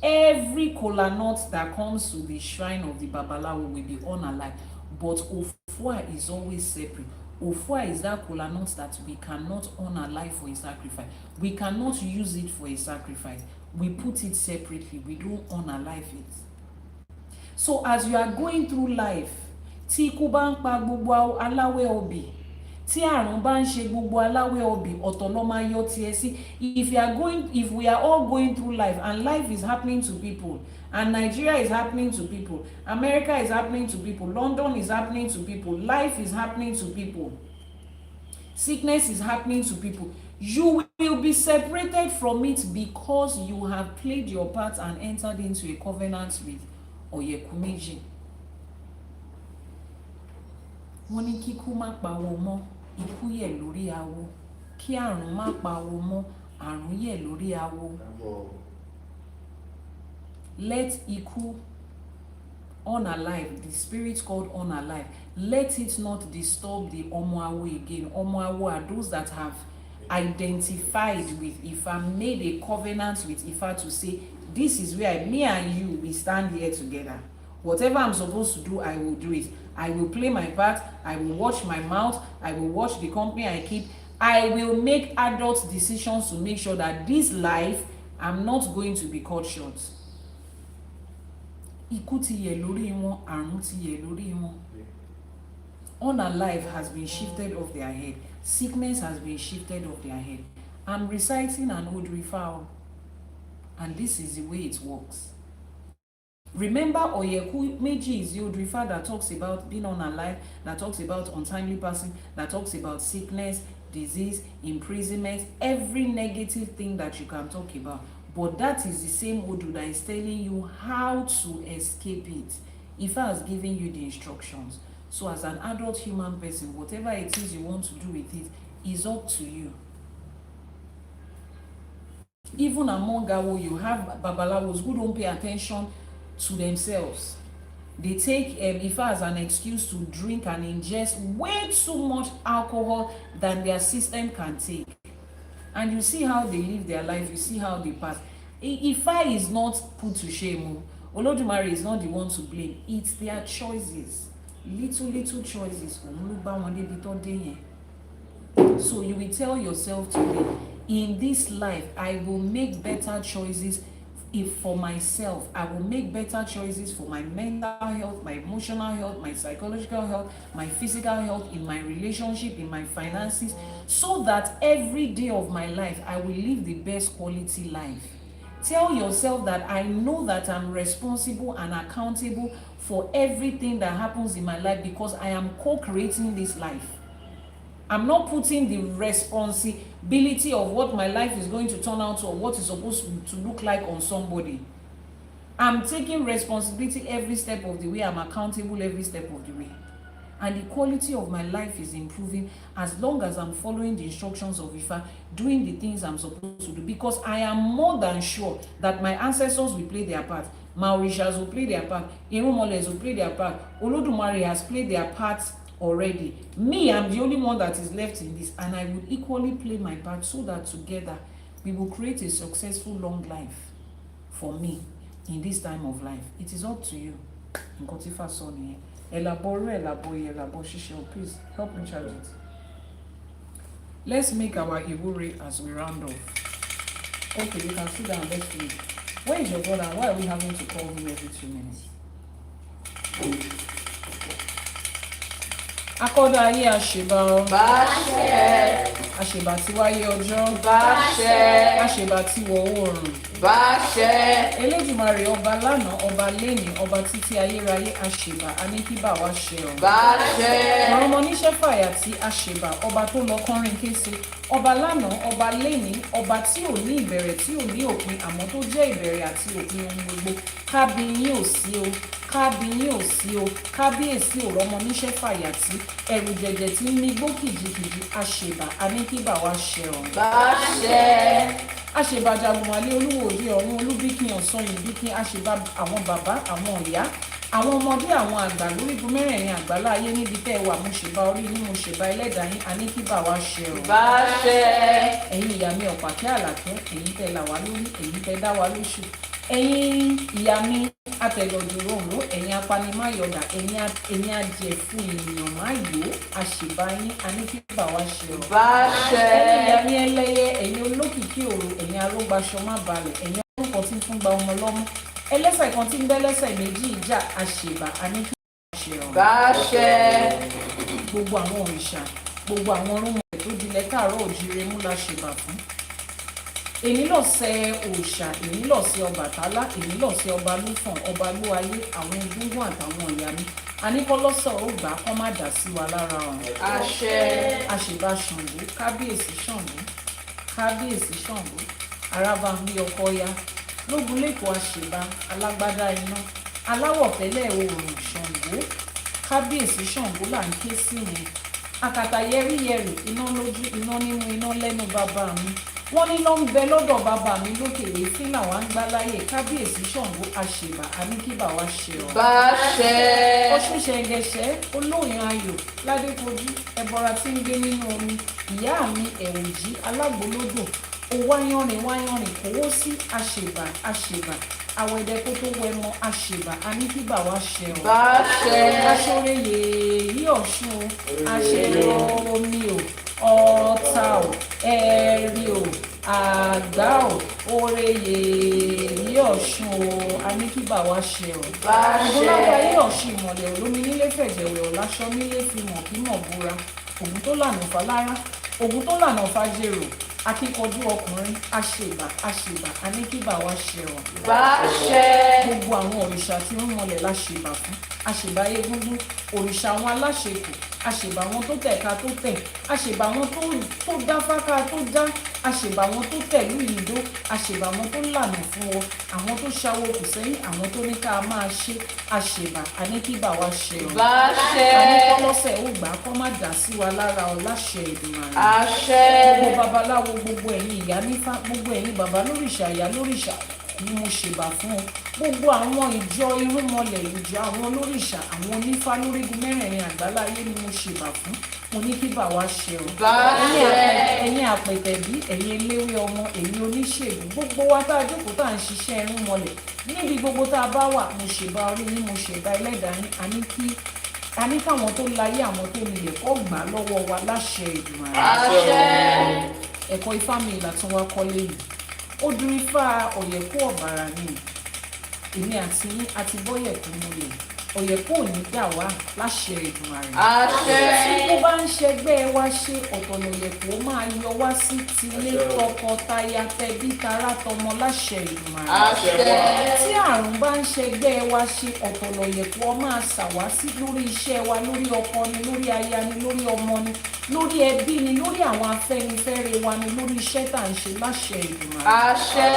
Every kola nut that comes to the shrine of the Babalawo will be unalive, but Òfúà is always separate. Òfúà is that kola nut that we cannot unalive for a sacrifice. We cannot use it for a sacrifice. We put it separately. We don't unalive it. So as you are going through life, tí ikú bá ń pa gbogbo aláwẹ̀ obì, tí àrùn bá ń ṣe gbogbo aláwẹ̀ ọbì ọ̀tọ̀ ló máa yọ tiẹ̀ sí. If we are all going through life and life is happening to people and Nigeria is happening to people, America is happening to people, London is happening to people, life is happening to people, sickness is happening to people, you will be separated from it because you have played your part and entered into a covenant with Oyeku méjì. Wọ́n ní kíkú má pawó mọ́, ikú yẹ̀ lórí awo. Kí àrùn má pawó mọ́, àrùn yẹ̀ lórí awo. Let Iku, unalive, the spirit called unalive, let it not disturb the Omoawo again. Omoawo are those that have identified with Ifa, made a covenant with Ifa to say, this is where me and you, we stand here together. Whatever I'm supposed to do, I will do it. I will play my part. I will watch my mouth. I will watch the company I keep. I will make adult decisions to make sure that this life, I'm not going to be cut short. Ikú ti yẹ̀ lórí wọn, àrùn ti yẹ̀ lórí wọn. Unalive has been shifted off their head. Sickness has been shifted off their head. I'm reciting an Odù Ifá, and this is the way it works. Remember, Oyeku méjì is the Odù Ifá that talks about being unalive, that talks about untimely passing, that talks about sickness, disease, imprisonment, every negative thing that you can talk about. But that is the same Odù that is telling you how to escape it. Ifa has given you the instructions. So as an adult human person, whatever it is you want to do with it is up to you. Even among Awo, you have Babalawos who don't pay attention to themselves. They take Ifa as an excuse to drink and ingest way too much alcohol than their system can take. And you see how they live their life, you see how they pass. Ifa is not put to shame. Olódùmarè is not the one to blame. It's their choices. Little choices. So you will tell yourself today, in this life, I will make better choices for myself. I will make better choices for my mental health, my emotional health, my psychological health, my physical health, in my relationship, in my finances, so that every day of my life, I will live the best quality life. Tell yourself that I know that I'm responsible and accountable for everything that happens in my life because I am co-creating this life. I'm not putting the responsibility of what my life is going to turn out to or what is supposed to look like on somebody. I'm taking responsibility every step of the way. I'm accountable every step of the way. And the quality of my life is improving as long as I'm following the instructions of Ifa, doing the things I'm supposed to do. Because I am more than sure that my ancestors will play their part. Mauritians will play their part. Irumoles will play their part. Olódùmarè has played their part already. Me, I'm the only one that is left in this, and I will equally play my part so that together we will create a successful long life for me in this time of life. It is up to you. Nkotifa Soni. Àbọrú, Àbọyè, Àbọṣíṣẹ. Please help me charge it. Let's make our Iwure as we round off. Okay, you can sit down. Let's read. Where is your brother? Why are we having to call him every 2 minutes? Akọ́dá ayé àṣèbà ọ. Báṣẹ. Àṣèbà tí wáyé ọjọ́. Báṣẹ. Àṣèbà tí wọ̀ oòrùn. Báṣẹ. Elédùmarè ọba lánàá, ọba lénìí, ọba títí ayérayé àṣèbà, aníkíbà wá ṣe ọ. Báṣẹ. Ọ̀rọ̀ ọmọ níṣẹ́ fàyà tí àṣèbà, ọba tó lọ kọrin kése, ọba lánàá, ọba lénìí, ọba tí ò ní ìbẹ̀rẹ̀ tí ò ní òpin, àmọ́ tó jẹ́ ìbẹ̀rẹ̀ àti òpin ohun gbogbo. Kábíyín ò sí o, kábíyín ò sí o, kábíyèsí ọ̀rọ̀ ọmọ níṣẹ́ fàyà tí ẹ̀rù jẹ̀jẹ̀ tí ń migbó kìjikìji, àṣèbà, aníkíbà wá ṣe ọ. Báṣẹ. Àṣèbà jagunmalé olúwo òde ọ̀run olúbíkin ọ̀sán ìbíkin, àṣèbà àwọn bàbá, àwọn ìyá, àwọn ọmọdé, àwọn àgbà lórígun mẹ́rẹ̀ẹ̀rin àgbálá ayé níbi tẹ́ ẹ wà, mo ṣèbà orí yín, mo ṣèbà ẹlẹ́dàá yín, aníkíbà wá ṣe ọ. Báṣẹ. Ẹ̀yin ìyá mi ọ̀pàkẹ́ àlàkẹ́, ẹ̀yin tẹ́ là wá lórí, ẹ̀yin tẹ́ dá wa lóṣù. Ẹ̀yin ìyá mi atẹ̀lọ́dún ròǹró, ẹ̀yin apanimáyọ̀dà, ẹ̀yin ajẹ̀ fún ènìyàn máyò, àṣèbà yín, aníkíbà wá ṣe ọ. Báṣẹ. Ẹ̀yin ìyá mi ẹlẹ́yẹ, ẹ̀yin olókìkí òru, ẹ̀yin arógbaṣọ má balẹ̀, ẹ̀yin orúkọ tí ń fún gba ọmọ lọ́mú, ẹlẹ́sẹ̀ kan tí ń bẹ́lẹ́sẹ̀ méjì ìjà, àṣèbà, aníkíbà wá ṣe ọ. Báṣẹ. Gbogbo àwọn òrìṣà gbogbo àwọn orúnmọlẹ̀ tó dilẹ̀ káàárọ̀ òjíire mú la ṣèbà fún. Èní lọ̀sẹ̀ òòṣà, èní lọ̀sẹ̀ Ọbàtálá, èní lọ̀sẹ̀ ọba lúfọ̀n, ọba lú ayé, àwọn egúngún àtàwọn ìyá mi. Àníkọ́lọ́sọ̀ ó gbà á kọ́ má dà sí wa lára ọ̀run. àṣẹ. Àṣèbà Ṣàngó, kábíyèsí Ṣàngó, kábíyèsí Ṣàngó, arábàmbí ọkọ ya, lógun lẹ́kọ̀ọ́ àṣèbà, alágbádá iná, aláwọ̀ tẹ́lẹ̀ oòrùn Ṣàngó, kábíyèsí Ṣàngó là ń ké sí yẹn. Àkàtà yẹ́rìyẹ́rì, iná lójú, iná nímú, iná lẹ́nu bàbá mi. Wọ́n ní ló ń bẹ lọ́dọ̀ bàbá mi lókè èéfín làwọn ń gbá láyè, kábíyèsí Ṣàngó àṣèbà àníkíbà wá ṣe ọ́. báṣẹ. Ọ̀ṣun ṣẹ̀ǹgẹ̀ṣẹ̀ olóyin ayọ̀ ládékojú ẹbọra tí ń gbé nínú omi, ìyá mi ẹ̀wùjí alágbólódò wáyánrin kówó sí àṣèbà àṣèbà àwẹ̀dẹ kó tó wẹmọ àṣèbà àníkíbà wá ṣe ọ́. báṣẹ. aṣọrẹyẹ yí Ọ̀ṣun o, àṣẹyọ omi o, ọ̀tá o, ẹ̀rí o, àgbá o, oreyè yí Ọ̀ṣun o, àníkíbà wá ṣe ọ́. báṣẹ. Ògúnlágbà yí Ọ̀ṣun ìmọ̀lẹ̀ olómi nílé fẹ̀jẹ̀wẹ̀ ọ̀láṣọ nílé fi mọ̀ kí mọ̀ búra, ògún tó lànà fálára, ògún tó lànà fájèrò, akíkanjú ọkùnrin àṣèbà àṣèbà àníkíbà wá ṣe ọ́. báṣẹ. Gbogbo àwọn òrìṣà tí ń mọlẹ̀ láṣèbà fún, àṣèbà egúngún, òrìṣà àwọn aláṣẹkù, àṣèbà wọn tó tẹ̀ka tó tẹ̀, àṣèbà wọn tó dá fáká tó dá, àṣèbà wọn tó tẹ̀lú ìdó, àṣèbà wọn tó lànà fún wọn, àwọn tó ṣàwó kù sẹ́yìn, àwọn tó ní ká máa ṣe, àṣèbà àníkíbà wá ṣe ọ́. báṣẹ. Àníkọ́lọ́sẹ̀ ó gbà á kọ́ má dà sí wa lára ọ láṣẹ Èdùmàrè. àṣẹ. Gbogbo babaláwo, gbogbo ẹ̀yin Iyanifa, gbogbo ẹ̀yin bàbá lóríṣà ìyá lóríṣà ni mo ṣèbà fún ọ. Gbogbo àwọn ìjọ irúnmọlẹ̀, ìjọ àwọn olóríṣà, àwọn onífá lórígun mẹ́rẹ̀ẹ̀rin àgbáláyé ni mo ṣèbà fún. Mo ní kí bà wá ṣe ọ́. báṣẹ. Ẹ̀yin àpẹ̀tẹ̀bí, ẹ̀yin eléwé ọmọ, ẹ̀yin oníṣègùn, gbogbo wa tá a jókòó tá à ń ṣiṣẹ́ irúnmọlẹ̀ níbi gbogbo tá a bá wà, mo ṣèbà orí yín, mo ṣèbà ẹlẹ́dàá yín, a ní káwọn tó láyé àwọn tó nílẹ̀ kọ́ gbà á lọ́wọ́ wa láṣẹ Èdùmàrè. àṣẹ. Ẹ̀kọ́ Ifá mi ìlà tí wọ́n kọ́ lẹ́yìn. Odù Ifá Oyeku Obara ni èmi àti yín àti bọ́yẹ̀kú múlẹ̀. Oyeku ò ní gbà wá láṣẹ Èdùmàrè. àṣẹ. Tí ó bá ń ṣẹgbẹ́ wa ṣe ọ̀tọ̀ l'Oyeku ó máa yọ wá sí tilé tọkọtaya tẹbí tará tọmọ láṣẹ Èdùmàrè. àṣẹ. Tí àrùn bá ń ṣẹgbẹ́ wa ṣe ọ̀tọ̀ l'Oyeku ó máa ṣàwá sí lórí iṣẹ́ wa, lórí ọkọ ni, lórí aya ni, lórí ọmọ ni, lórí ẹbí ni, lórí àwọn afẹ́nifẹ́re wa ni, lórí iṣẹ́ tá à ń ṣe láṣẹ Èdùmàrè. àṣẹ.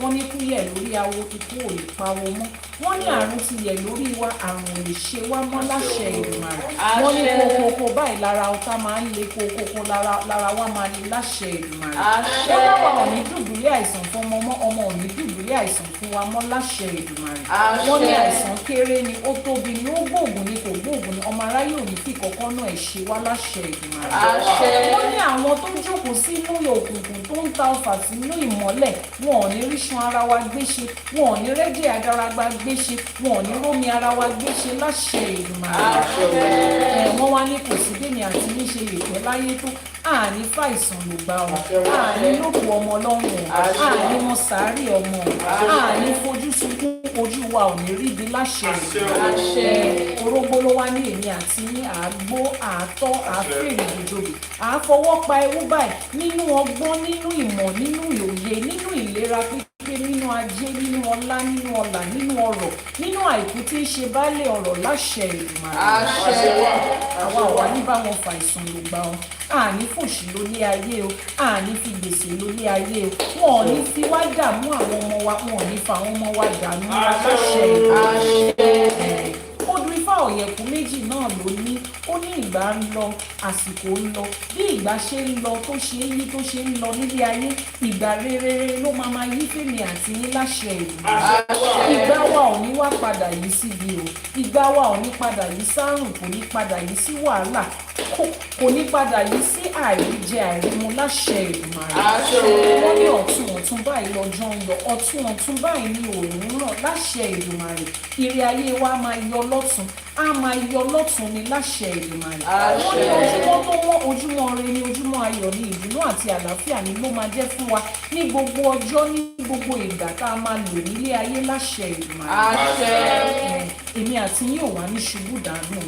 Wọ́n ní kú yẹ̀ lórí awo, ikú ò lè pawó mọ́. Wọ́n ní àrùn ti yẹ̀ lórí wa, àrùn ò lè ṣe wá mọ́ láṣẹ Èdùmàrè. Wọ́n ní kókókó báyìí lára ọ̀tá máa ń le, kókókó lára wa máa le láṣẹ Èdùmàrè. àṣẹ. Wọ́n láwa ò ní dùbúlẹ̀ àìsàn fún ọmọ mọ́, ọmọ ò ní dùbúlẹ̀ àìsàn fún wa mọ́ láṣẹ Èdùmàrè. àṣẹ. Wọ́n ní àìsàn kéré ni, ó tóbi ni, ó gbóògùn ni, kò gbóògùn ni, ọmọ aráyé ò ní fi kọ̀ọ̀kan náà ẹ̀ ṣe wá láṣẹ Èdùmàrè. àṣẹ. Wọ́n ní àwọn tó jókòó sínú òkùnkùn tó ń ta ọfà sínú ìmọ́lẹ̀, wọn ò ní ríṣan ara wa gbéṣe, wọn ò ní rẹ́jẹ̀ adaragba gbéṣe, wọn ò ní rómi ara wa gbéṣe láṣẹ Èdùmàrè. Wọ́n wá ní kò sí bẹ́ẹ̀ni àti níṣe lè pẹ́ láyé tó, àní fàìsàn ló gbà ọ́, àní lóko ọmọ lọ́rùn ọ́, àní wọn sàárì ọmọ ọ́, àní fojú sunkún, ojú wa ò ní ríbi láṣẹ Èdùmàrè. Orógbó ló wá ní èmi àti ní àgbó àtọ́ àfèrè ìdòdò, àfọwọ́ pa ewu báyìí nínú ọgbọ́n, nínú ìmọ̀, nínú òye, nínú ìlera pípé, nínú ajé, nínú ọlá, nínú ọlà, nínú ọrọ̀, nínú àìkú tí ń ṣe baálé ọrọ̀ láṣẹ Èdùmàrè. àṣẹ. Àwa ò wá ní bá wọn fa ìsàn ló gbà ọ́, àní fòṣì lólé ayé o, àní fi gbèsè lólé ayé o, wọn ò ní fi wá dààmú àwọn ọmọ wa, wọn ò ní fa àwọn ọmọ wa dààmú wa láṣẹ Èdùmàrè. Odù Ifá Oyeku méjì náà ló ní, ó ní ìgbà ń lọ, àsìkò ń lọ, bí ìgbà ṣe ń lọ tó ṣe ń yí tó ṣe ń lọ nílé ayé, ìgbà rere ló máa yí fèmí àti yín láṣẹ Èdùmàrè. Ìgbà wa ò ní wá padà yìí síbi o, ìgbà wa ò ní padà yìí sárùn, kò ní padà yìí sí wàhálà, kò ní padà yìí sí àìríjẹ àìrímu láṣẹ Èdùmàrè. Wọ́n ní ọ̀tún báyìí lọ́jọ́ ń yọ, ọ̀tún báyìí ni òòrùn ràn láṣẹ Èdùmàrè. Ire ayé wa máa yọ lọ́tún, á máa yọ lọ́tún ni láṣẹ Èdùmàrè. Wọ́n ní ojúmọ́ tó mọ́, ojúmọ́ ire ni, ojúmọ́ ayọ̀ ni, ìdùnnú àti àlàáfíà ni ló máa jẹ́ fún wa ní gbogbo ọjọ́, ní gbogbo ìgbà tá a máa lò nílé ayé láṣẹ Èdùmàrè. èmi àti yín ò wá ní ṣubú dànù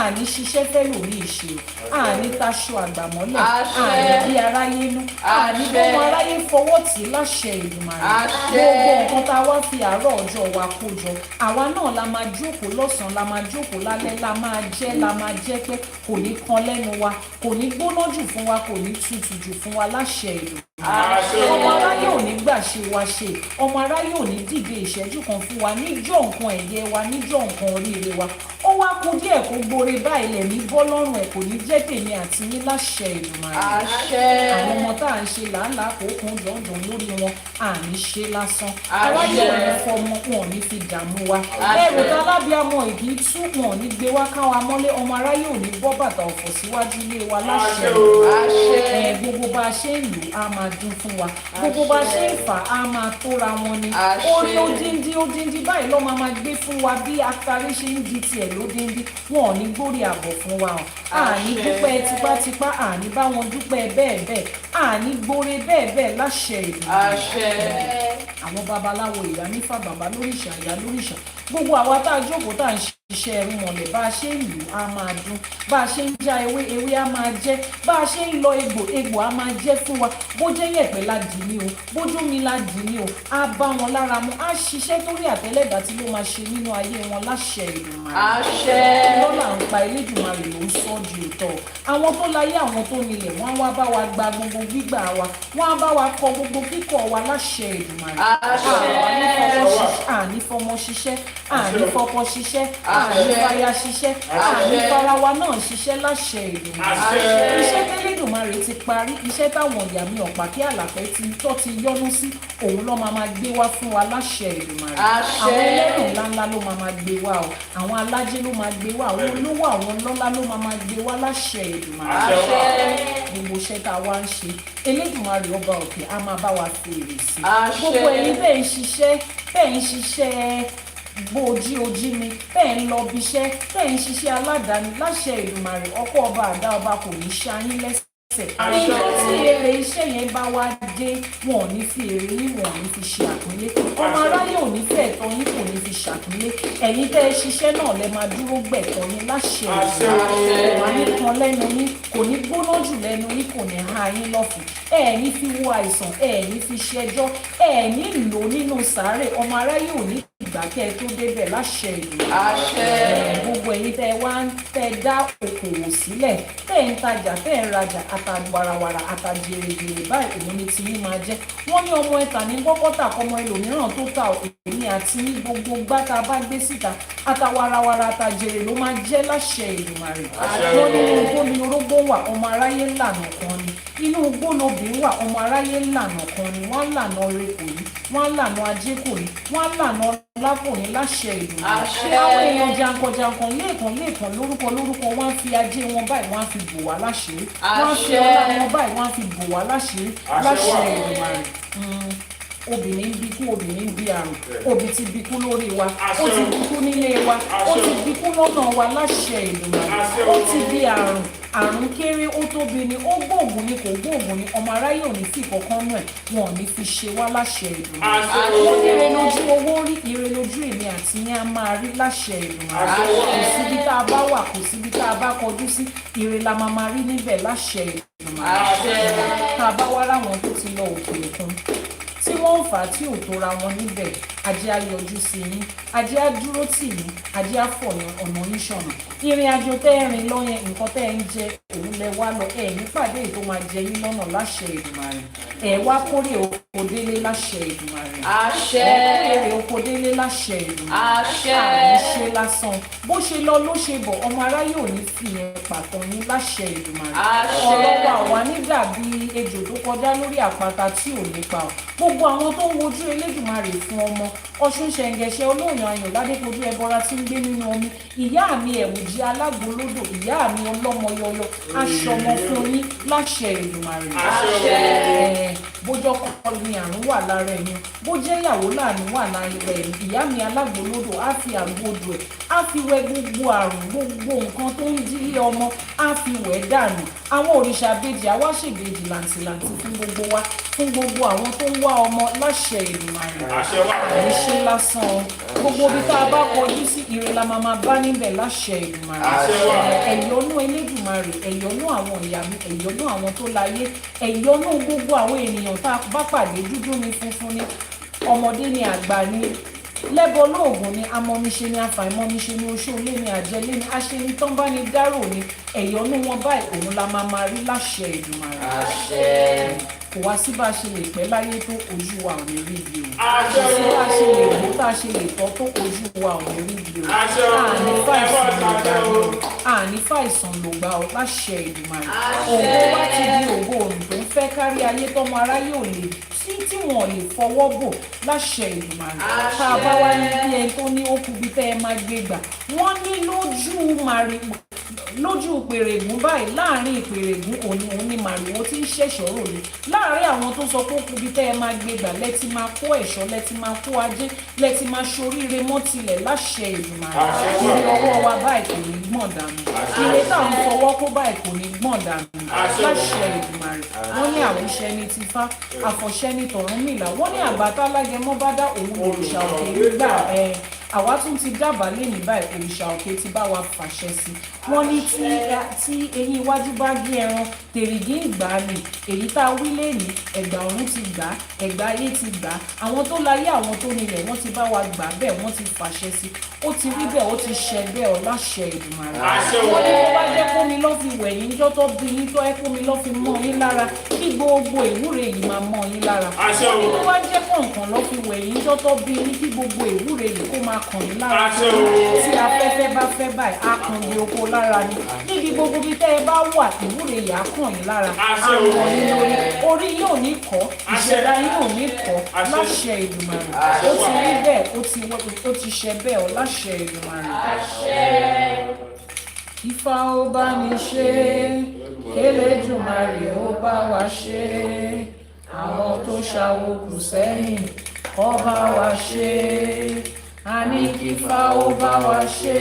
àní ṣiṣẹ́ fẹ́ lòmí ìṣe àní taṣọ àgbàmọ́lẹ̀ àní bí aráyé nú àní bọ́mọ aráyé fọwọ́ tì í láṣẹ Èdùmàrè gbogbo nǹkan tá a wá fi àárọ̀ ọjọ́ wa kó jọ àwa náà la máa jókòó lọ́sàn-án la máa jókòó lálẹ́ la máa jẹ́ pé kò ní kan lẹ́nu wa kò ní gbóná jù fún wa kò ní tutù jù fún wa láṣẹ Èdùmàrè ọmọ aráyé ò ní gbà ṣe wa ṣe ọmọ aráyé ò ní dìde ìṣẹ́jú kan fún wa níjọ́ nǹkan ẹ̀yẹ wa níjọ́ nǹkan oríire wa ó wá kú díẹ̀ kó gbore báyìí lẹ̀ ní bọ́ lọ́rùn ẹ̀ kò ní jẹ́ tèmi àti ní láṣẹ Èdùmàrè àwọn ọmọ tá à ń ṣe làálàá kòókùn jọ̀ǹjọ̀ǹ lórí wọn à ní ṣe lásán aráyé ò ní fọmọ wọn ò ní fi dààmú wa ẹrù tálábíàmọ ìdí tú wọn ò ní gbé wá káwa mọ́lé ọmọ aráyé ò ní bọ́ bàtà ọ̀fọ̀ síwájú ilé wa láṣẹ gbogbo bá a ṣe ń lù á máa dún fún wa gbogbo bá a ṣe ń fà á máa tóra wọn ni orí odindi báyìí ló máa gbé fún wa bí atare ṣe ń di tiẹ̀ lódindi wọn ò ní gbórí àbọ̀ fún wa àní dúpẹ́ tipátipá àní bá wọn dúpẹ́ bẹ́ẹ̀ àní gbóre bẹ́ẹ̀ láṣẹ Èdùmàrè àwọn babaláwo Iyanifa bàbá lóríṣà ìyá lóríṣà gbogbo àwa tá a jókòó tá a ń ṣiṣẹ́ ẹrú mọ̀lẹ̀ bá a ṣe ń lù á máa dún bá a ṣe ń já ewé á máa jẹ́ bá a ṣe ń lọ egbò á máa jẹ́ fún wa bó jẹ́ yẹ̀pẹ̀ la dì ní o bójú mi la dì ní o á bá wọn lára mu á ṣiṣẹ́ torí àtẹ́lẹ́dà tí ló máa ṣe nínú ayé wọn láṣẹ Èdùmàrè lọ́là ń pa Elédùmarè ló ń sọ di òótọ́ àwọn tó láyé àwọn tó nílẹ̀ wọ́n á wá bá wa gba gbogbo gbígbà wa wọ́n á bá wa kọ gbogbo kíkọ wa láṣẹ Èdùmàrè àní fọmọ ṣiṣẹ́ àní fọkọ ṣiṣẹ́ àní fàyà ṣiṣẹ́ àní farawa náà ṣiṣẹ́ láṣẹ Èdùmàrè iṣẹ́ tẹ́lẹ̀dùmarè ti parí iṣẹ́ táwọn ìyá mi ọ̀pá kí àlàfẹ́ ti yọ́nú sí òun ló máa gbé wá fún wa láṣẹ Èdùmàrè àwọn ẹlẹ́rìn ńláńlá ló máa gbé wá o àwọn alájẹ ló máa gbé wá àwọn olówó àwọn ọlọ́lá ló máa gbé wá láṣẹ Èdùmàrè gbogbo iṣẹ́ tá a wá ń ṣe Elédùmarè ọba òkè á máa bá wa fèrè sí gbogbo ẹ̀yin bẹ́ẹ̀ ń ṣiṣẹ́ gbòójì ojí mi bẹ́ẹ̀ ń lọ bí iṣẹ́ bẹ́ẹ̀ ń ṣiṣẹ́ aládàáni láṣẹ Èdùmàrè ọkọ ọba àdá ọba kò ní ṣáyín lẹ́sẹ̀ ìjọ tí èrè iṣẹ́ yẹn bá wá dé wọn ò ní fi èrè yín wọn ò ní fi ṣe àpínlé ọmọ aráyé ò ní fẹ́ ẹ̀tọ́ yín kò ní fi ṣàpínlé ẹ̀yin tẹ́ ẹ ṣiṣẹ́ náà lẹ máa dúró gbẹ̀tọ́ yín láṣẹ ìwà nìkan lẹ́nu yín kò ní gbóná jù lẹ́nu yín kò ní há yín lọ́fun ẹ̀ ní fi wo àìsàn ẹ̀ ní fi ṣẹjọ́ ẹ̀ ní lò nínú sàárè ọmọ aráyé ò ní ìgbà kẹ́ ẹ tó débẹ̀ láṣẹ gbogbo ẹ̀yin tẹ́ ẹ wá ń tẹ́ dá okòwò sílẹ̀ tẹ́ ẹ ń tajà tẹ́ ẹ ń rajà àtàwarawara àtàjèrèjèrè báyìí òun ni tiyín máa jẹ́ wọ́n ní ọmọ ẹ̀ta ní gbọ́kọ́tà kọmọ ẹlòmíràn tó ta èmi àti ní gbogbo gbáta bá gbé síta àtàwarawara àtàjèrè ló máa jẹ́ láṣẹ Èdùmàrè wọ́n ní inú igbó ni orógbó wà ọmọ aráyé ńlànà kan ni inú igbó lobìnrin wà ọmọ aráyé ńlànà kan ni wọ́n lànà ọrẹ kò ní wọ́n lànà ajé kò ní wọ́n lànà lápò ní láṣẹ Èdùmàrè àwọn èèyàn jankan lẹ́ẹ̀kan lórúkọ wọ́n á fi ajé wọn báyìí wọ́n á fi bò wá láṣìírí wọ́n á fi ọlá wọn báyìí wọ́n á fi bò wá láṣìírí láṣẹ Èdùmàrè obìnrin ń bíkú obìnrin ń bí àrùn obì ti bíkú lórí wa ó ti bíkú nílé wa ó ti bíkú lọ́nà wa láṣẹ Èdùmàrè ó ti bí àrùn kéré ó tóbi ni ó gbóògùn ni kò gbóògùn ni ọmọ aráyé ò ní fi kankan nù ẹ̀ wọn ò ní fi ṣe wá láṣẹ Èdùmàrè ó ire lójú owó rí ire lójú èmi àti yín á máa rí láṣẹ Èdùmàrè kò síbi tá a bá wà kò síbi tá a bá kọjú sí ire la máa rí níbẹ̀ láṣẹ Èdùmàrè tá a bá wá ráwọn tó ti lọ òkè òkun tí wọ́n ń fà á tí ò tóra wọn níbẹ̀ ajé á yọjú sí yín ajé á dúró tì yín ajé á fọ̀nà ọ̀nà oníṣọ̀nà ìrìn àjò tẹ́ ẹ rìn lọ́yẹn nǹkan tẹ́ ẹ ń jẹ òun lẹ wá lọ ẹ nípàdé èyí tó máa jẹ yín lọ́nà láṣẹ Èdùmàrè ẹ wá kórè oko délé láṣẹ Èdùmàrè kórè oko délé láṣẹ Èdùmàrè àmì ṣe lásán bó ṣe lọ ló ṣe bọ̀ ọmọ aráyé ò ní fi yẹn pàtó yín láṣẹ Èdùmàrè ọ̀rọ̀ wa wà nígbà bí ejò tó kọjá lórí àpáta tí ò nípa ọ̀ gbogbo àwọn tó ń wojú Elédùmarè fún ọmọ Ọ̀ṣun ṣẹ̀ǹgẹ̀ṣẹ̀ olóòyàn ayọ̀ ládékojú ẹbọra tí ń gbé nínú omi ìyá mi ẹ̀wùjí alágbolódò ìyá mi ọlọ́mọ yọyọ aṣọmọ fún yín láṣẹ Èdùmàrè bójọ́ kọ́ ni àrùn wà lára ẹ̀yìn bó jẹ́ ìyàwó láàánú wà lára ẹ̀yìn ìyá mi alágbolódò á fi àgbodò ẹ̀ á fi wẹ gbogbo àrùn gbogbo nǹkan tó ń dílé ọmọ á fi wẹ̀ dànù àwọn òrìṣà bèjì àwa ṣèbejì làǹtìlàǹtì fún gbogbo wa fún gbogbo àwọn tó ń wá ọmọ láṣẹ Èdùmàrè àní ṣe lásán o gbogbo bí tá a bá kọjú sí ire la máa bá níbẹ̀ láṣẹ Èdùmàrè ẹ̀yọ́nú Elédùmarè ẹ̀yọ́nú àwọn ìyá mi ẹ̀yọ́nú àwọn tó láyé ẹ̀yọ́nú gbogbo àwọn ènìyàn tá a bá pàdé dúdú ni funfun ni ọmọdé ni àgbà ni lẹ́bọ lóògùn ni amọ́niṣe ni afàìmọ́niṣe ni oṣó lé ni àjẹlé ni aṣeni tán bá ní dárò ni ẹ̀yọ́nú wọn báyìí òun la máa rí láṣẹ Èdùmàrè kò wá sí bá a ṣe lè pẹ́ láyé tó ojú wa ò ní rí ibi o kò sí bá a ṣe lè gbó tá a ṣe lè tọ́ tó ojú wa ò ní rí ibi o àní fàìsàn ló gbà ọ láṣẹ Èdùmàrè ògo wá ti di ògo òrùn tó ń fẹ́ kárí ayé tọ́mọ aráyé ò lè tí wọn lè fọwọ́ bò láṣẹ Èdùmàrè tá a bá wá ní bí ẹni tó ní ó kú bí tẹ́ ẹ máa gbé gbà wọ́n ní lójú pèrègùn báyìí láàrin ìpèrègùn òun ni màrìwò tí ń ṣẹ̀ṣọ́ ròlé láàrin àwọn tó sọ pé ó kú bí tẹ́ ẹ máa gbé gbà lẹ́tí máa kó ẹ̀ṣọ́ lẹ́tí máa kó ajé lẹ́tí máa ṣoríire mọ́tilẹ̀ láṣẹ Èdùmàrè ire ọwọ́ wa báyìí kò ní gbọ̀n dànù ire tá à ń fọwọ́ kó báyìí kò ní gbọ̀n dànù láṣẹ Èdùmàrè wọ́n ní àwòṣẹ ní tìfá àfọ̀ṣẹ ní tọ̀rúnmìlà wọ́n ní àbátá lágẹmọ́ bá dá òun òrìṣà òkè nígbà àwa tún ti dábàá lẹ́yìn báyìí òrìṣà òkè ti bá wa fàṣẹ sí wọ́n ní tí eyín iwájú bá gé ẹran tèrìgì ìgbà ni èyí tá a wí lẹ́yìn ẹ̀gbà ọ̀run ti gbà ẹ̀gbà ayé ti gbà àwọn tó láyé àwọn tó nílẹ̀ wọ́n ti bá wa gbà bẹ́ẹ̀ wọ́n ti fàṣẹ sí ó ti rí bẹ́ẹ̀ ó ti ṣẹ bẹ́ẹ̀ ọ láṣẹ Èdùmàrè wọ́n ní tó bá jẹ́ kómi lọ́ fi wẹ̀ yín jọ́ tó bí yín tó ẹ́ kómi lọ́ fi mọ́ yín lára kí gbogbo ìwúre yìí máa mọ́ yín lára wọ́n ní tó bá jẹ́ kọ̀ọ̀kan lọ́ fi wẹ̀ yín jọ́ tó bí yín kí gbogbo ìwúre yìí kó máa kàn yín lára tí afẹ́fẹ́ bá fẹ́ báyìí á kan bí oko lára ni níbi gbogbo bí tẹ́ ẹ bá wà ìwúre yìí á kàn yín lára àwọn yín lórí orí yóò ní kọ́ ìṣẹ̀dá yóò ní kọ́ láṣẹ Èdùmàrè ó ti rí bẹ́ẹ̀ ó ti ṣẹ bẹ́ẹ̀ ọ láṣẹ Èdùmàrè. Ifá ó bá mi ṣe Elédùmarè ó bá wa ṣe àwọn tó ṣàwòkù sẹ́yìn kó bá wa ṣe àní kífá ó bá wa ṣe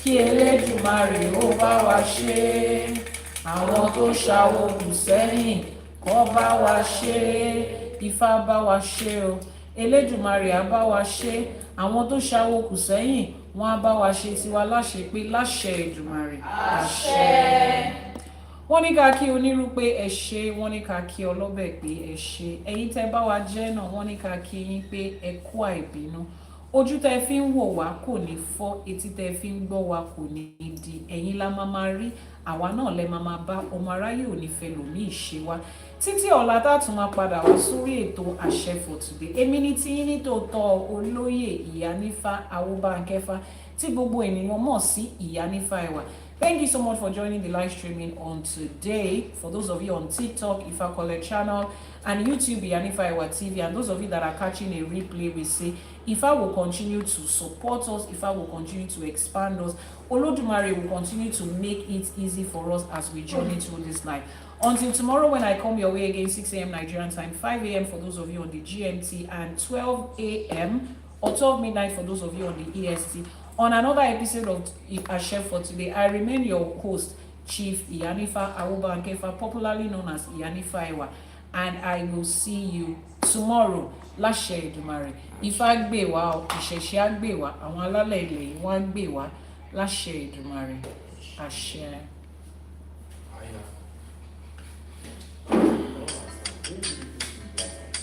kí Elédùmarè ó bá wa ṣe àwọn tó ṣàwòkù sẹ́yìn kó bá wa ṣe Ifá bá wa ṣe o Elédùmarè á bá wa ṣe àwọn tó ṣàwòkù sẹ́yìn wọ́n á bá wa ṣe tiwa láṣẹ pé láṣẹ Èdùmàrè àṣẹ. Wọ́n ní ká kí onírú pé ẹ ṣé wọ́n ní ká kí ọlọ́bẹ̀ pé ẹ ṣé ẹ̀yin tẹ́ bá wa jẹ́ náà wọ́n ní ká kí yín pé ẹ kú àìbínú ojú tẹ́ fi ń wò wá kò ní fọ́ etí tẹ́ fi ń gbọ́ wá kò ní di ẹ̀yin la máa rí àwa náà lẹ máa bá ọmọ aráyé ò ní fẹ́ lòmíì ṣe wá títí ọ̀la tá tún máa padà wá sórí ètò àṣẹ for today èmi ní tí yín ní tòótọ́ olóyè Iyanifa Ewa tí gbogbo ènìyàn mọ̀ sí Iyanifa Ewa. Thank you so much for joining the live streaming on today. For those of you on TikTok, Ifa College channel, and YouTube, Iyanifa Ewa TV, and those of you that are catching a replay, we say Ifa will continue to support us, Ifa will continue to expand us, Olódùmarè will continue to make it easy for us as we journey through this life. Until tomorrow when I come your way again, 6 a.m. Nigerian time, 5 a.m. for those of you on the GMT, and 12 a.m. or 12 midnight for those of you on the EST. On another episode of ÌṢÄŠE for today, I remain your host, Chief Iyanifa Ewa, popularly known as Iyanifa Ewa, and I will see you tomorrow. Láṣẹ Èdùmàrè. Ifá gbè wá o, ìṣẹ̀ṣe á gbè wá, àwọn alálẹ̀ ilẹ̀ yìí wọ́n á gbè wá. Láṣẹ Èdùmàrè. Àṣẹ.